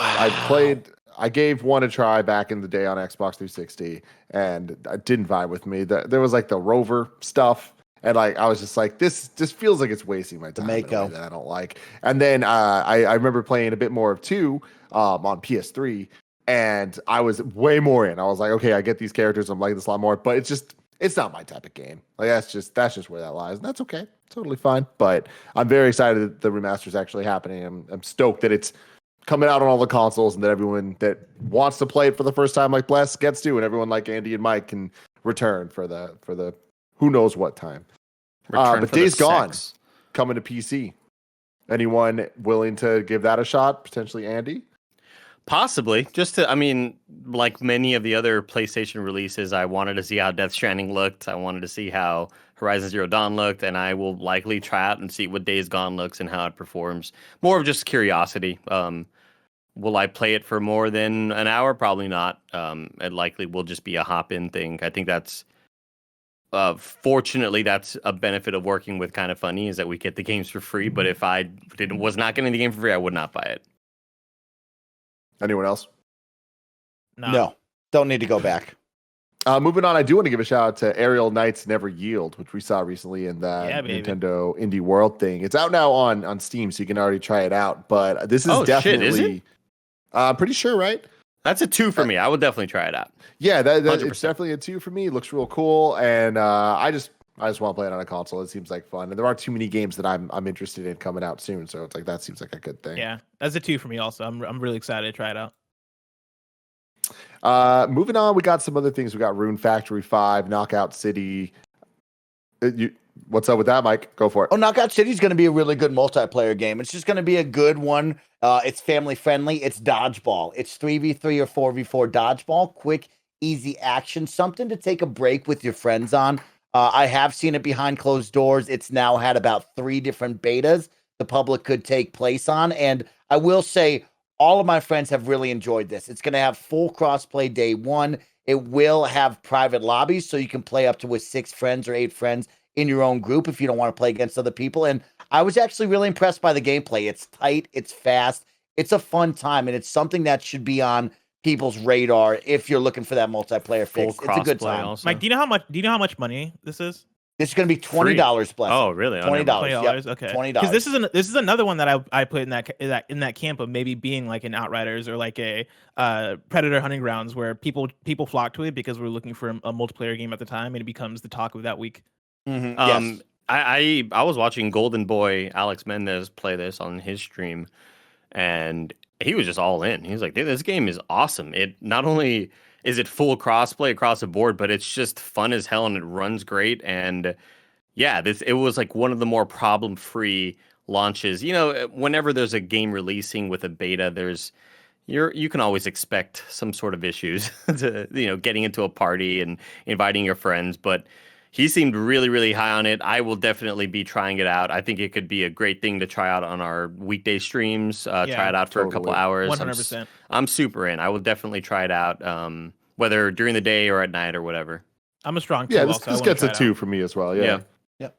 [SPEAKER 1] gave 1 a try back in the day on Xbox 360, and it didn't vibe with me. There was like the Rover stuff, and like I was just like, this just feels like it's wasting my time in a way that I don't like. And then I remember playing a bit more of 2 on PS3, and I was way more in. I was like, okay, I get these characters. I'm liking this a lot more, but it's not my type of game. Like that's just where that lies, and that's okay, totally fine. But I'm very excited that the remaster is actually happening. I'm stoked that it's coming out on all the consoles and that everyone that wants to play it for the first time like Bless gets to, and everyone like Andy and Mike can return for the who knows what time. But Days Gone coming to PC. Anyone willing to give that a shot? Potentially Andy?
[SPEAKER 3] Possibly. Like many of the other PlayStation releases, I wanted to see how Death Stranding looked. I wanted to see how Horizon Zero Dawn looked, and I will likely try out and see what Days Gone looks and how it performs. More of just curiosity. Will I play it for more than an hour? Probably not. It likely will just be a hop-in thing. I think that's fortunately, that's a benefit of working with Kind of Funny, is that we get the games for free. But if I was not getting the game for free, I would not buy it.
[SPEAKER 1] Anyone else?
[SPEAKER 5] No. Don't need to go back.
[SPEAKER 1] Moving on, I do want to give a shout out to Aerial Knights Never Yield, which we saw recently in that Nintendo Indie World thing. It's out now on Steam, so you can already try it out. But this is definitely.
[SPEAKER 3] Shit, is it?
[SPEAKER 1] I'm pretty sure, right?
[SPEAKER 3] That's a 2 for me. I would definitely try it out.
[SPEAKER 1] Yeah, it's definitely a 2 for me. It looks real cool, and I just want to play it on a console. It seems like fun, and there aren't too many games that I'm interested in coming out soon. So it's like that seems like a good thing.
[SPEAKER 2] Yeah, that's a 2 for me. Also, I'm really excited to try it out.
[SPEAKER 1] Moving on, we got some other things. We got Rune Factory 5, Knockout City. What's up with that, Mike? Go for it.
[SPEAKER 5] Oh, Knockout City is going to be a really good multiplayer game. It's just going to be a good one. It's family friendly. It's dodgeball. It's 3v3 or 4v4 dodgeball. Quick, easy action. Something to take a break with your friends on. I have seen it behind closed doors. It's now had about 3 different betas the public could take place on. And I will say, all of my friends have really enjoyed this. It's going to have full crossplay day 1. It will have private lobbies, so you can play up to with 6 friends or 8 friends in your own group if you don't want to play against other people. And I was actually really impressed by the gameplay. It's tight, it's fast, it's a fun time, and it's something that should be on people's radar if you're looking for that multiplayer fix. It's a good time.
[SPEAKER 2] Also. Mike, do you know how much money this is?
[SPEAKER 5] This is going to be $20. Bless.
[SPEAKER 3] Oh, really?
[SPEAKER 5] $20.
[SPEAKER 2] $20.
[SPEAKER 5] Yep.
[SPEAKER 2] Okay.
[SPEAKER 5] $20.
[SPEAKER 2] Because this is another one that I put in that camp of maybe being like an Outriders or like a Predator Hunting Grounds, where people flock to it because we're looking for a multiplayer game at the time, and it becomes the talk of that week.
[SPEAKER 5] Mm-hmm. Yes.
[SPEAKER 3] I was watching Golden Boy Alex Mendez play this on his stream, and he was just all in. He was like, "This game is awesome. It not only is it full crossplay across the board, but it's just fun as hell and it runs great." And yeah, it was like one of the more problem-free launches. You know, whenever there's a game releasing with a beta, you can always expect some sort of issues to, getting into a party and inviting your friends, but he seemed really, really high on it. I will definitely be trying it out. I think it could be a great thing to try out on our weekday streams. Try it out for a couple hours.
[SPEAKER 2] 100%.
[SPEAKER 3] I'm super in. I will definitely try it out, whether during the day or at night or whatever.
[SPEAKER 2] I'm a strong 2.
[SPEAKER 1] Yeah, this gets a 2 for me as well. Yeah.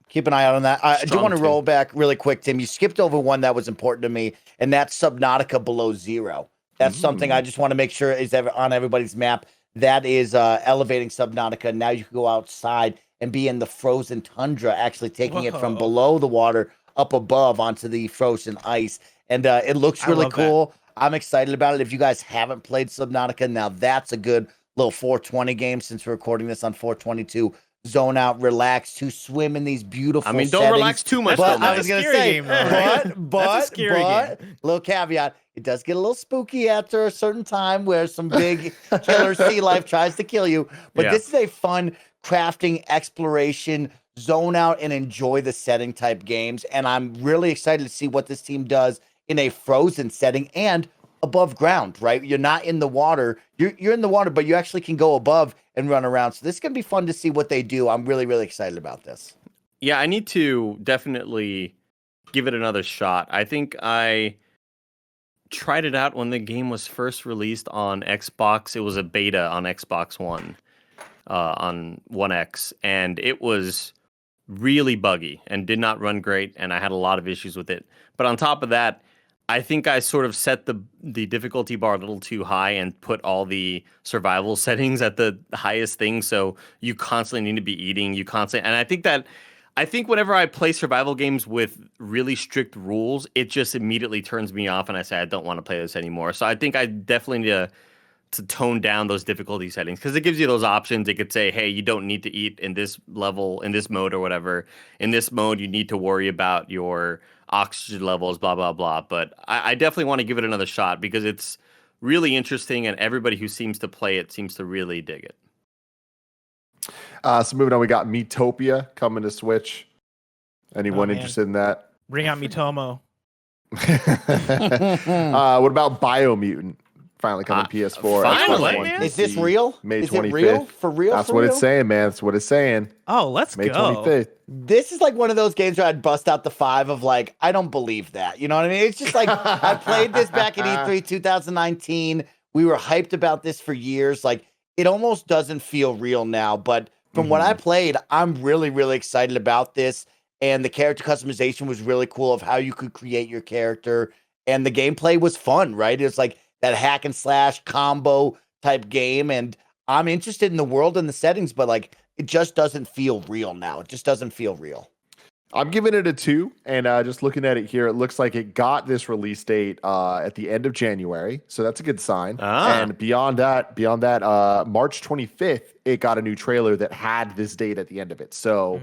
[SPEAKER 5] Keep an eye out on that. I do want to roll back really quick, Tim. You skipped over one that was important to me, and that's Subnautica Below Zero. That's something I just want to make sure is on everybody's map. That is elevating Subnautica. Now you can go outside and be in the frozen tundra, actually taking it from below the water up above onto the frozen ice. And it looks really cool. I'm excited about it. If you guys haven't played Subnautica, now that's a good little 420 game, since we're recording this on 422. Zone out, relax, to swim in these beautiful
[SPEAKER 3] don't
[SPEAKER 5] settings.
[SPEAKER 3] relax too much.
[SPEAKER 5] But I was going to say, but,
[SPEAKER 2] game.
[SPEAKER 5] little caveat, it does get a little spooky after a certain time where some big killer sea life tries to kill you. But this is a fun crafting, exploration, zone out and enjoy the setting type games. And I'm really excited to see what this team does in a frozen setting and above ground, right? You're not in the water. You're in the water, but you actually can go above and run around. So this is going to be fun to see what they do. I'm really, really excited about this.
[SPEAKER 3] Yeah, I need to definitely give it another shot. I think I tried it out when the game was first released on Xbox. It was a beta on Xbox One, on One X, and it was really buggy and did not run great, and I had a lot of issues with it. But on top of that, I think I sort of set the difficulty bar a little too high and put all the survival settings at the highest thing. So you constantly need to be eating. And I think whenever I play survival games with really strict rules, it just immediately turns me off, and I say I don't want to play this anymore. So I think I definitely need tone down those difficulty settings, because it gives you those options. It could say, hey, you don't need to eat in this level, in this mode or whatever. In this mode, you need to worry about your oxygen levels, blah, blah, blah. But I definitely want to give it another shot because it's really interesting, and everybody who seems to play it seems to really dig it.
[SPEAKER 1] So moving on, we got Miitopia coming to Switch. Anyone interested in that?
[SPEAKER 2] Bring out Miitomo.
[SPEAKER 1] What about Biomutant? Finally coming to PS4.
[SPEAKER 3] Finally,
[SPEAKER 2] man.
[SPEAKER 5] Is this real?
[SPEAKER 1] May 25th.
[SPEAKER 5] Is it real? For real?
[SPEAKER 1] That's
[SPEAKER 5] for
[SPEAKER 1] what
[SPEAKER 5] real?
[SPEAKER 1] it's saying, man. That's what it's saying.
[SPEAKER 2] Oh, let's
[SPEAKER 1] May
[SPEAKER 2] go.
[SPEAKER 1] 25th.
[SPEAKER 5] This is like one of those games where I'd bust out the 5 of like, I don't believe that. You know what I mean? It's just like, I played this back in E3 2019. We were hyped about this for years. Like, it almost doesn't feel real now. But from what I played, I'm really, really excited about this. And the character customization was really cool of how you could create your character. And the gameplay was fun, right? It's like that hack and slash combo type game. And I'm interested in the world and the settings, but like, it just doesn't feel real now. It just doesn't feel real.
[SPEAKER 1] I'm giving it a 2, and just looking at it here, it looks like it got this release date at the end of January, so that's a good sign. And beyond that, March 25th, it got a new trailer that had this date at the end of it. So,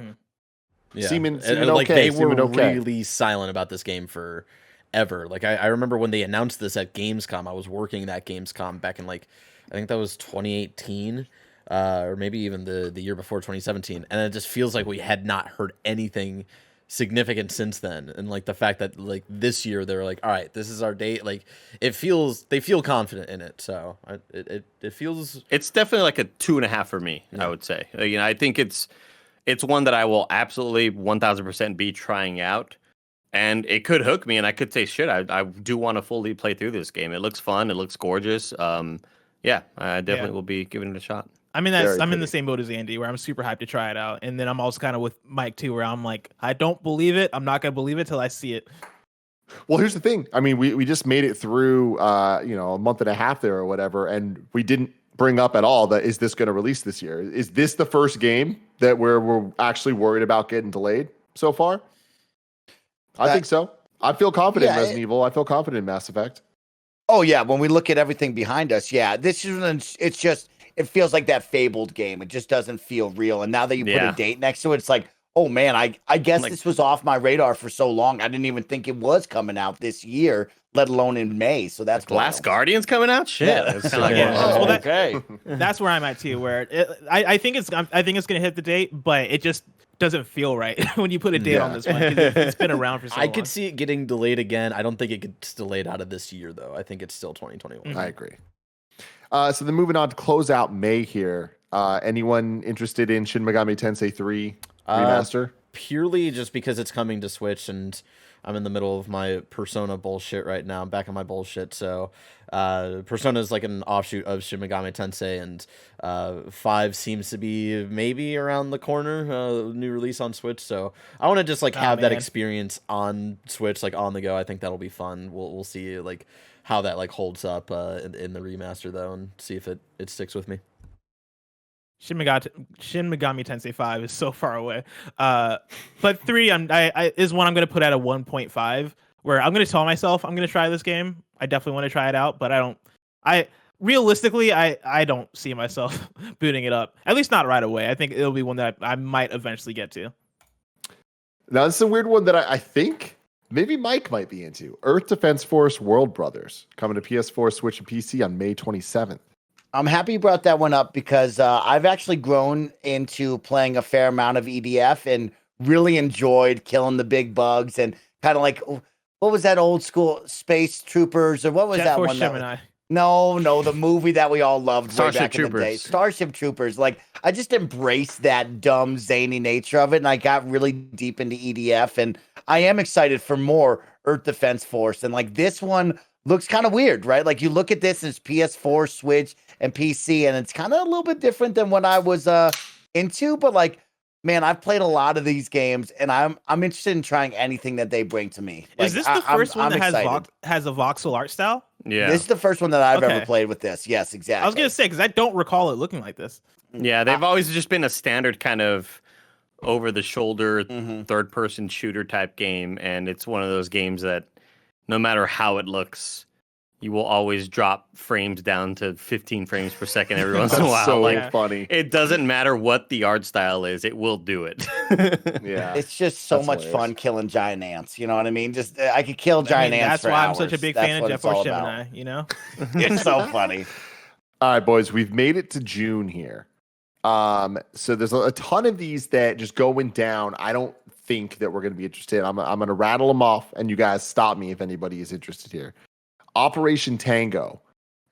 [SPEAKER 1] seeming
[SPEAKER 7] like
[SPEAKER 1] okay.
[SPEAKER 7] They were really silent about this game for ever. Like I remember when they announced this at Gamescom. I was working that Gamescom back in like I think that was 2018. Or maybe even the year before 2017, and it just feels like we had not heard anything significant since then. And like the fact that like this year they're like, all right, this is our date. Like they feel confident in it. So it feels.
[SPEAKER 3] It's definitely like a 2.5 for me. Yeah. I would say. I think it's one that I will absolutely 1000% be trying out, and it could hook me, and I could say, shit, I do want to fully play through this game. It looks fun. It looks gorgeous. Yeah, I definitely will be giving it a shot.
[SPEAKER 2] I'm in the same boat as Andy, where I'm super hyped to try it out, and then I'm also kind of with Mike too, where I'm like, I don't believe it. I'm not gonna believe it till I see it.
[SPEAKER 1] Well, here's the thing. I mean, we just made it through, a month and a half there or whatever, and we didn't bring up at all that is this going to release this year? Is this the first game that we're actually worried about getting delayed so far? I think so. I feel confident in Resident Evil. I feel confident in Mass Effect.
[SPEAKER 5] Oh yeah, when we look at everything behind us, this is it feels like that fabled game. It just doesn't feel real. And now that you put a date next to it, it's like, oh man, I guess this was off my radar for so long. I didn't even think it was coming out this year, let alone in May. So that's
[SPEAKER 3] Last Guardian's coming out. Shit.
[SPEAKER 5] Yeah. Okay.
[SPEAKER 2] That's where I'm at too. Where I think it's gonna hit the date, but it just doesn't feel right when you put a date on this one. It's been around for so long.
[SPEAKER 7] I could see it getting delayed again. I don't think it gets delayed out of this year though. I think it's still 2021.
[SPEAKER 1] I agree. So then moving on to close out May here. Anyone interested in Shin Megami Tensei 3 remaster?
[SPEAKER 7] Purely just because it's coming to Switch and I'm in the middle of my Persona bullshit right now. I'm back on my bullshit. So Persona is like an offshoot of Shin Megami Tensei, and 5 seems to be maybe around the corner, new release on Switch. So I want to just like have that experience on Switch, like on the go. I think that'll be fun. We'll see like how that like holds up in the remaster though, and see if it sticks with me.
[SPEAKER 2] Shin Megami Tensei 5 is so far away, but 3 is one I'm going to put at a 1.5. Where I'm going to tell myself I'm going to try this game. I definitely want to try it out, but realistically I don't see myself booting it up. At least not right away. I think it'll be one that I might eventually get to.
[SPEAKER 1] Now this is a weird one that I think maybe Mike might be into. Earth Defense Force World Brothers coming to PS4, Switch, and PC on May 27th.
[SPEAKER 5] I'm happy you brought that one up because I've actually grown into playing a fair amount of EDF and really enjoyed killing the big bugs and kind of like, what was that old school Space Troopers or what was that one?
[SPEAKER 2] Gemini.
[SPEAKER 5] No, the movie that we all loved way back in the day.
[SPEAKER 3] Troopers.
[SPEAKER 5] Starship Troopers. Like, I just embraced that dumb, zany nature of it, and I got really deep into EDF, and I am excited for more Earth Defense Force. And, like, this one looks kind of weird, right? Like, you look at this as PS4, Switch, and PC, and it's kind of a little bit different than what I was into, but, like, man, I've played a lot of these games, and I'm interested in trying anything that they bring to me. Like,
[SPEAKER 2] is this the first one that has a voxel art style?
[SPEAKER 3] Yeah,
[SPEAKER 5] this is the first one that I've ever played with this. Yes, exactly.
[SPEAKER 2] I was gonna say because I don't recall it looking like this.
[SPEAKER 3] Yeah, they've always just been a standard kind of over-the-shoulder third-person shooter type game, and it's one of those games that no matter how it looks, you will always drop frames down to 15 frames per second every once in a while.
[SPEAKER 1] So funny.
[SPEAKER 3] It doesn't matter what the art style is, it will do it.
[SPEAKER 5] Yeah, it's just so much fun killing giant ants. You know what I mean? Just I could kill giant ants. That's why I'm
[SPEAKER 2] such a big fan of Jet Force Gemini. You know,
[SPEAKER 5] it's so funny.
[SPEAKER 1] All right, boys, we've made it to June here. So there's a ton of these that just going down. I don't think that we're going to be interested. I'm going to rattle them off, and you guys stop me if anybody is interested here. Operation Tango,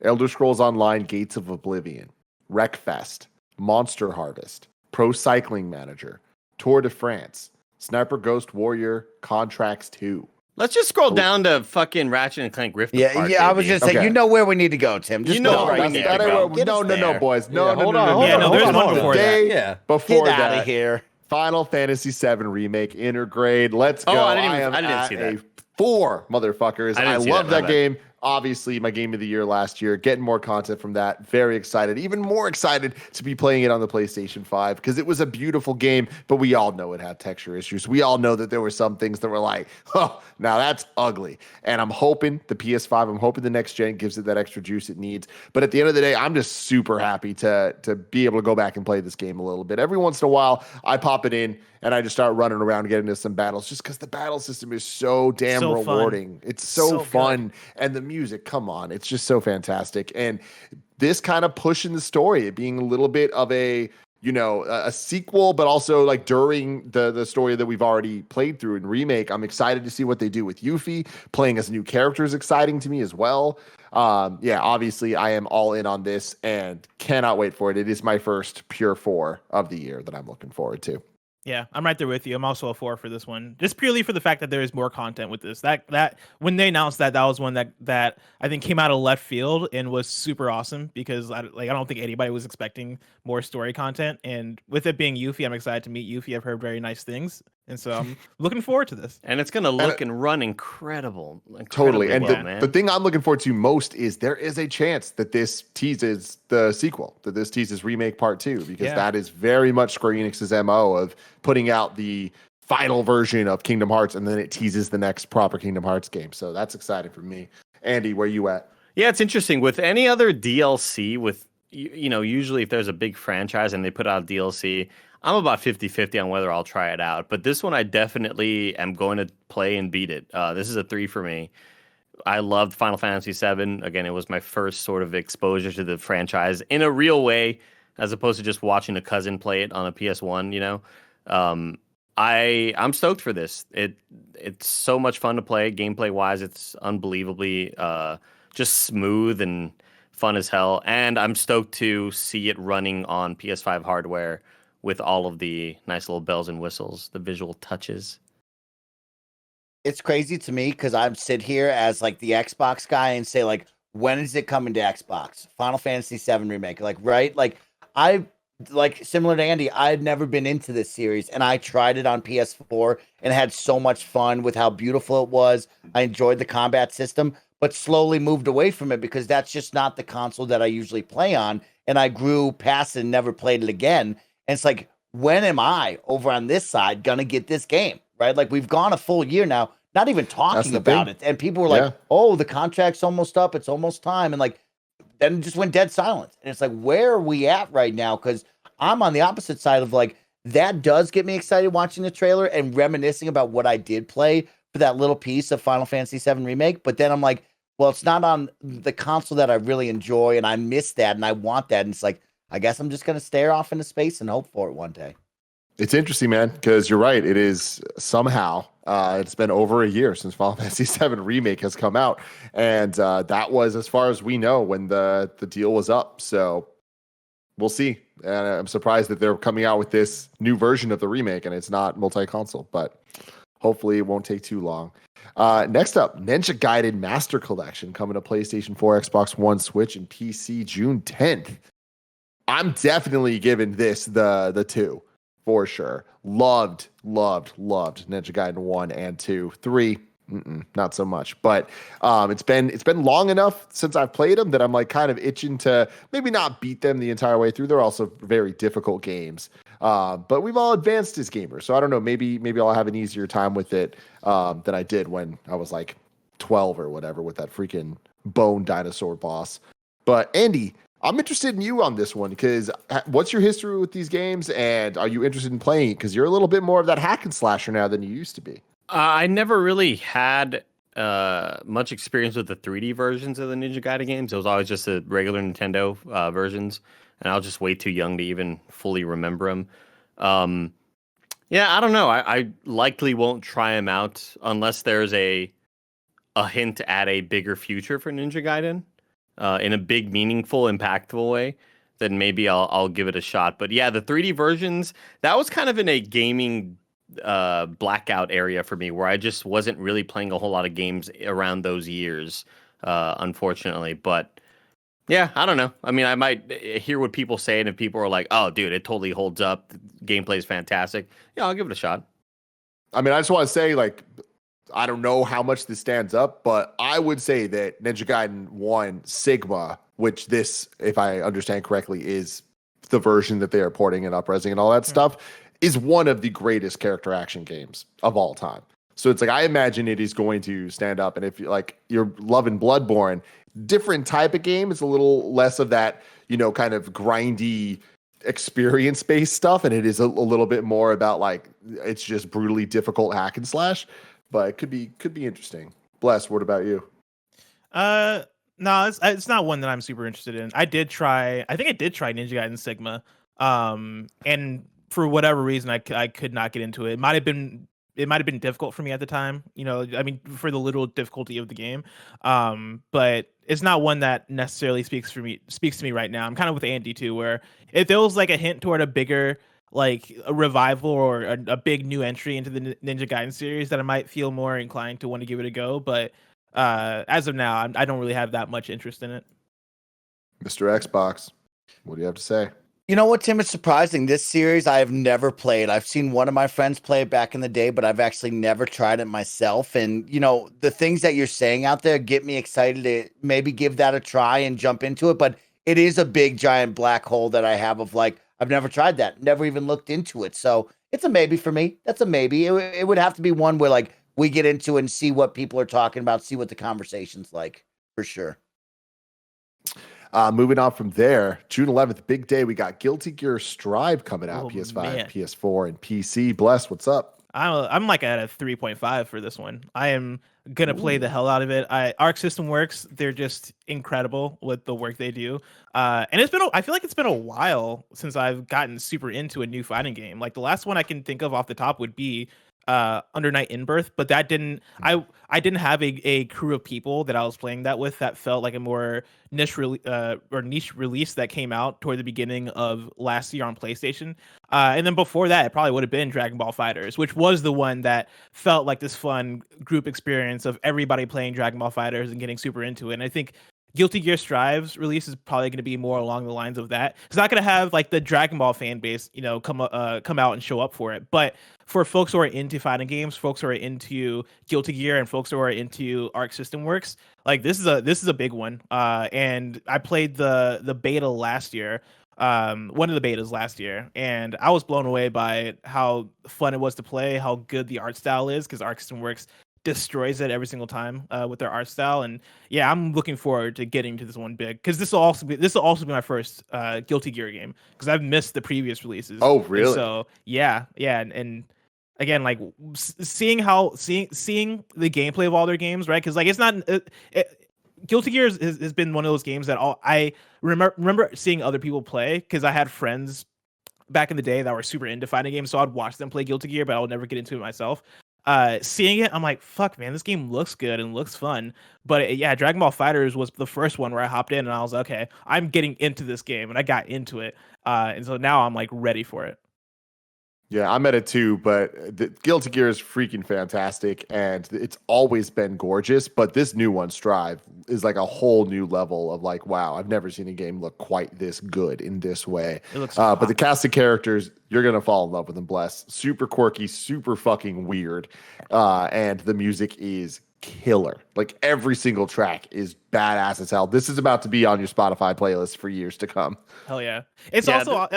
[SPEAKER 1] Elder Scrolls Online Gates of Oblivion, Wreckfest, Monster Harvest, Pro Cycling Manager, Tour de France, Sniper Ghost Warrior, Contracts 2.
[SPEAKER 3] Let's just scroll down to fucking Ratchet and Clank Rift Apart.
[SPEAKER 5] I was just saying, you know where we need to go, Tim. Just
[SPEAKER 3] go
[SPEAKER 5] right there.
[SPEAKER 1] No, boys. No,
[SPEAKER 2] hold on. There's one before that.
[SPEAKER 1] Yeah. Before
[SPEAKER 5] Get out of here.
[SPEAKER 1] Final Fantasy VII Remake, Intergrade. Let's go.
[SPEAKER 3] I didn't see that.
[SPEAKER 1] 4, motherfuckers. I love that game.
[SPEAKER 8] Obviously, my game of the year last year. Getting more content from that. Very excited. Even more excited to be playing it on the PlayStation 5 because it was a beautiful game, but we all know it had texture issues. We all know that there were some things that were like, oh, now that's ugly. And I'm hoping the PS5, I'm hoping the next gen gives it that extra juice it needs. But at the end of the day, I'm just super happy to be able to go back and play this game a little bit. Every once in a while, I pop it in and I just start running around and getting into some battles just because the battle system is so damn rewarding. Fun. It's so fun. Good. And the music, come on, it's just so fantastic. And this kind of pushing the story, it being a little bit of a, you know, a sequel, but also like during the story that we've already played through in Remake. I'm excited to see what they do with Yuffie. Playing as a new character is exciting to me as well. Yeah, obviously I am all in on this and cannot wait for it. It is my first pure 4 of the year that I'm looking forward to.
[SPEAKER 2] Yeah, I'm right there with you. I'm also a 4 for this one, just purely for the fact that there is more content with this. That when they announced that was one that I think came out of left field and was super awesome because I don't think anybody was expecting more story content. And with it being Yuffie, I'm excited to meet Yuffie. I've heard very nice things, and so I'm looking forward to this.
[SPEAKER 3] And it's gonna look and run incredible.
[SPEAKER 8] Totally. And the thing I'm looking forward to most is there is a chance that this teases the sequel, that this teases Remake Part 2, because that is very much Square Enix's MO of putting out the final version of Kingdom Hearts and then it teases the next proper Kingdom Hearts game. So that's exciting for me. Andy, where you at?
[SPEAKER 3] Yeah, it's interesting. With any other DLC, with, you know, usually if there's a big franchise and they put out DLC, I'm about 50-50 on whether I'll try it out. But this one, I definitely am going to play and beat it. This is a 3 for me. I loved Final Fantasy VII. Again, it was my first sort of exposure to the franchise in a real way, as opposed to just watching a cousin play it on a PS1, you know? I'm stoked for this. It's so much fun to play. Gameplay wise, it's unbelievably just smooth and fun as hell. And I'm stoked to see it running on PS5 hardware with all of the nice little bells and whistles, the visual touches.
[SPEAKER 5] It's crazy to me because I'm sit here as like the Xbox guy and say like, when is it coming to Xbox? Final Fantasy VII Remake, like, right? Like similar to Andy, I'd never been into this series and I tried it on PS4 and had so much fun with how beautiful it was. I enjoyed the combat system, but slowly moved away from it because that's just not the console that I usually play on. And I grew past it and never played it again. And it's like, when am I over on this side going to get this game? Right? Like we've gone a full year now, not even talking about it. And people were like, oh, the contract's almost up. It's almost time. And like, then it just went dead silent. And it's like, where are we at right now? Because I'm on the opposite side of like, that does get me excited watching the trailer and reminiscing about what I did play for that little piece of Final Fantasy VII Remake. But then I'm like, well, it's not on the console that I really enjoy. And I miss that. And I want that. And it's like, I guess I'm just going to stare off into space and hope for it one day.
[SPEAKER 8] It's interesting, man, because you're right. It is somehow, it's been over a year since Final Fantasy VII Remake has come out. And that was, as far as we know, when the deal was up. So we'll see. And I'm surprised that they're coming out with this new version of the remake and it's not multi-console, but hopefully it won't take too long. Next up, Ninja Gaiden Master Collection coming to PlayStation 4, Xbox One, Switch, and PC June 10th. I'm definitely giving this the 2. For sure. Loved Ninja Gaiden 1 and 2. 3, not so much. But it's been long enough since I've played them that I'm like kind of itching to maybe not beat them the entire way through. They're also very difficult games. But we've all advanced as gamers. So I don't know, maybe I'll have an easier time with it than I did when I was like 12 or whatever with that freaking
[SPEAKER 1] bone dinosaur boss. But Andy, I'm interested in you on this one because what's your history with these games, and are you interested in playing it? Because you're a little bit more of that hack and slasher now than you used to be.
[SPEAKER 3] I never really had much experience with the 3D versions of the Ninja Gaiden games. It was always just the regular Nintendo versions, and I was just way too young to even fully remember them. Yeah, I don't know. I likely won't try them out unless there's a hint at a bigger future for Ninja Gaiden in a big, meaningful, impactful way. Then maybe I'll give it a shot. But yeah, the 3D versions, that was kind of in a gaming blackout area for me where I just wasn't really playing a whole lot of games around those years, unfortunately. But yeah, I don't know. I mean, I might hear what people say, and if people are like, "Oh, dude, it totally holds up. The gameplay is fantastic," yeah, I'll give it a shot.
[SPEAKER 1] I mean, I just want to say, like, I don't know how much this stands up, but I would say that Ninja Gaiden 1 Sigma, which this, if I understand correctly, is the version that they are porting and upresing and all that stuff, is one of the greatest character action games of all time. So it's like, I imagine it is going to stand up. And if you're loving Bloodborne, different type of game. It's a little less of that, kind of grindy experience-based stuff. And it is a little bit more about like, it's just brutally difficult hack and slash, but it could be interesting. Bless, what about you?
[SPEAKER 2] No, it's not one that I'm super interested in. I think I did try Ninja Gaiden Sigma. And for whatever reason, I could not get into it. It might have been difficult for me at the time. I mean, for the literal difficulty of the game. But it's not one that necessarily speaks to me right now. I'm kind of with Andy too, where if there was like a hint toward a bigger, like a revival or a big new entry into the Ninja Gaiden series, that I might feel more inclined to want to give it a go. But as of now, I don't really have that much interest in it.
[SPEAKER 1] Mr. Xbox, what do you have to say?
[SPEAKER 5] You know what, Tim? It's surprising. This series I have never played. I've seen one of my friends play it back in the day, but I've actually never tried it myself. And, the things that you're saying out there get me excited to maybe give that a try and jump into it. But it is a big, giant black hole that I have of like, I've never tried that, never even looked into it. So it's a maybe for me. That's a maybe. It would have to be one where like we get into it and see what people are talking about, see what the conversation's like, for sure.
[SPEAKER 1] Moving on from there, June 11th, big day. We got Guilty Gear Strive coming out, PS5, man. PS4, and PC. Bless, what's up?
[SPEAKER 2] I'm like at a 3.5 for this one. I am gonna play the hell out of it. Arc System Works, they're just incredible with the work they do. And I feel like it's been a while since I've gotten super into a new fighting game. Like the last one I can think of off the top would be Under Night In-Birth, but that didn't I didn't have a crew of people that I was playing that with that felt like a more niche release that came out toward the beginning of last year on PlayStation. And then before that, it probably would have been Dragon Ball FighterZ, which was the one that felt like this fun group experience of everybody playing Dragon Ball FighterZ and getting super into it. And I think Guilty Gear Strive's release is probably going to be more along the lines of that. It's not going to have like the Dragon Ball fan base, come out and show up for it. But for folks who are into fighting games, folks who are into Guilty Gear, and folks who are into Arc System Works, like this is a big one. And I played the beta last year. One of the betas last year, and I was blown away by how fun it was to play, how good the art style is, because Arc System Works destroys it every single time with their art style. And yeah, I'm looking forward to getting to this one big, because this will also be my first Guilty Gear game, because I've missed the previous releases.
[SPEAKER 1] Oh, really?
[SPEAKER 2] And so yeah, and again, like seeing the gameplay of all their games, right? Because like it's not Guilty Gear has been one of those games that I remember seeing other people play, because I had friends back in the day that were super into fighting games, so I'd watch them play Guilty Gear, but I would never get into it myself. Seeing it, I'm like, fuck, man, this game looks good and looks fun. But yeah, Dragon Ball FighterZ was the first one where I hopped in and I was like, okay, I'm getting into this game, and I got into it. And so now I'm like ready for it.
[SPEAKER 1] Yeah, I'm at it too, but the Guilty Gear is freaking fantastic, and it's always been gorgeous. But this new one, Strive, is like a whole new level of like, wow, I've never seen a game look quite this good in this way.
[SPEAKER 2] It looks
[SPEAKER 1] but the cast of characters, you're gonna fall in love with them. Bless, super quirky, super fucking weird, and the music is killer. Like every single track is badass as hell. This is about to be on your Spotify playlist for years to come.
[SPEAKER 2] Hell yeah! It's also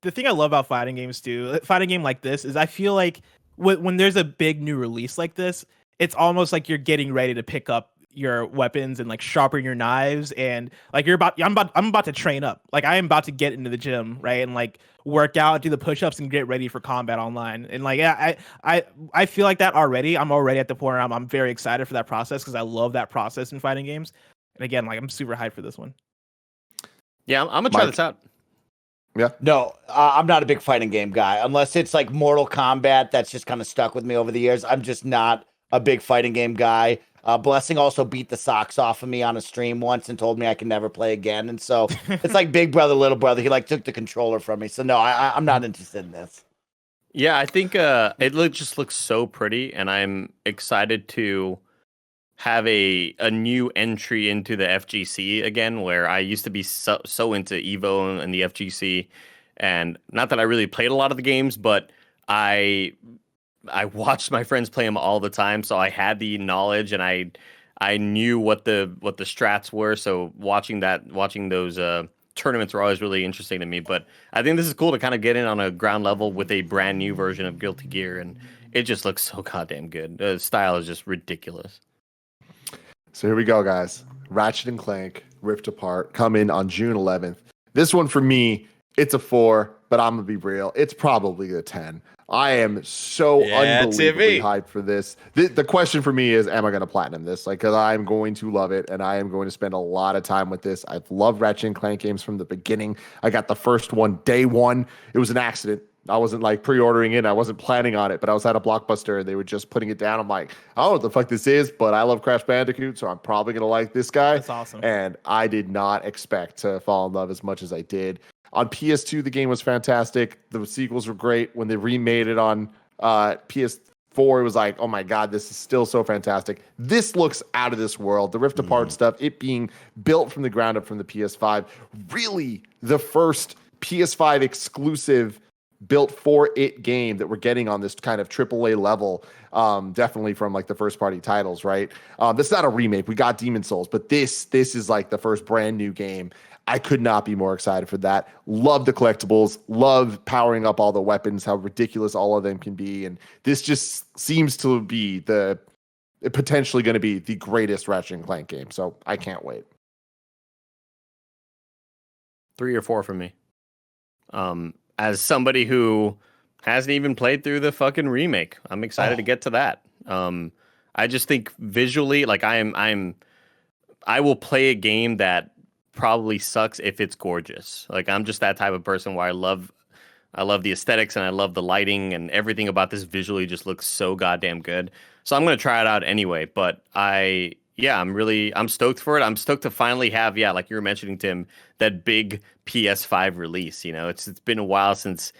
[SPEAKER 2] the thing I love about fighting games too, a fighting game like this, is I feel like when there's a big new release like this, it's almost like you're getting ready to pick up your weapons and like sharpen your knives, and like I'm about to train up. Like I am about to get into the gym, right, and like work out, do the push-ups, and get ready for combat online. And like I feel like that already. I'm already at the point where I'm very excited for that process because I love that process in fighting games. And again, like I'm super hyped for this one.
[SPEAKER 3] Yeah, I'm gonna try this out.
[SPEAKER 5] Yeah. No, I'm not a big fighting game guy unless it's like Mortal Kombat. That's just kind of stuck with me over the years. I'm just not a big fighting game guy. Blessing also beat the socks off of me on a stream once and told me I can never play again. And so it's like big brother, little brother. He like took the controller from me. So no, I'm not interested in this.
[SPEAKER 3] Yeah, I think it just looks so pretty, and I'm excited to have a new entry into the FGC again, where I used to be so into Evo and the FGC, and not that I really played a lot of the games, but I watched my friends play them all the time, so I had the knowledge and I knew what the strats were. So watching those tournaments were always really interesting to me. But I think this is cool to kind of get in on a ground level with a brand new version of Guilty Gear, and it just looks so goddamn good. The style is just ridiculous.
[SPEAKER 8] So here we go, guys. Ratchet & Clank Rift Apart coming on June 11th. This one for me, it's a 4, but I'm going to be real. It's probably a 10. I am so unbelievably hyped for this. The question for me is, am I going to platinum this? Like, because I'm going to love it, and I am going to spend a lot of time with this. I've loved Ratchet & Clank games from the beginning. I got the first one day one. It was an accident. I wasn't like pre-ordering it. I wasn't planning on it, but I was at a Blockbuster and they were just putting it down. I'm like, I don't know what the fuck this is, but I love Crash Bandicoot, so I'm probably going to like this guy.
[SPEAKER 2] That's awesome.
[SPEAKER 8] And I did not expect to fall in love as much as I did. On PS2, the game was fantastic. The sequels were great. When they remade it on PS4, it was like, oh my God, this is still so fantastic. This looks out of this world. The Rift Apart stuff, it being built from the ground up from the PS5, really the first PS5 exclusive built for it game that we're getting on this kind of AAA level, definitely from like the first party titles, right? This is not a remake. We got Demon Souls, but this is like the first brand new game. I could not be more excited for that. Love the collectibles, love powering up all the weapons, how ridiculous all of them can be. And this just seems to be potentially going to be the greatest Ratchet & Clank game. So I can't wait.
[SPEAKER 3] 3 or 4 for me. As somebody who hasn't even played through the fucking remake, I'm excited to get to that. I just think visually, like I will play a game that probably sucks if it's gorgeous. Like I'm just that type of person where I love the aesthetics and I love the lighting, and everything about this visually just looks so goddamn good. So I'm gonna try it out anyway. But I'm stoked for it. I'm stoked to finally have, like you were mentioning, Tim, that big PS5 release. You know, it's been a while since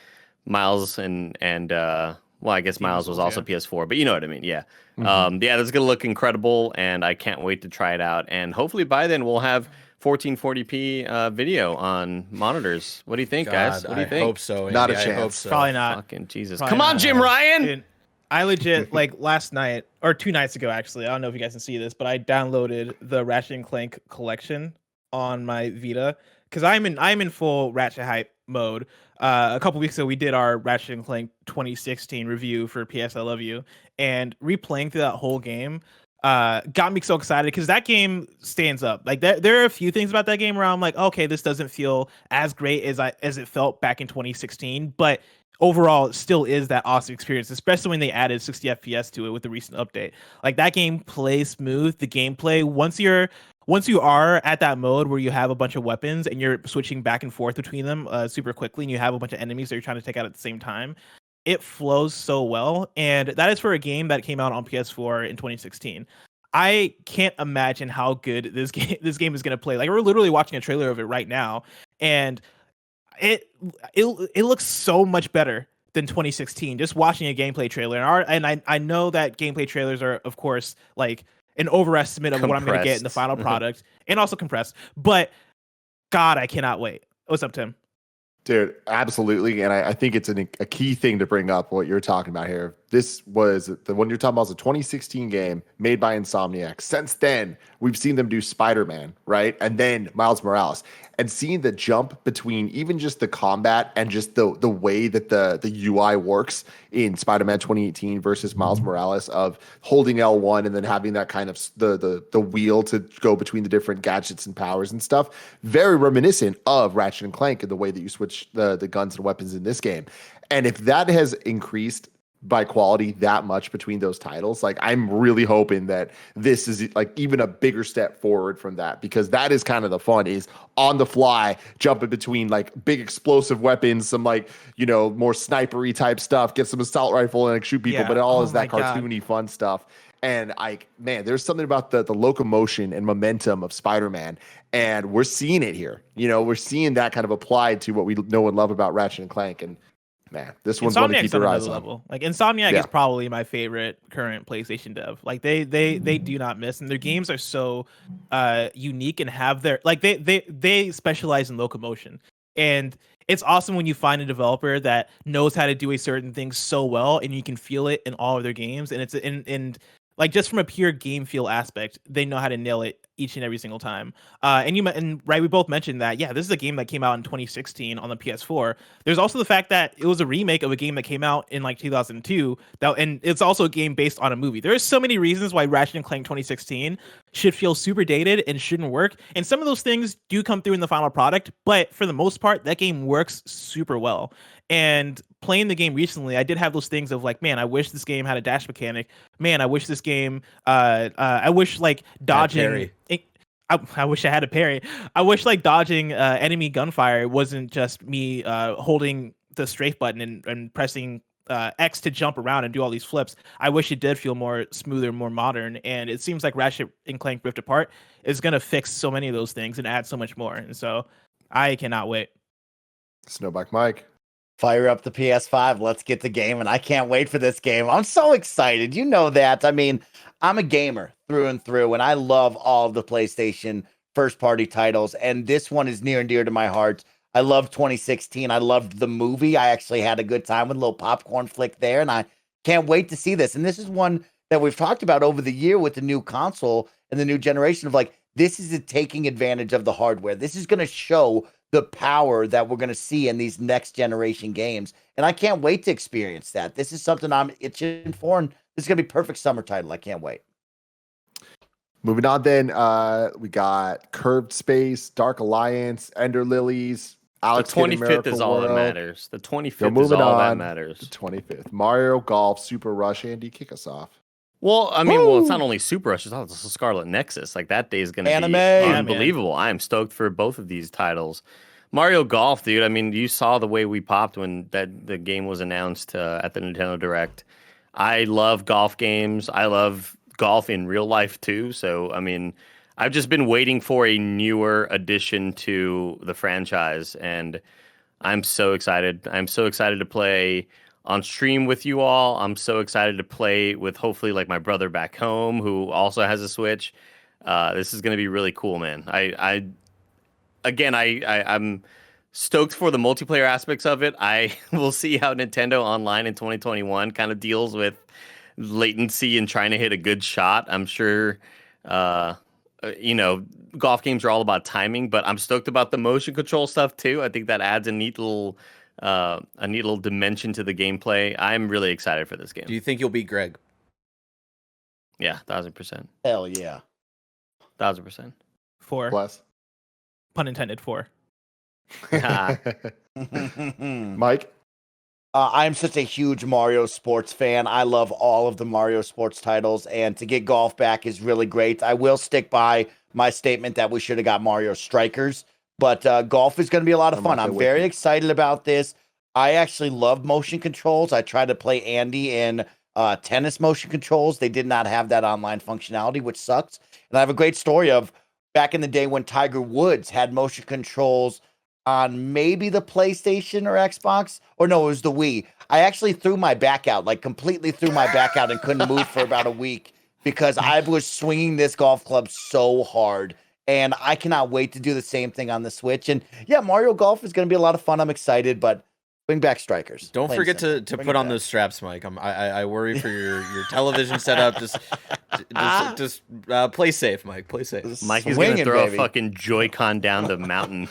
[SPEAKER 3] Miles and well, I guess Miles was also PS4, but you know what I mean. Yeah. Mm-hmm. That's going to look incredible, and I can't wait to try it out. And hopefully by then we'll have 1440p video on monitors. What do you think, guys? What do you think?
[SPEAKER 7] I hope so. Andy.
[SPEAKER 8] Not a
[SPEAKER 7] I
[SPEAKER 8] chance.
[SPEAKER 7] hope so.
[SPEAKER 2] Probably not.
[SPEAKER 3] Fucking Jesus.
[SPEAKER 2] Probably
[SPEAKER 3] Come on,
[SPEAKER 2] not.
[SPEAKER 3] Jim Ryan.
[SPEAKER 2] Dude, I legit, like last night or 2 nights ago, actually, I don't know if you guys can see this, but I downloaded the Ratchet & Clank collection on my Vita because I'm in full Ratchet hype mode. A couple weeks ago, we did our Ratchet & Clank 2016 review for PS I Love You, and replaying through that whole game got me so excited because that game stands up. Like there are a few things about that game where I'm like, okay, this doesn't feel as great as it felt back in 2016, but overall it still is that awesome experience, especially when they added 60 FPS to it with the recent update. Like that game plays smooth. The gameplay, once you are at that mode where you have a bunch of weapons and you're switching back and forth between them super quickly, and you have a bunch of enemies that you're trying to take out at the same time, it flows so well. And that is for a game that came out on PS4 in 2016. I can't imagine how good this game is going to play. Like we're literally watching a trailer of it right now, and it looks so much better than 2016. Just watching a gameplay trailer, and I know that gameplay trailers are, of course, like an overestimate of what I'm going to get in the final product, and also compressed. But God, I cannot wait. What's up, Tim?
[SPEAKER 8] Dude, absolutely. And I think it's a key thing to bring up what you're talking about here. This was the one you're talking about, was a 2016 game made by Insomniac. Since then, we've seen them do Spider-Man, right? And then Miles Morales. And seeing the jump between even just the combat and just the way that the UI works in Spider-Man 2018 versus Miles Morales, of holding L1 and then having that kind of the wheel to go between the different gadgets and powers and stuff. Very reminiscent of Ratchet and Clank in the way that you switch the guns and weapons in this game. And if that has increased by quality that much between those titles, like, I'm really hoping that this is like even a bigger step forward from that, because that is kind of the fun, is on the fly jumping between like big explosive weapons, some like, you know, more snipery type stuff, get some assault rifle and like shoot people, but it all is that cartoony fun stuff. And man, there's something about the locomotion and momentum of Spider-Man, and we're seeing it here. You know, we're seeing that kind of applied to what we know and love about Ratchet and Clank. And man, this one's one to keep your eyes on.
[SPEAKER 2] Level. Like, Insomniac is probably my favorite current PlayStation dev. Like, they do not miss, and their games are so unique and have their, like, they specialize in locomotion. And it's awesome when you find a developer that knows how to do a certain thing so well, and you can feel it in all of their games. And it's and like, just from a pure game feel aspect, they know how to nail it each and every single time. And right, we both mentioned that, yeah, this is a game that came out in 2016 on the PS4. There's also the fact that it was a remake of a game that came out in like 2002. And it's also a game based on a movie. There's so many reasons why Ratchet and Clank 2016 should feel super dated and shouldn't work. And some of those things do come through in the final product, but for the most part, that game works super well. And playing the game recently, I did have those things of like, man, I wish this game had a dash mechanic. Man, I wish this game, I wish like dodging. I wish I had a parry. I wish like dodging enemy gunfire wasn't just me holding the strafe button and pressing X to jump around and do all these flips. I wish it did feel more smoother, more modern. And it seems like Ratchet and Clank Rift Apart is going to fix so many of those things and add so much more. And so I cannot wait.
[SPEAKER 8] Snowback Mike.
[SPEAKER 5] Fire up the PS5. Let's get the game. And I can't wait for this game. I'm so excited. You know that. I mean, I'm a gamer through and through, and I love all of the PlayStation first-party titles. And this one is near and dear to my heart. I love 2016. I loved the movie. I actually had a good time with a little popcorn flick there, and I can't wait to see this. And this is one that we've talked about over the year with the new console and the new generation of like, this is taking advantage of the hardware. This is going to show the power that we're going to see in these next generation games. And I can't wait to experience that. This is something I'm itching for, and this is going to be perfect summer title. I can't wait.
[SPEAKER 8] Moving on then, we got Curved Space, Dark Alliance, Ender Lilies, Alex
[SPEAKER 3] The 25th is all that matters. The 25th is all that matters.
[SPEAKER 8] The 25th. Mario Golf, Super Rush. Andy, kick us off.
[SPEAKER 3] Well, I mean, it's not only Super Rush, it's also Scarlet Nexus. Like, that day is going to be unbelievable. I am stoked for both of these titles. Mario Golf, dude, I mean, you saw the way we popped when the game was announced at the Nintendo Direct. I love golf games. I love golf in real life, too. So, I mean, I've just been waiting for a newer addition to the franchise, and I'm so excited. I'm so excited to play on stream with you all. I'm so excited to play with hopefully like my brother back home who also has a Switch. This is going to be really cool, man. I'm stoked for the multiplayer aspects of it. I will see how Nintendo Online in 2021 kind of deals with latency and trying to hit a good shot. I'm sure, golf games are all about timing, but I'm stoked about the motion control stuff too. I think that adds a neat little dimension to the gameplay. I'm really excited for this game.
[SPEAKER 4] Do you think you'll beat Greg?
[SPEAKER 3] Yeah, 1000%.
[SPEAKER 5] Hell yeah.
[SPEAKER 3] 1000%.
[SPEAKER 2] 4.
[SPEAKER 8] Plus.
[SPEAKER 2] Pun intended, 4.
[SPEAKER 8] Mike?
[SPEAKER 5] I'm such a huge Mario sports fan. I love all of the Mario sports titles, and to get golf back is really great. I will stick by my statement that we should have got Mario Strikers, but golf is going to be a lot of fun. I'm very excited about this. I actually love motion controls. I tried to play Andy in tennis motion controls. They did not have that online functionality, which sucks. And I have a great story of back in the day when Tiger Woods had motion controls on maybe the PlayStation or Xbox, or no, it was the Wii. I actually threw my back out, like completely threw my back out and couldn't move for about a week because I was swinging this golf club so hard. And I cannot wait to do the same thing on the Switch. And yeah, Mario Golf is going to be a lot of fun. I'm excited, but Bring back strikers.
[SPEAKER 7] Don't
[SPEAKER 5] Plain
[SPEAKER 7] forget
[SPEAKER 5] simple.
[SPEAKER 7] to
[SPEAKER 5] Bring
[SPEAKER 7] put
[SPEAKER 5] it
[SPEAKER 7] on
[SPEAKER 5] back.
[SPEAKER 7] those straps, Mike. I worry for your television setup. Just play safe, Mike. Play safe.
[SPEAKER 3] Mike is
[SPEAKER 5] Swinging,
[SPEAKER 3] gonna throw
[SPEAKER 5] baby.
[SPEAKER 3] a fucking Joy-Con down the mountain.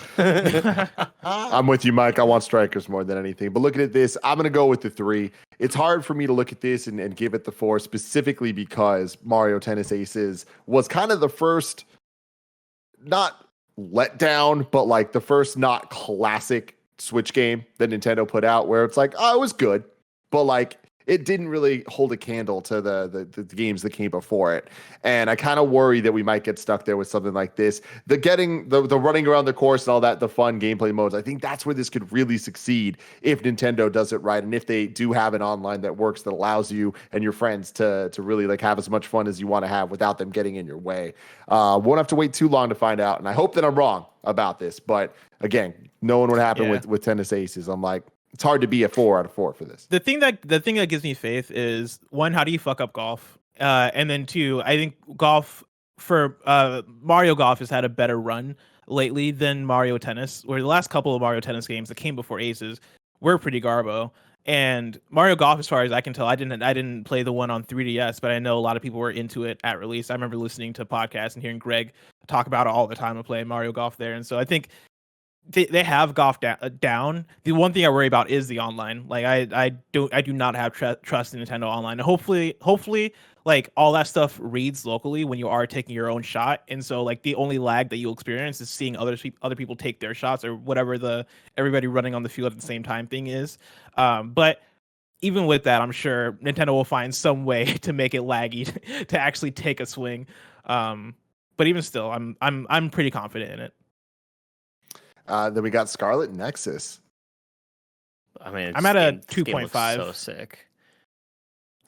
[SPEAKER 1] I'm with you, Mike. I want strikers more than anything. But looking at this, I'm going to go with the 3. It's hard for me to look at this and give it the 4 specifically because Mario Tennis Aces was kind of the first, not let down, but like the first not classic Switch game that Nintendo put out where it's like, oh, it was good, but like it didn't really hold a candle to the games that came before it. And I kind of worry that we might get stuck there with something like this. The running around the course and all that, the fun gameplay modes, I think that's where this could really succeed if Nintendo does it right. And if they do have an online that works, that allows you and your friends to really like have as much fun as you want to have without them getting in your way. Won't have to wait too long to find out. And I hope that I'm wrong about this, but again, knowing what happened with Tennis Aces, I'm like, it's hard to be a 4 out of 4 for this.
[SPEAKER 2] The thing that gives me faith is, one, how do you fuck up golf? And then 2, I think golf for Mario Golf has had a better run lately than Mario Tennis, where the last couple of Mario Tennis games that came before Aces were pretty garbo. And Mario Golf, as far as I can tell, I didn't play the one on 3DS, but I know a lot of people were into it at release. I remember listening to podcasts and hearing Greg talk about it all the time and playing Mario Golf there. And so I think they have golf down. The one thing I worry about is the online. Like I do not have trust in Nintendo Online. And hopefully like all that stuff reads locally when you are taking your own shot. And so like the only lag that you'll experience is seeing other people take their shots or whatever the everybody running on the field at the same time thing is. But even with that, I'm sure Nintendo will find some way to make it laggy to actually take a swing. But even still, I'm pretty confident in it.
[SPEAKER 1] Then we got Scarlet Nexus.
[SPEAKER 3] I mean,
[SPEAKER 2] I'm at a
[SPEAKER 3] this game
[SPEAKER 2] 2.5.
[SPEAKER 3] looks so sick.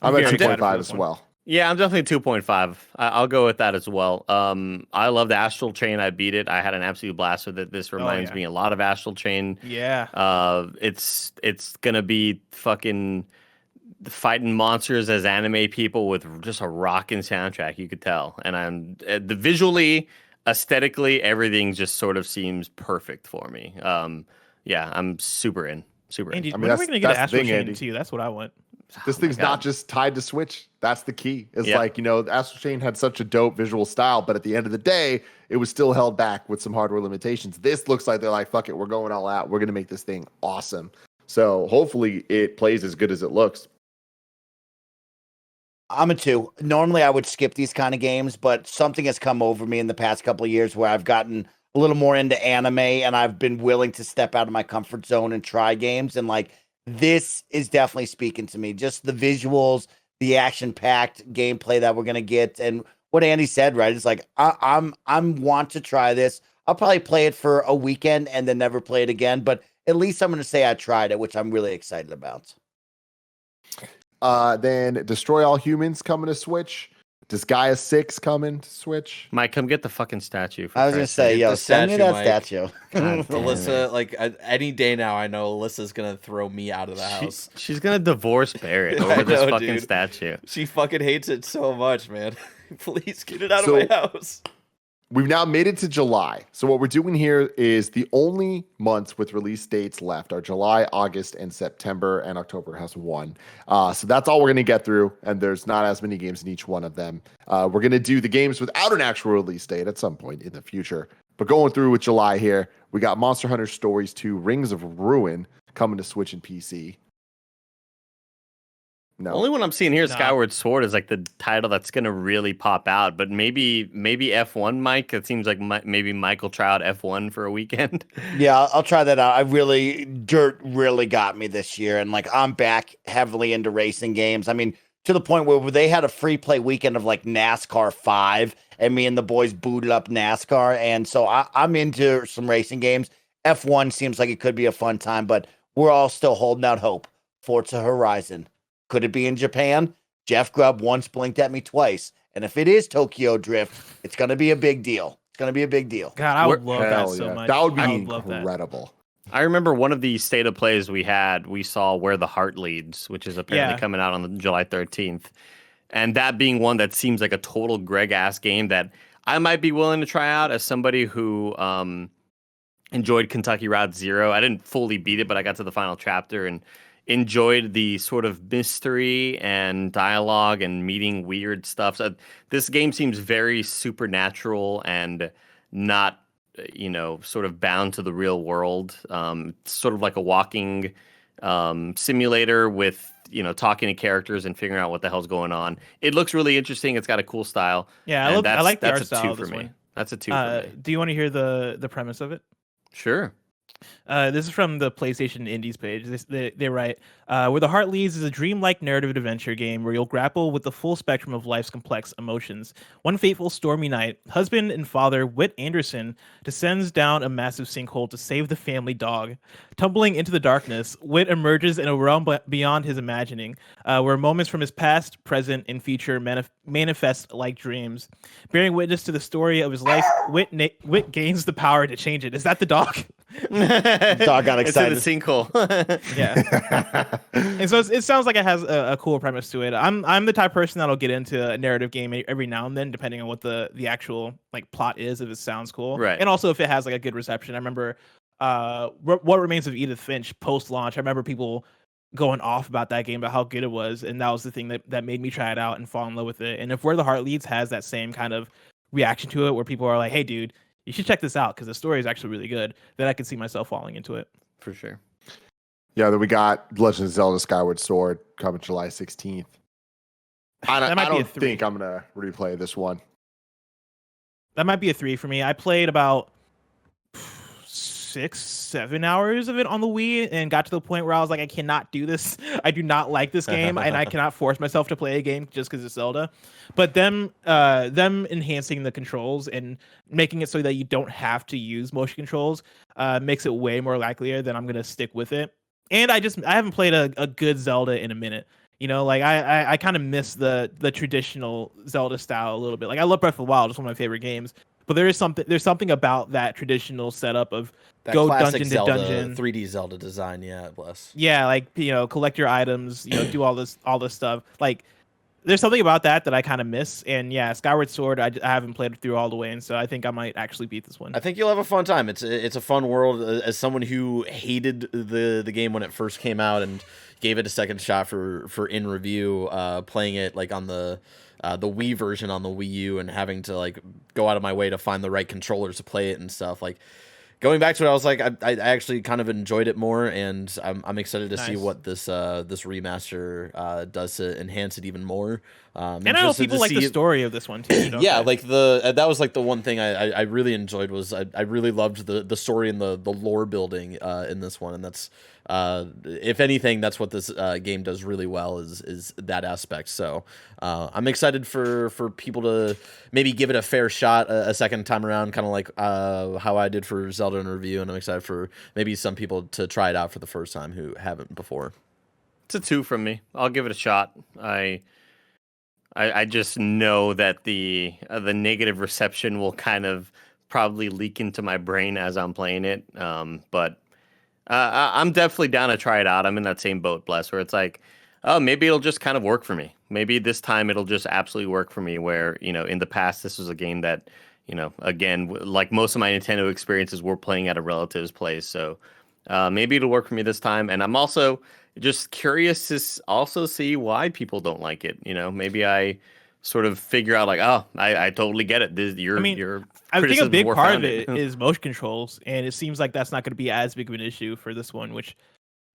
[SPEAKER 1] I'm at
[SPEAKER 2] very excited
[SPEAKER 1] 2.5
[SPEAKER 2] for
[SPEAKER 1] as
[SPEAKER 2] this one.
[SPEAKER 1] well.
[SPEAKER 3] Yeah, I'm definitely 2.5. I'll go with that as well. I love the Astral Chain. I beat it. I had an absolute blast with it. This reminds me a lot of Astral Chain.
[SPEAKER 2] Yeah.
[SPEAKER 3] It's gonna be fucking fighting monsters as anime people with just a rockin' soundtrack. You could tell, and I'm the visually, aesthetically, everything just sort of seems perfect for me. Yeah, I'm super in.
[SPEAKER 2] Andy,
[SPEAKER 1] I mean,
[SPEAKER 2] when are we gonna get an
[SPEAKER 1] that's the
[SPEAKER 2] Astral
[SPEAKER 1] thing,
[SPEAKER 2] Chain
[SPEAKER 1] Andy.
[SPEAKER 2] too? That's what I want.
[SPEAKER 1] This thing's
[SPEAKER 3] God.
[SPEAKER 1] not just tied to Switch. That's the key. It's
[SPEAKER 3] Yeah.
[SPEAKER 1] like, Astral Chain had such a dope visual style, but at the end of the day, it was still held back with some hardware limitations. This looks like they're like, fuck it, we're going all out. We're going to make this thing awesome. So hopefully it plays as good as it looks.
[SPEAKER 5] I'm a 2. Normally I would skip these kind of games, but something has come over me in the past couple of years where I've gotten a little more into anime and I've been willing to step out of my comfort zone and try games. And like, this is definitely speaking to me. Just the visuals, the action-packed gameplay that we're gonna get, and what Andy said, right? It's like I'm want to try this. I'll probably play it for a weekend and then never play it again, but at least I'm gonna say I tried it, which I'm really excited about.
[SPEAKER 1] Then Destroy All Humans coming to Switch. Does Gaia 6 coming to Switch?
[SPEAKER 3] Mike, come get the fucking statue.
[SPEAKER 5] I was gonna say, yo,
[SPEAKER 7] the
[SPEAKER 5] send me
[SPEAKER 7] statue,
[SPEAKER 5] that
[SPEAKER 7] Mike.
[SPEAKER 5] statue.
[SPEAKER 7] Alyssa, like any day now, I know Alyssa's gonna throw me out of the house.
[SPEAKER 3] She's gonna divorce Barrett
[SPEAKER 7] I
[SPEAKER 3] over this
[SPEAKER 7] know,
[SPEAKER 3] fucking
[SPEAKER 7] dude.
[SPEAKER 3] statue.
[SPEAKER 7] She fucking hates it so much, man. Please get it out
[SPEAKER 1] So-
[SPEAKER 7] of my house.
[SPEAKER 1] We've now made it to July. So what we're doing here is the only months with release dates left are July, August, and September, and October has one. So that's all we're going to get through, and there's not as many games in each one of them. We're going to do the games without an actual release date at some point in the future. But going through with July here, we got Monster Hunter Stories 2 Rings of Ruin coming to Switch and PC. No.
[SPEAKER 3] Only one I'm seeing here is
[SPEAKER 2] No.
[SPEAKER 3] Skyward Sword is like the title that's gonna really pop out. But maybe F1, Mike. It seems like maybe Mike will try out F1 for a weekend.
[SPEAKER 5] Yeah, I'll try that out. Dirt really got me this year, and like I'm back heavily into racing games. I mean, to the point where they had a free play weekend of like NASCAR 5, and me and the boys booted up NASCAR, and so I'm into some racing games. F1 seems like it could be a fun time, but we're all still holding out hope. Forza Horizon. Could it be in Japan? Jeff Grubb once blinked at me twice. And if it is Tokyo Drift, it's going to be a big deal. It's going to be a big deal.
[SPEAKER 2] God, I would
[SPEAKER 3] We're-
[SPEAKER 2] love that
[SPEAKER 1] Hell
[SPEAKER 2] so
[SPEAKER 1] yeah.
[SPEAKER 2] much.
[SPEAKER 1] That would be
[SPEAKER 2] I would love that.
[SPEAKER 1] incredible.
[SPEAKER 3] I remember one of the state of plays we saw Where the Heart Leads, which is apparently
[SPEAKER 2] Yeah.
[SPEAKER 3] coming out on July 13th. And that being one that seems like a total Greg ass game that I might be willing to try out as somebody who Enjoyed Kentucky Route Zero. I didn't fully beat it, but I got to the final chapter and enjoyed the sort of mystery and dialogue and meeting weird stuff. So this game seems very supernatural and not, sort of bound to the real world. Sort of like a walking simulator with, talking to characters and figuring out what the hell's going on. It looks really interesting. It's got a cool style.
[SPEAKER 2] Yeah, I like the art style of
[SPEAKER 3] for
[SPEAKER 2] this
[SPEAKER 3] me.
[SPEAKER 2] one.
[SPEAKER 3] That's a 2 for me.
[SPEAKER 2] Do you want to hear the premise of it?
[SPEAKER 3] Sure.
[SPEAKER 2] This is from the PlayStation Indies page. They write, Where the Heart Leads is a dreamlike narrative adventure game where you'll grapple with the full spectrum of life's complex emotions. One fateful stormy night, husband and father Whit Anderson descends down a massive sinkhole to save the family dog. Tumbling into the darkness, Whit emerges in a realm beyond his imagining, where moments from his past, present, and future manifest like dreams. Bearing witness to the story of his life, Whit gains the power to change it. Is that the dog?
[SPEAKER 5] Dog got excited.
[SPEAKER 3] It's in the sinkhole.
[SPEAKER 2] Yeah. And so it sounds like it has a cool premise to it. I'm the type of person that'll get into a narrative game every now and then, depending on what the actual like plot is, if it sounds cool.
[SPEAKER 3] Right.
[SPEAKER 2] And also if it has like a good reception. I remember What Remains of Edith Finch post-launch. I remember people going off about that game, about how good it was, and that was the thing that made me try it out and fall in love with it. And if Where the Heart Leads has that same kind of reaction to it, where people are like, hey dude, you should check this out because the story is actually really good, then I can see myself falling into it.
[SPEAKER 3] For sure.
[SPEAKER 1] Yeah, then we got Legend of Zelda Skyward Sword coming July 16th. I don't think I'm going to replay this one.
[SPEAKER 2] That might be a 3 for me. I played about 6-7 hours of it on the Wii and got to the point where I was like, I cannot do this. I do not like this game, and I cannot force myself to play a game just because it's Zelda. But them enhancing the controls and making it so that you don't have to use motion controls makes it way more likelier that I'm gonna stick with it. And I haven't played a good Zelda in a minute. Like I kind of miss the traditional Zelda style a little bit. Like I love Breath of the Wild, it's one of my favorite games. But there's something about that traditional setup of
[SPEAKER 7] that
[SPEAKER 2] go
[SPEAKER 7] classic
[SPEAKER 2] dungeon
[SPEAKER 7] Zelda,
[SPEAKER 2] to dungeon,
[SPEAKER 7] 3D Zelda design. Yeah, bless.
[SPEAKER 2] Yeah, like collect your items, do all this stuff. Like there's something about that I kind of miss. And yeah, Skyward Sword, I haven't played it through all the way, and so I think I might actually beat this one.
[SPEAKER 7] I think you'll have a fun time. It's a fun world. As someone who hated the game when it first came out and gave it a second shot for in review, playing it like on the Wii version on the Wii U and having to like go out of my way to find the right controllers to play it and stuff. Like going back to it, I was like, I actually kind of enjoyed it more, and I'm excited to see what this remaster does to enhance it even more.
[SPEAKER 2] And I know people like the story of this one too.
[SPEAKER 7] Yeah, like that was like the one thing I really enjoyed was I really loved the story and the lore building in this one, and that's if anything, that's what this game does really well is that aspect. So I'm excited for people to maybe give it a fair shot a second time around, kind of like how I did for Zelda in Review, and I'm excited for maybe some people to try it out for the first time who haven't before.
[SPEAKER 3] It's a 2 from me. I'll give it a shot. I just know that the negative reception will kind of probably leak into my brain as I'm playing it. But I'm definitely down to try it out. I'm in that same boat, Bless, where it's like, oh, maybe it'll just kind of work for me. Maybe this time it'll just absolutely work for me, where, in the past, this was a game that, again, like most of my Nintendo experiences, were playing at a relative's place. So maybe it'll work for me this time. And I'm also just curious to also see why people don't like it. Maybe I sort of figure out like, oh, I totally get it.
[SPEAKER 2] I think a big part of it is motion controls, and it seems like that's not going to be as big of an issue for this one, which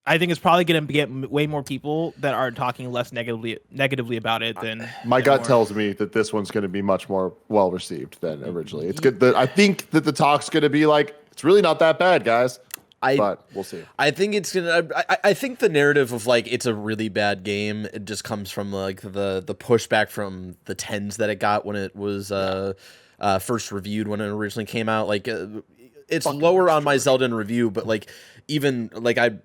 [SPEAKER 2] I think is probably going to get way more people that are talking less negatively about it than
[SPEAKER 1] my gut tells me that this one's going to be much more well received than originally. It's good. I think that the talk's going to be like, it's really not that bad, guys. But we'll see.
[SPEAKER 7] I think it's gonna. I think the narrative of like it's a really bad game, it just comes from like the pushback from the 10s that it got when it was first reviewed when it originally came out. Like it's lower on my Zelda in Review, but like even like I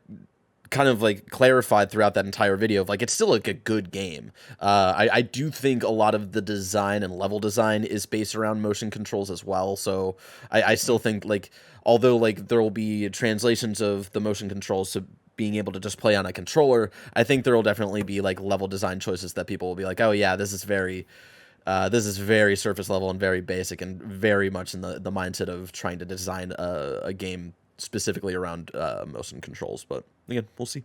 [SPEAKER 7] kind of like clarified throughout that entire video of like it's still like a good game. I do think a lot of the design and level design is based around motion controls as well. So I still think like although like there will be translations of the motion controls to being able to just play on a controller, I think there will definitely be like level design choices that people will be like, oh yeah, this is very surface level and very basic and very much in the mindset of trying to design a game specifically around motion controls. But again, we'll see.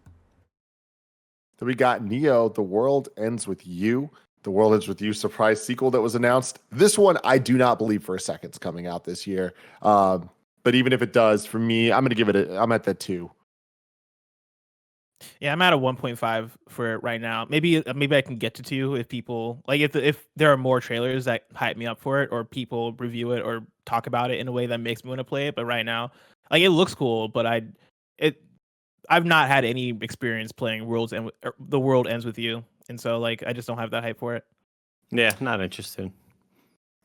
[SPEAKER 8] So we got Neo, The World Ends With You. The World Ends With You surprise sequel that was announced. This one, I do not believe for a second it's coming out this year. But even if it does, for me, I'm going to give it I'm at the 2.
[SPEAKER 2] Yeah, I'm at a 1.5 for it right now. Maybe I can get to 2 if people like if there are more trailers that hype me up for it, or people review it or talk about it in a way that makes me want to play it. But right now, like, it looks cool, but I've not had any experience playing The World Ends With You, and so like I just don't have that hype for it.
[SPEAKER 3] Yeah, not interested.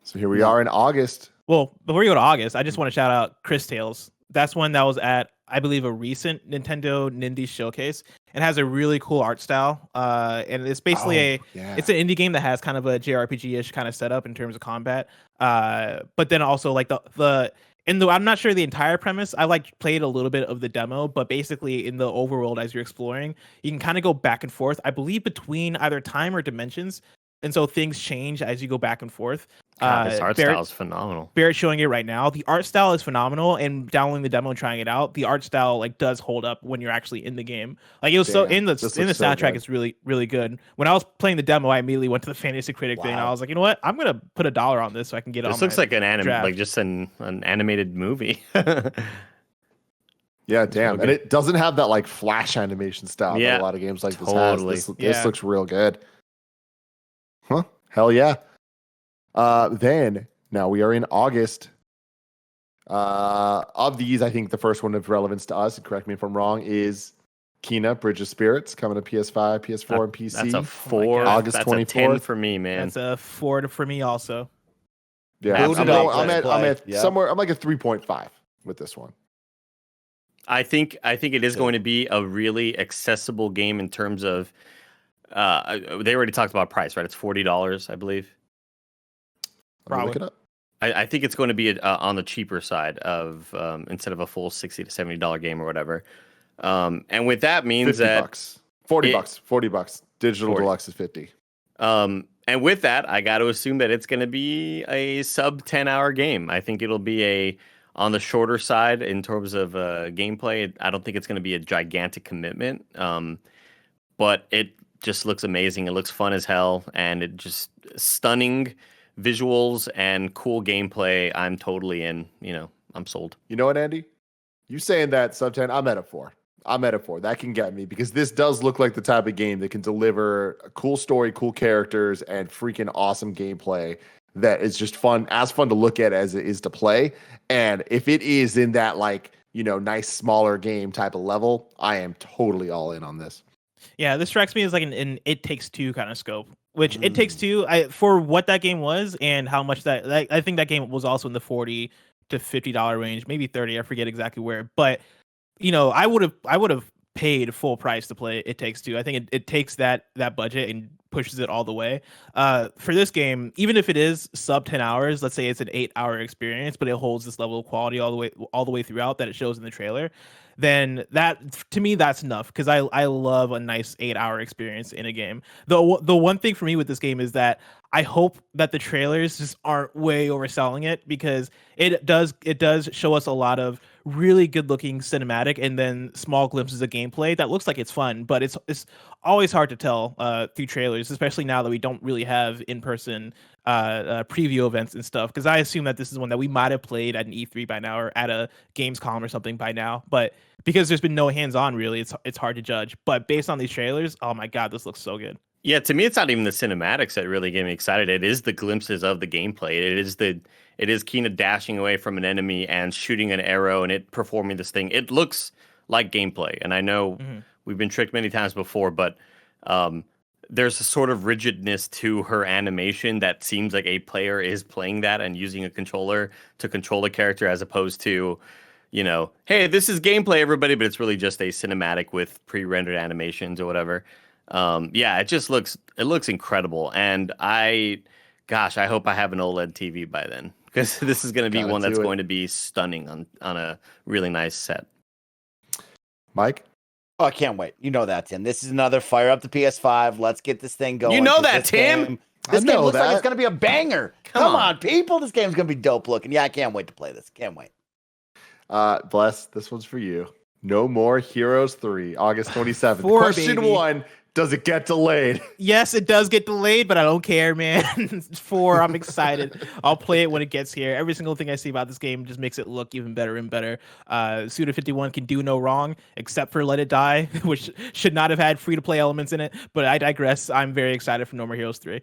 [SPEAKER 8] So here we are in August.
[SPEAKER 2] Well, before we go to August, I just want to shout out Chris Tales. That's one that was at, I believe, a recent Nintendo Nindy showcase, and has a really cool art style. And it's basically it's an indie game that has kind of a JRPG-ish kind of setup in terms of combat. But then also like I'm not sure the entire premise. I played a little bit of the demo, but basically in the overworld, as you're exploring, you can kind of go back and forth, I believe, between either time or dimensions. And so things change as you go back and forth.
[SPEAKER 3] This art style is phenomenal.
[SPEAKER 2] Barrett's showing it right now. The art style is phenomenal, and downloading the demo and trying it out, the art style like does hold up when you're actually in the game. Like, it was in the soundtrack, it's really, really good. When I was playing the demo, I immediately went to the Fantasy Critic thing, and I was like, you know what? I'm gonna put $1 on this so I can get it. This
[SPEAKER 3] looks like an animated movie.
[SPEAKER 8] Yeah, damn. And it doesn't have that like flash animation style that a lot of games like this has. This looks real good. Huh? Hell yeah. Then now we are in August. Of these, I think the first one of relevance to us, and correct me if I'm wrong, is Kena Bridge of Spirits, coming to PS5, PS4, and PC.
[SPEAKER 3] That's a 4.
[SPEAKER 8] August 24th.
[SPEAKER 3] That's a 10 for me, man.
[SPEAKER 2] That's a 4 for me also.
[SPEAKER 8] Yeah, I'm at somewhere. I'm like a 3.5 with this one.
[SPEAKER 3] I think it is going to be a really accessible game in terms of. They already talked about price, right? It's $40, I believe.
[SPEAKER 8] Probably. Look it up.
[SPEAKER 3] I think it's going to be on the cheaper side of instead of a full $60 to $70 game or whatever. And with that means
[SPEAKER 8] $50. $40. Digital
[SPEAKER 3] 40.
[SPEAKER 8] Deluxe is $50.
[SPEAKER 3] And with that, I got to assume that it's going to be a sub 10-hour game. I think it'll be on the shorter side in terms of gameplay. I don't think it's going to be a gigantic commitment. But it just looks amazing. It looks fun as hell, and it just stunning visuals and cool gameplay. I'm totally in. I'm sold.
[SPEAKER 8] You know what, Andy? You saying that sub 10, I'm at a 4. That can get me, because this does look like the type of game that can deliver a cool story, cool characters, and freaking awesome gameplay that is just fun to look at as it is to play. And if it is in that nice smaller game type of level, I am totally all in on this.
[SPEAKER 2] Yeah, this strikes me as like an It Takes Two kind of scope, which It Takes Two, for what that game was and how much I think that game was also in the $40 to $50 range, maybe 30, I forget exactly where. But I would have paid full price to play It Takes Two. I think it takes that budget and pushes it all the way. For this game, even if it is sub 10 hours, let's say it's an 8-hour experience, but it holds this level of quality all the way throughout that it shows in the trailer, then that, to me, that's enough, because I love a nice 8-hour experience in a game. The one thing for me with this game is that I hope that the trailers just aren't way overselling it, because it does show us a lot of really good looking cinematic and then small glimpses of gameplay that looks like it's fun, but it's always hard to tell through trailers, especially now that we don't really have in-person preview events and stuff, because I assume that this is one that we might have played at an E3 by now, or at a Gamescom or something by now, but because there's been no hands-on, really, it's hard to judge. But based on these trailers, oh my god, this looks so good.
[SPEAKER 3] Yeah, to me, it's not even the cinematics that really get me excited. It is the glimpses of the gameplay. It is Kena dashing away from an enemy and shooting an arrow and it performing this thing. It looks like gameplay, and I know we've been tricked many times before, but there's a sort of rigidness to her animation that seems like a player is playing that and using a controller to control a character, as opposed to, hey, this is gameplay, everybody, but it's really just a cinematic with pre-rendered animations or whatever. It looks incredible, and I hope I have an OLED TV by then, because this is going to be one that's going to be stunning on a really nice set.
[SPEAKER 8] Mike?
[SPEAKER 5] Oh, I can't wait. You know that, Tim. This is another fire up the PS5. Let's get this thing going.
[SPEAKER 3] You know that, Tim.
[SPEAKER 5] This game looks like it's going to be a banger. Come on, people. This game's going to be dope looking. Yeah, I can't wait to play this. Can't wait.
[SPEAKER 8] Bless, this one's for you. No More Heroes 3, August 27th.
[SPEAKER 2] 4,
[SPEAKER 8] Question
[SPEAKER 2] baby.
[SPEAKER 8] 1, does it get delayed?
[SPEAKER 2] Yes, it does get delayed, but I don't care, man. It's 4, I'm excited. I'll play it when it gets here. Every single thing I see about this game just makes it look even better and better. Suda51 can do no wrong, except for Let It Die, which should not have had free-to-play elements in it, but I digress. I'm very excited for No More Heroes 3.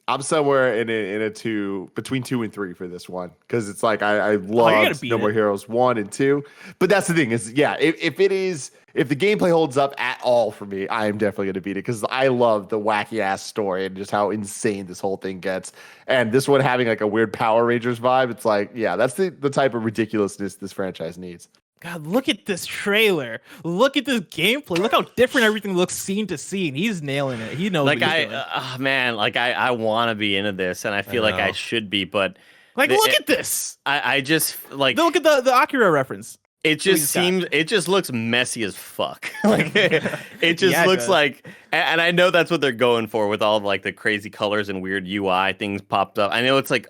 [SPEAKER 8] I'm somewhere in a 2, between 2 and 3 for this one, because it's like I love No More Heroes 1 and 2, but that's the thing is, yeah, if the gameplay holds up at all for me, I am definitely going to beat it, because I love the wacky ass story and just how insane this whole thing gets. And this one having like a weird Power Rangers vibe, it's like, yeah, that's the type of ridiculousness this franchise needs.
[SPEAKER 2] God, look at this trailer. Look at this gameplay. Look how different everything looks scene to scene. He's nailing it. He knows
[SPEAKER 3] like
[SPEAKER 2] what he's doing.
[SPEAKER 3] Man, like I want to be into this, and I feel like I should be, but
[SPEAKER 2] like, look at this.
[SPEAKER 3] I just like
[SPEAKER 2] look at the Akira reference.
[SPEAKER 3] It just seems it just looks messy as fuck. Like it just looks like, and I know that's what they're going for with all like the crazy colors and weird UI things popped up. I know it's like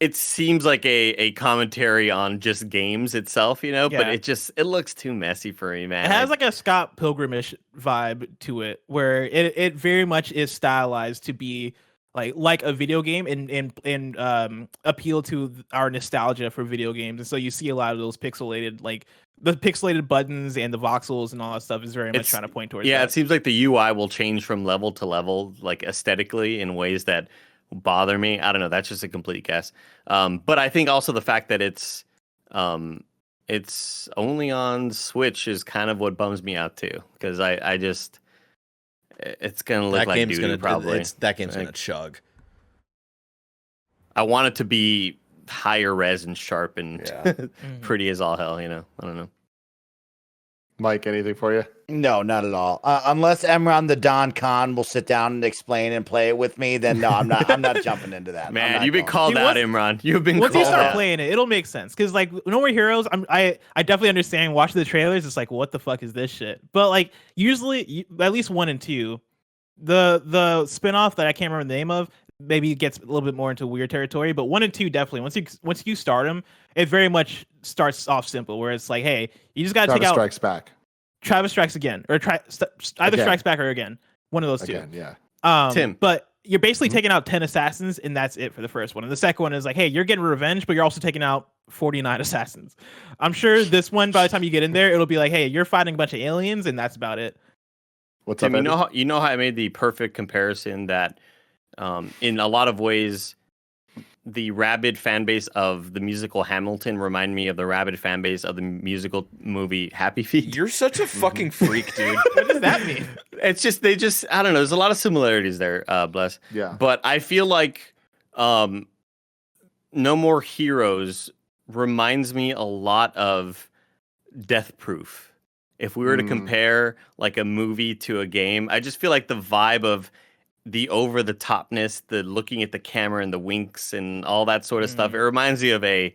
[SPEAKER 3] it seems like a commentary on just games itself, you know, but it looks too messy for me, man.
[SPEAKER 2] It has like a Scott Pilgrim-ish vibe to it, where it very much is stylized to be like a video game and appeal to our nostalgia for video games. And so you see a lot of those pixelated, like the pixelated buttons and the voxels and all that stuff is very much trying to point towards that.
[SPEAKER 3] It seems like the UI will change from level to level, like aesthetically in ways that bother me. I don't know. That's just a complete guess. But I think also the fact that it's only on Switch is kind of what bums me out too, because I just it's gonna look like doo-doo probably.
[SPEAKER 7] That game's gonna chug.
[SPEAKER 3] I want it to be higher res and sharp and pretty as all hell. You know, I don't know.
[SPEAKER 8] Mike, anything for you?
[SPEAKER 5] No, not at all. Unless Emron the Don Khan will sit down and explain and play it with me, then no, I'm not jumping into that.
[SPEAKER 3] Man, you've been called out, Imran. You've been
[SPEAKER 2] once
[SPEAKER 3] called
[SPEAKER 2] you start
[SPEAKER 3] out.
[SPEAKER 2] playing it, it'll make sense. Because like No More Heroes, I definitely understand watching the trailers. It's like, what the fuck is this shit? But like usually, at least 1 and 2, the spinoff that I can't remember the name of, maybe it gets a little bit more into weird territory. But 1 and 2 definitely. Once you start them, it very much starts off simple, where it's like, hey, you just gotta take out
[SPEAKER 8] Strikes Back.
[SPEAKER 2] Travis Strikes Again, or either Strikes Back or Again. One of those two.
[SPEAKER 8] Yeah.
[SPEAKER 2] Tim. But you're basically taking out 10 assassins, and that's it for the first one. And the second one is like, hey, you're getting revenge, but you're also taking out 49 assassins. I'm sure this one, by the time you get in there, it'll be like, hey, you're fighting a bunch of aliens, and that's about it.
[SPEAKER 8] What's
[SPEAKER 3] Tim,
[SPEAKER 8] up?
[SPEAKER 3] you know how I made the perfect comparison that, in a lot of ways, the rabid fan base of the musical Hamilton remind me of the rabid fan base of the musical movie Happy Feet.
[SPEAKER 4] You're such a fucking freak, dude.
[SPEAKER 2] What does that mean?
[SPEAKER 3] It's just I don't know. There's a lot of similarities there, Bless.
[SPEAKER 8] Yeah.
[SPEAKER 3] But I feel like No More Heroes reminds me a lot of Death Proof. If we were to compare like a movie to a game, I just feel like the vibe of the over the topness, the looking at the camera and the winks and all that sort of stuff. It reminds me of an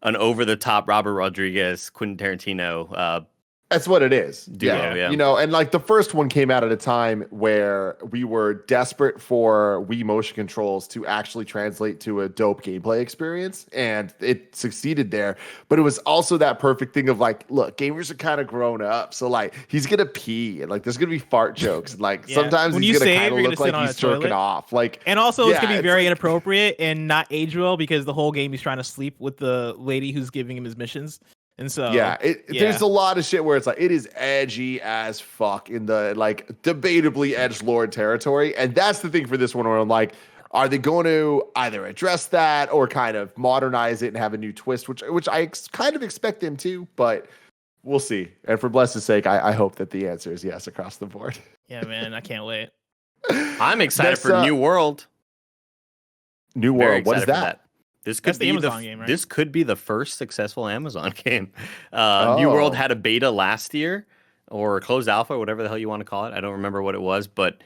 [SPEAKER 3] over the top Robert Rodriguez, Quentin Tarantino.
[SPEAKER 8] That's what it is.
[SPEAKER 3] Duo, yeah.
[SPEAKER 8] You know, and like the first one came out at a time where we were desperate for Wii motion controls to actually translate to a dope gameplay experience, and it succeeded there. But it was also that perfect thing of like, look, gamers are kind of grown up, so like he's gonna pee and like there's gonna be fart jokes, and like sometimes
[SPEAKER 2] when
[SPEAKER 8] he's gonna
[SPEAKER 2] kind
[SPEAKER 8] of look like he's jerking off. Like,
[SPEAKER 2] and also it's gonna be very
[SPEAKER 8] like,
[SPEAKER 2] inappropriate and not age well, because the whole game he's trying to sleep with the lady who's giving him his missions. And so
[SPEAKER 8] there's a lot of shit where it's like it is edgy as fuck in the like debatably edgelord territory, and that's the thing for this one where I'm like, are they going to either address that or kind of modernize it and have a new twist, which I kind of expect them to, but we'll see. And for Bless's sake, I hope that the answer is yes across the board.
[SPEAKER 2] Yeah, man, I can't wait.
[SPEAKER 3] I'm excited for New World.
[SPEAKER 8] New World, what is that?
[SPEAKER 3] This could be
[SPEAKER 2] Amazon game, right?
[SPEAKER 3] This could be the first successful Amazon game. New World had a beta last year, or closed alpha, whatever the hell you want to call it. I don't remember what it was, but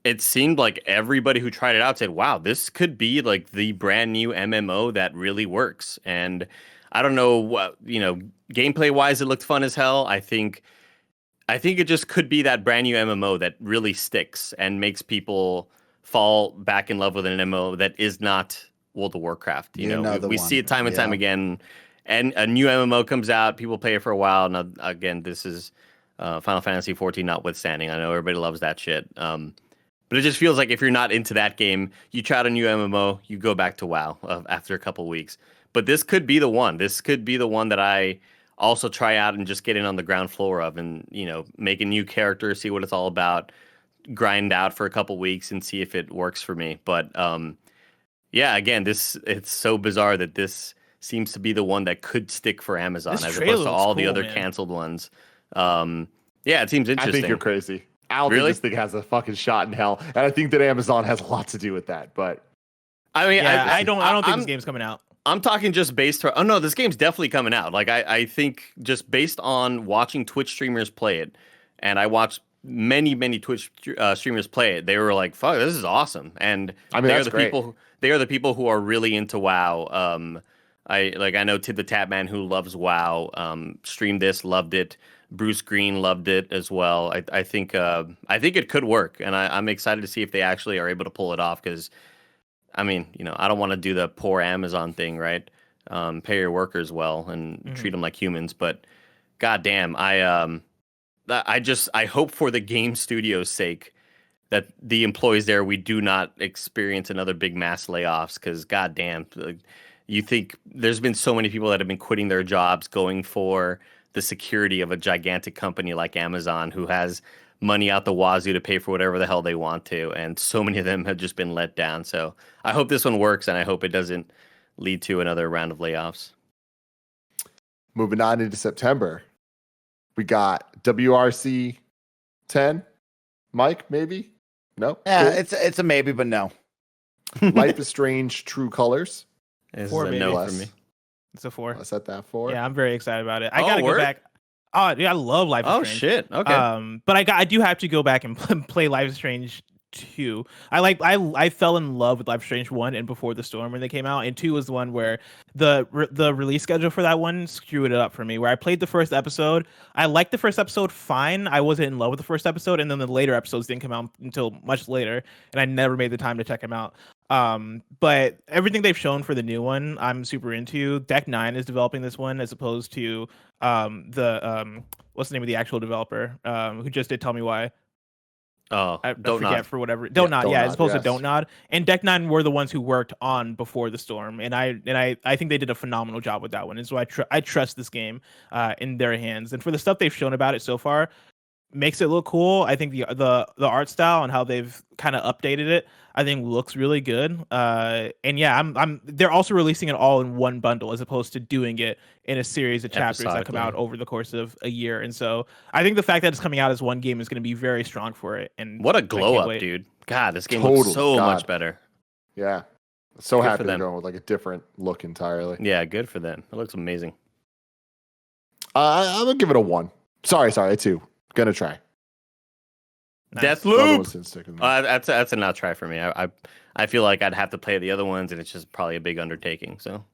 [SPEAKER 3] it seemed like everybody who tried it out said, "Wow, this could be like the brand new MMO that really works." And I don't know what, gameplay wise, it looked fun as hell. I think it just could be that brand new MMO that really sticks and makes people fall back in love with an MMO that is not World of Warcraft. We see it time and time again, and a new MMO comes out, people play it for a while. Now, again, this is Final Fantasy 14 notwithstanding. I know everybody loves that shit. But it just feels like if you're not into that game, you try out a new MMO, you go back to WoW after a couple weeks. But this could be the one. This could be the one that I also try out and just get in on the ground floor of, and make a new character, see what it's all about, grind out for a couple weeks and see if it works for me. But yeah, again, it's so bizarre that this seems to be the one that could stick for Amazon as opposed to all the other canceled ones. Yeah, it seems interesting.
[SPEAKER 1] I think you're crazy. I don't think this thing has a fucking shot in hell, and I think that Amazon has a lot to do with that. But
[SPEAKER 2] I mean, I don't think this game's coming out.
[SPEAKER 3] I'm talking just based on. Oh no, this game's definitely coming out. Like I think just based on watching Twitch streamers play it, and I watched many Twitch streamers play it. They were like, "Fuck, this is awesome!" And
[SPEAKER 1] I mean, that's great.
[SPEAKER 3] They are the people who are really into WoW. I know Tid the Tapman, who loves WoW, streamed this, loved it. Bruce Green loved it as well. I think it could work, and I'm excited to see if they actually are able to pull it off. Because, I mean, I don't want to do the poor Amazon thing, right? Pay your workers well and treat them like humans. But, goddamn, I hope for the game studio's sake that the employees there, we do not experience another big mass layoffs. Because, goddamn, you think there's been so many people that have been quitting their jobs, going for the security of a gigantic company like Amazon, who has money out the wazoo to pay for whatever the hell they want to. And so many of them have just been let down. So I hope this one works, and I hope it doesn't lead to another round of layoffs.
[SPEAKER 1] Moving on into September, we got WRC 10. Mike, maybe? No?
[SPEAKER 5] Yeah, cool. It's a maybe, but no.
[SPEAKER 1] Life is Strange True Colors.
[SPEAKER 3] This is a no for me.
[SPEAKER 2] It's a 4.
[SPEAKER 1] I set that 4.
[SPEAKER 2] Yeah, I'm very excited about it. I gotta go back. Oh, yeah, I love Life is Strange.
[SPEAKER 3] Oh shit. Okay.
[SPEAKER 2] But I do have to go back and play Life is Strange 2. I fell in love with Life is Strange 1 and Before the Storm when they came out, and 2 was the one where the release schedule for that one screwed it up for me. Where I played the first episode, I liked the first episode fine. I wasn't in love with the first episode, and then the later episodes didn't come out until much later, and I never made the time to check them out. But everything they've shown for the new one, I'm super into. Deck 9 is developing this one as opposed to what's the name of the actual developer who just did Tell Me Why.
[SPEAKER 3] Oh,
[SPEAKER 2] I forget for whatever. Don't Nod, as opposed to Don't Nod. And Deck 9 were the ones who worked on Before the Storm, and I think they did a phenomenal job with that one. And so I trust this game in their hands. And for the stuff they've shown about it so far, makes it look cool. I think the art style and how they've kind of updated it, I think looks really good. And yeah, they're also releasing it all in one bundle as opposed to doing it in a series of chapters that come out over the course of a year. And so I think the fact that it's coming out as one game is going to be very strong for it. And
[SPEAKER 3] what a glow up, dude! God, this game looks so much better.
[SPEAKER 1] Yeah, so good happy they're going with like a different look entirely.
[SPEAKER 3] Yeah, good for them. It looks amazing.
[SPEAKER 1] I'm gonna give it a 1. Sorry, a 2. Gonna try.
[SPEAKER 3] Nice. Deathloop. That's a not try for me. I feel like I'd have to play the other ones, and it's just probably a big undertaking. So,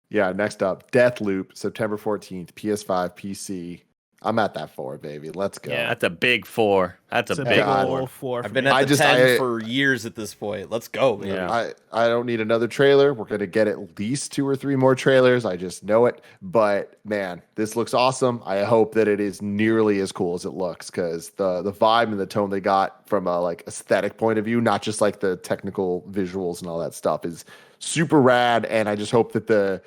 [SPEAKER 1] yeah. Next up, Deathloop, September 14th, PS5, PC. I'm at that 4, baby. Let's go.
[SPEAKER 3] Yeah, that's a big 4. That's a big 4.
[SPEAKER 7] I've been at the 10 for years at this point. Let's go, man.
[SPEAKER 1] Yeah. I don't need another trailer. We're going to get at least 2 or 3 more trailers. I just know it. But, man, this looks awesome. I hope that it is nearly as cool as it looks, because the vibe and the tone they got from a like aesthetic point of view, not just like the technical visuals and all that stuff, is super rad. And I just hope that the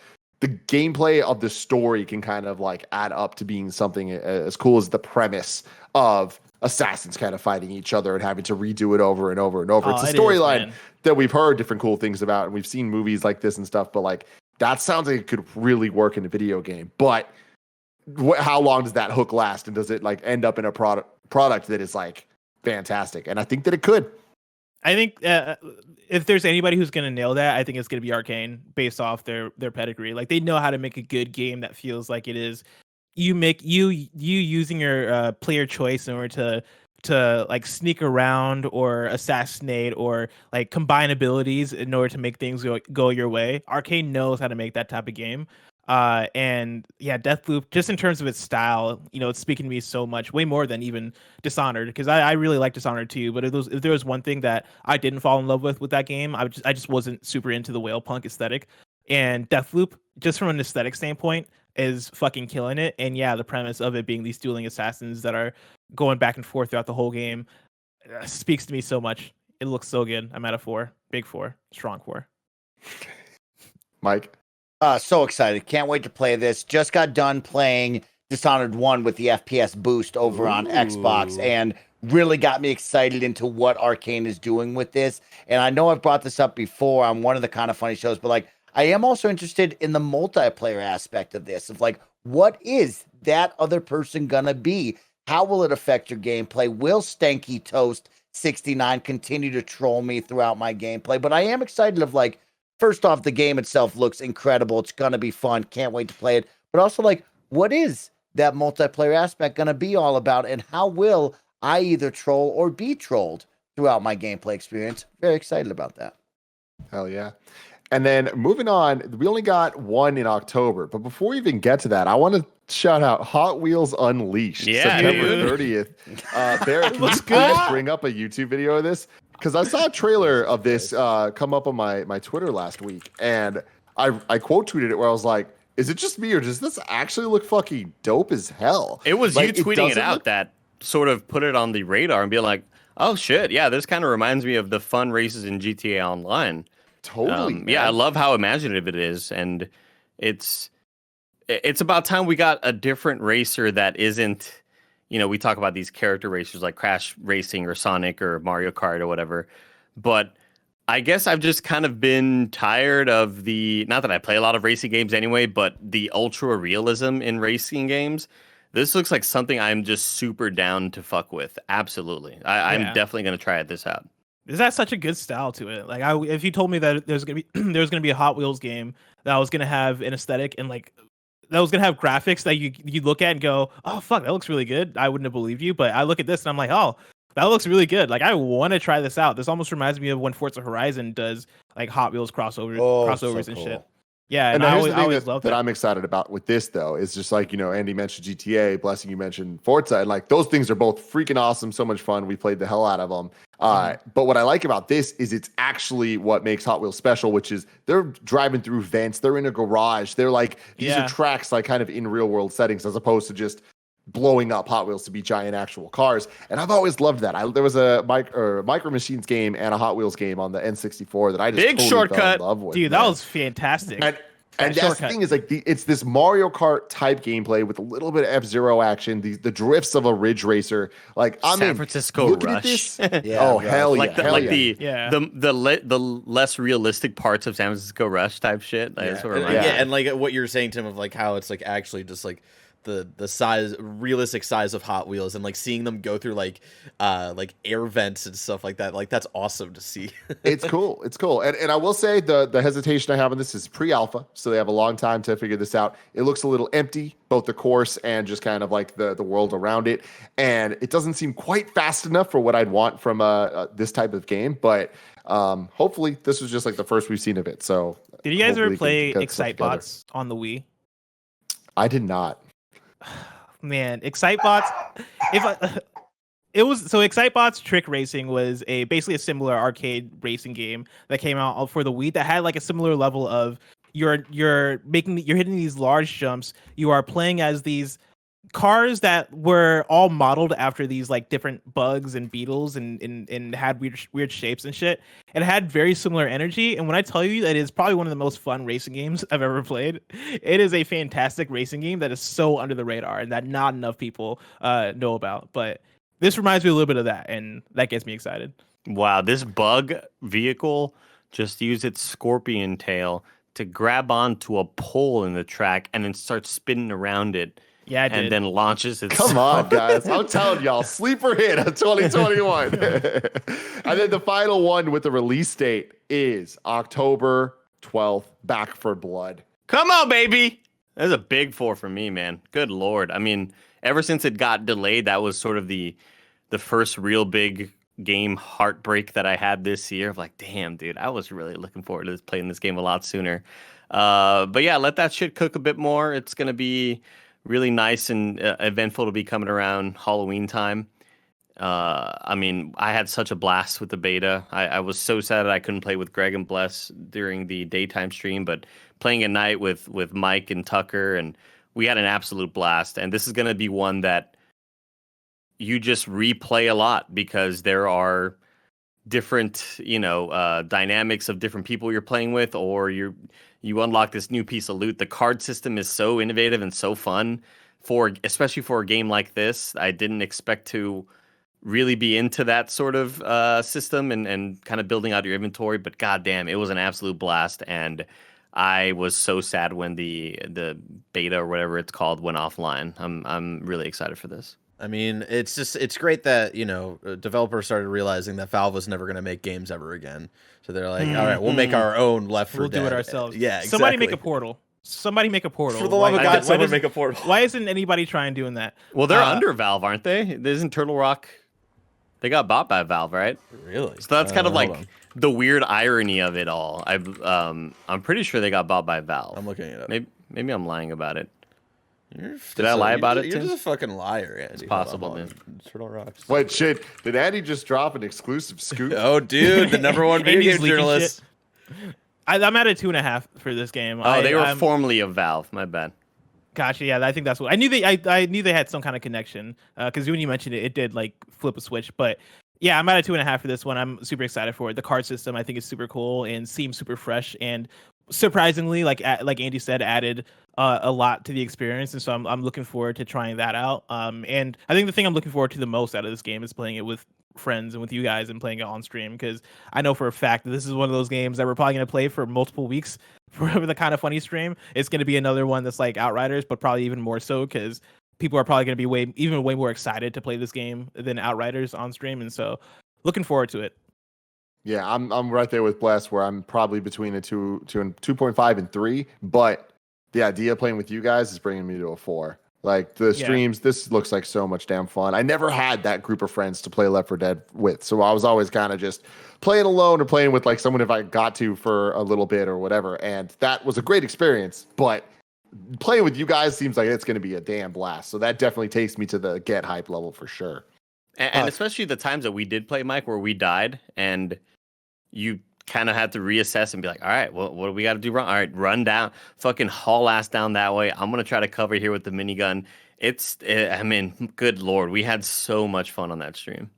[SPEAKER 1] gameplay of the story can kind of like add up to being something as cool as the premise of assassins kind of fighting each other and having to redo it over and over and over. It's a storyline that we've heard different cool things about, and we've seen movies like this and stuff, but like that sounds like it could really work in a video game. But how long does that hook last, and does it like end up in a product that is like fantastic? And I think that it could.
[SPEAKER 2] I think if there's anybody who's going to nail that, I think it's going to be Arcane, based off their pedigree. Like, they know how to make a good game that feels like it is. You using your player choice in order to like sneak around or assassinate or like combine abilities in order to make things go your way. Arcane knows how to make that type of game. And yeah, Deathloop, just in terms of its style, it's speaking to me so much, way more than even Dishonored, because I really like Dishonored too. But if there was one thing that I didn't fall in love with that game, I just wasn't super into the whale punk aesthetic. And Deathloop, just from an aesthetic standpoint, is fucking killing it. And yeah, the premise of it being these dueling assassins that are going back and forth throughout the whole game speaks to me so much. It looks so good. I'm at a 4, big 4, strong 4.
[SPEAKER 1] Mike?
[SPEAKER 5] So excited. Can't wait to play this. Just got done playing Dishonored 1 with the FPS boost over on Xbox, and really got me excited into what Arcane is doing with this. And I know I've brought this up before on one of the Kind of Funny shows, but like, I am also interested in the multiplayer aspect of this, of like, what is that other person gonna be? How will it affect your gameplay? Will Stanky Toast 69 continue to troll me throughout my gameplay? But I am excited of like, first off, the game itself looks incredible. It's gonna be fun. Can't wait to play it. But also like, what is that multiplayer aspect gonna be all about? And how will I either troll or be trolled throughout my gameplay experience? Very excited about that.
[SPEAKER 1] Hell yeah. And then moving on, we only got one in October. But before we even get to that, I want to shout out Hot Wheels Unleashed,
[SPEAKER 3] Yeah,
[SPEAKER 1] September 30th. Barrett, can you please bring up a YouTube video of this? Because I saw a trailer of this come up on my Twitter last week. And I quote tweeted it where I was like, is it just me or does this actually look fucking dope as hell?
[SPEAKER 3] It was
[SPEAKER 1] like,
[SPEAKER 3] you tweeting it out that sort of put it on the radar and be like, oh shit, yeah, this kind of reminds me of the fun races in GTA Online.
[SPEAKER 1] Totally.
[SPEAKER 3] Yeah, I love how imaginative it is, and it's about time we got a different racer that isn't, you know, we talk about these character racers like Crash Racing or Sonic or Mario Kart or whatever, but I guess I've just kind of been tired of not that I play a lot of racing games anyway, but the ultra realism in racing games. This looks like something I'm just super down to fuck with. Absolutely. I'm definitely going to try this out.
[SPEAKER 2] Is that such a good style to it? Like, if you told me that there's gonna be a Hot Wheels game that was gonna have an aesthetic and like that was gonna have graphics that you look at and go, oh fuck, that looks really good, I wouldn't have believed you. But I look at this and I'm like, oh, that looks really good. Like, I want to try this out. This almost reminds me of when Forza Horizon does like Hot Wheels crossovers
[SPEAKER 5] so
[SPEAKER 2] and
[SPEAKER 5] cool.
[SPEAKER 2] shit. Yeah,
[SPEAKER 1] and
[SPEAKER 2] I
[SPEAKER 1] here's
[SPEAKER 2] always
[SPEAKER 1] the
[SPEAKER 2] loved
[SPEAKER 1] thing that
[SPEAKER 2] it.
[SPEAKER 1] I'm excited about with this, though, is just like, you know, Andy mentioned GTA, Blessing, you mentioned Forza, and like those things are both freaking awesome, so much fun. We played the hell out of them. But what I like about this is it's actually what makes Hot Wheels special, which is they're driving through vents, they're in a garage, they're like, these are tracks like kind of in real world settings as opposed to just blowing up Hot Wheels to be giant actual cars. And I've always loved that. There was a Micro Machines game and a Hot Wheels game on the N64 that I just
[SPEAKER 3] Big
[SPEAKER 1] totally
[SPEAKER 3] shortcut.
[SPEAKER 1] fell in love with.
[SPEAKER 2] Dude,
[SPEAKER 1] man.
[SPEAKER 2] that was fantastic.
[SPEAKER 1] And that's the thing is like it's this Mario Kart type gameplay with a little bit of F-Zero action, the drifts of a Ridge Racer. Like I'm
[SPEAKER 3] San
[SPEAKER 1] in,
[SPEAKER 3] Francisco
[SPEAKER 1] looking
[SPEAKER 3] Rush.
[SPEAKER 1] At this, oh hell yeah,
[SPEAKER 3] the less realistic parts of San Francisco Rush type shit. Like, that's what it reminds me of.
[SPEAKER 7] And like what you're saying, Tim, of like how it's like actually just like the realistic size of Hot Wheels and like seeing them go through like air vents and stuff like that. Like that's awesome to see.
[SPEAKER 1] It's cool. And I will say the hesitation I have on this is pre-alpha, so they have a long time to figure this out. It looks a little empty, both the course and just kind of like the world around it. And it doesn't seem quite fast enough for what I'd want from this type of game. But hopefully this was just like the first we've seen of it. So
[SPEAKER 2] did you guys ever play Excitebots on the Wii?
[SPEAKER 1] I did not.
[SPEAKER 2] Man, Excitebots. Excitebots Trick Racing was basically a similar arcade racing game that came out for the Wii that had like a similar level of you're hitting these large jumps. You are playing as these cars that were all modeled after these like different bugs and beetles and had weird shapes and shit. And it had very similar energy. And when I tell you that it is probably one of the most fun racing games I've ever played, it is a fantastic racing game that is so under the radar and that not enough people know about. But this reminds me a little bit of that, and that gets me excited.
[SPEAKER 3] Wow, this bug vehicle just used its scorpion tail to grab onto a pole in the track and then start spinning around it.
[SPEAKER 2] Yeah,
[SPEAKER 3] and then launches its.
[SPEAKER 1] Come on, guys! I'm telling y'all, sleeper hit of 2021. And then the final one with the release date is October 12th. Back for Blood.
[SPEAKER 3] Come on, baby! That's a big 4 for me, man. Good lord! I mean, ever since it got delayed, that was sort of the first real big game heartbreak that I had this year. Of like, damn, dude, I was really looking forward to playing this game a lot sooner. But yeah, let that shit cook a bit more. It's gonna be really nice and eventful to be coming around Halloween time. I mean, I had such a blast with the beta. I was so sad that I couldn't play with Greg and Bless during the daytime stream, but playing at night with Mike and Tucker, and we had an absolute blast. And this is going to be one that you just replay a lot because there are different, dynamics of different people you're playing with, or you unlock this new piece of loot. The card system is so innovative and so fun especially for a game like this. I didn't expect to really be into that sort of system and kind of building out your inventory, but goddamn, it was an absolute blast. And I was so sad when the beta or whatever it's called went offline. I'm really excited for this.
[SPEAKER 7] I mean, it's great that, developers started realizing that Valve was never going to make games ever again. So they're like, all right, we'll make our own Left 4 Dead.
[SPEAKER 2] We'll do it ourselves.
[SPEAKER 7] Yeah, exactly.
[SPEAKER 2] Somebody make a portal.
[SPEAKER 7] For the love of God, someone make a portal.
[SPEAKER 2] Why isn't anybody trying doing that?
[SPEAKER 3] Well, they're under Valve, aren't they? Isn't Turtle Rock? They got bought by Valve, right?
[SPEAKER 7] Really?
[SPEAKER 3] So that's kind of like the weird irony of it all. I'm pretty sure they got bought by Valve.
[SPEAKER 7] I'm looking it up.
[SPEAKER 3] Maybe I'm lying about it. Did I lie about it,
[SPEAKER 7] You're
[SPEAKER 3] Tim?
[SPEAKER 7] just a fucking liar, Andy.
[SPEAKER 3] It's possible, man.
[SPEAKER 7] Turtle Rocks.
[SPEAKER 1] Wait, shit. Did Andy just drop an exclusive scoop?
[SPEAKER 7] Oh, dude, the #1 video game journalist.
[SPEAKER 2] I'm at a 2.5 for this game.
[SPEAKER 3] Oh, they were formerly of Valve. My bad.
[SPEAKER 2] Gotcha. Yeah, I think that's what I knew. I knew they had some kind of connection because when you mentioned it, it did like flip a switch. But yeah, I'm at a 2.5 for this one. I'm super excited for it. The card system I think is super cool and seems super fresh and surprisingly, like Andy said, added a lot to the experience, and so I'm looking forward to trying that out. And I think the thing I'm looking forward to the most out of this game is playing it with friends and with you guys and playing it on stream, because I know for a fact that this is one of those games that we're probably going to play for multiple weeks for the Kind of Funny stream. It's going to be another one that's like Outriders, but probably even more so because people are probably going to be way more excited to play this game than Outriders on stream, and so looking forward to it.
[SPEAKER 1] Yeah, I'm right there with Bless, where I'm probably between a 2.5 and 3, but the idea of playing with you guys is bringing me to a 4. Like the streams, this looks like so much damn fun. I never had that group of friends to play Left 4 Dead with, so I was always kind of just playing alone or playing with like someone if I got to for a little bit or whatever, and that was a great experience. But playing with you guys seems like it's going to be a damn blast. So that definitely takes me to the get hype level for sure.
[SPEAKER 3] And especially the times that we did play, Mike, where we died and you kind of had to reassess and be like, all right, well, what do we got to do wrong? All right, run down, fucking haul ass down that way. I'm going to try to cover here with the minigun. I mean, good Lord, we had so much fun on that stream.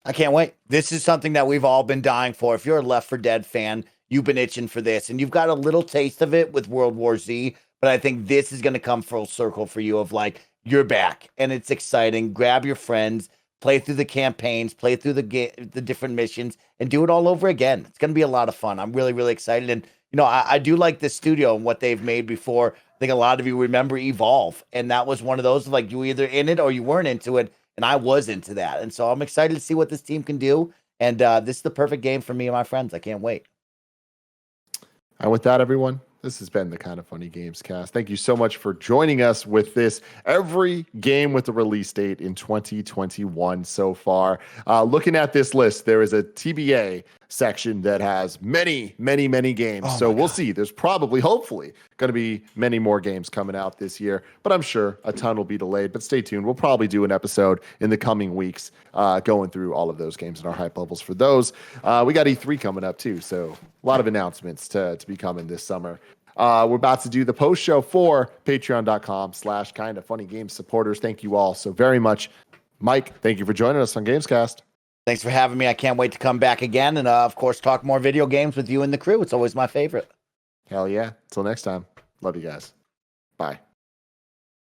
[SPEAKER 5] I can't wait. This is something that we've all been dying for. If you're a Left 4 Dead fan, you've been itching for this, and you've got a little taste of it with World War Z, but I think this is going to come full circle for you of like, you're back, and it's exciting. Grab your friends, play through the campaigns, play through the different missions, and do it all over again. It's going to be a lot of fun. I'm really, really excited. And, I do like this studio and what they've made before. I think a lot of you remember Evolve, and that was one of those, like, you were either in it or you weren't into it, and I was into that. And so I'm excited to see what this team can do, and this is the perfect game for me and my friends. I can't wait.
[SPEAKER 1] And with that, everyone, this has been the Kind of Funny Gamescast. Thank you so much for joining us with this. Every game with a release date in 2021 so far. Looking at this list, there is a TBA section that has many, many, many games. So we'll see. There's probably, hopefully, going to be many more games coming out this year. But I'm sure a ton will be delayed. But stay tuned. We'll probably do an episode in the coming weeks going through all of those games and our hype levels for those. We got E3 coming up, too. So a lot of announcements to be coming this summer. We're about to do the post show for patreon.com/kindoffunnygames supporters. Thank you all so very much. Mike, thank you for joining us on Gamescast.
[SPEAKER 5] Thanks for having me. I can't wait to come back again and, of course, talk more video games with you and the crew. It's always my favorite.
[SPEAKER 1] Hell yeah. Until next time. Love you guys. Bye.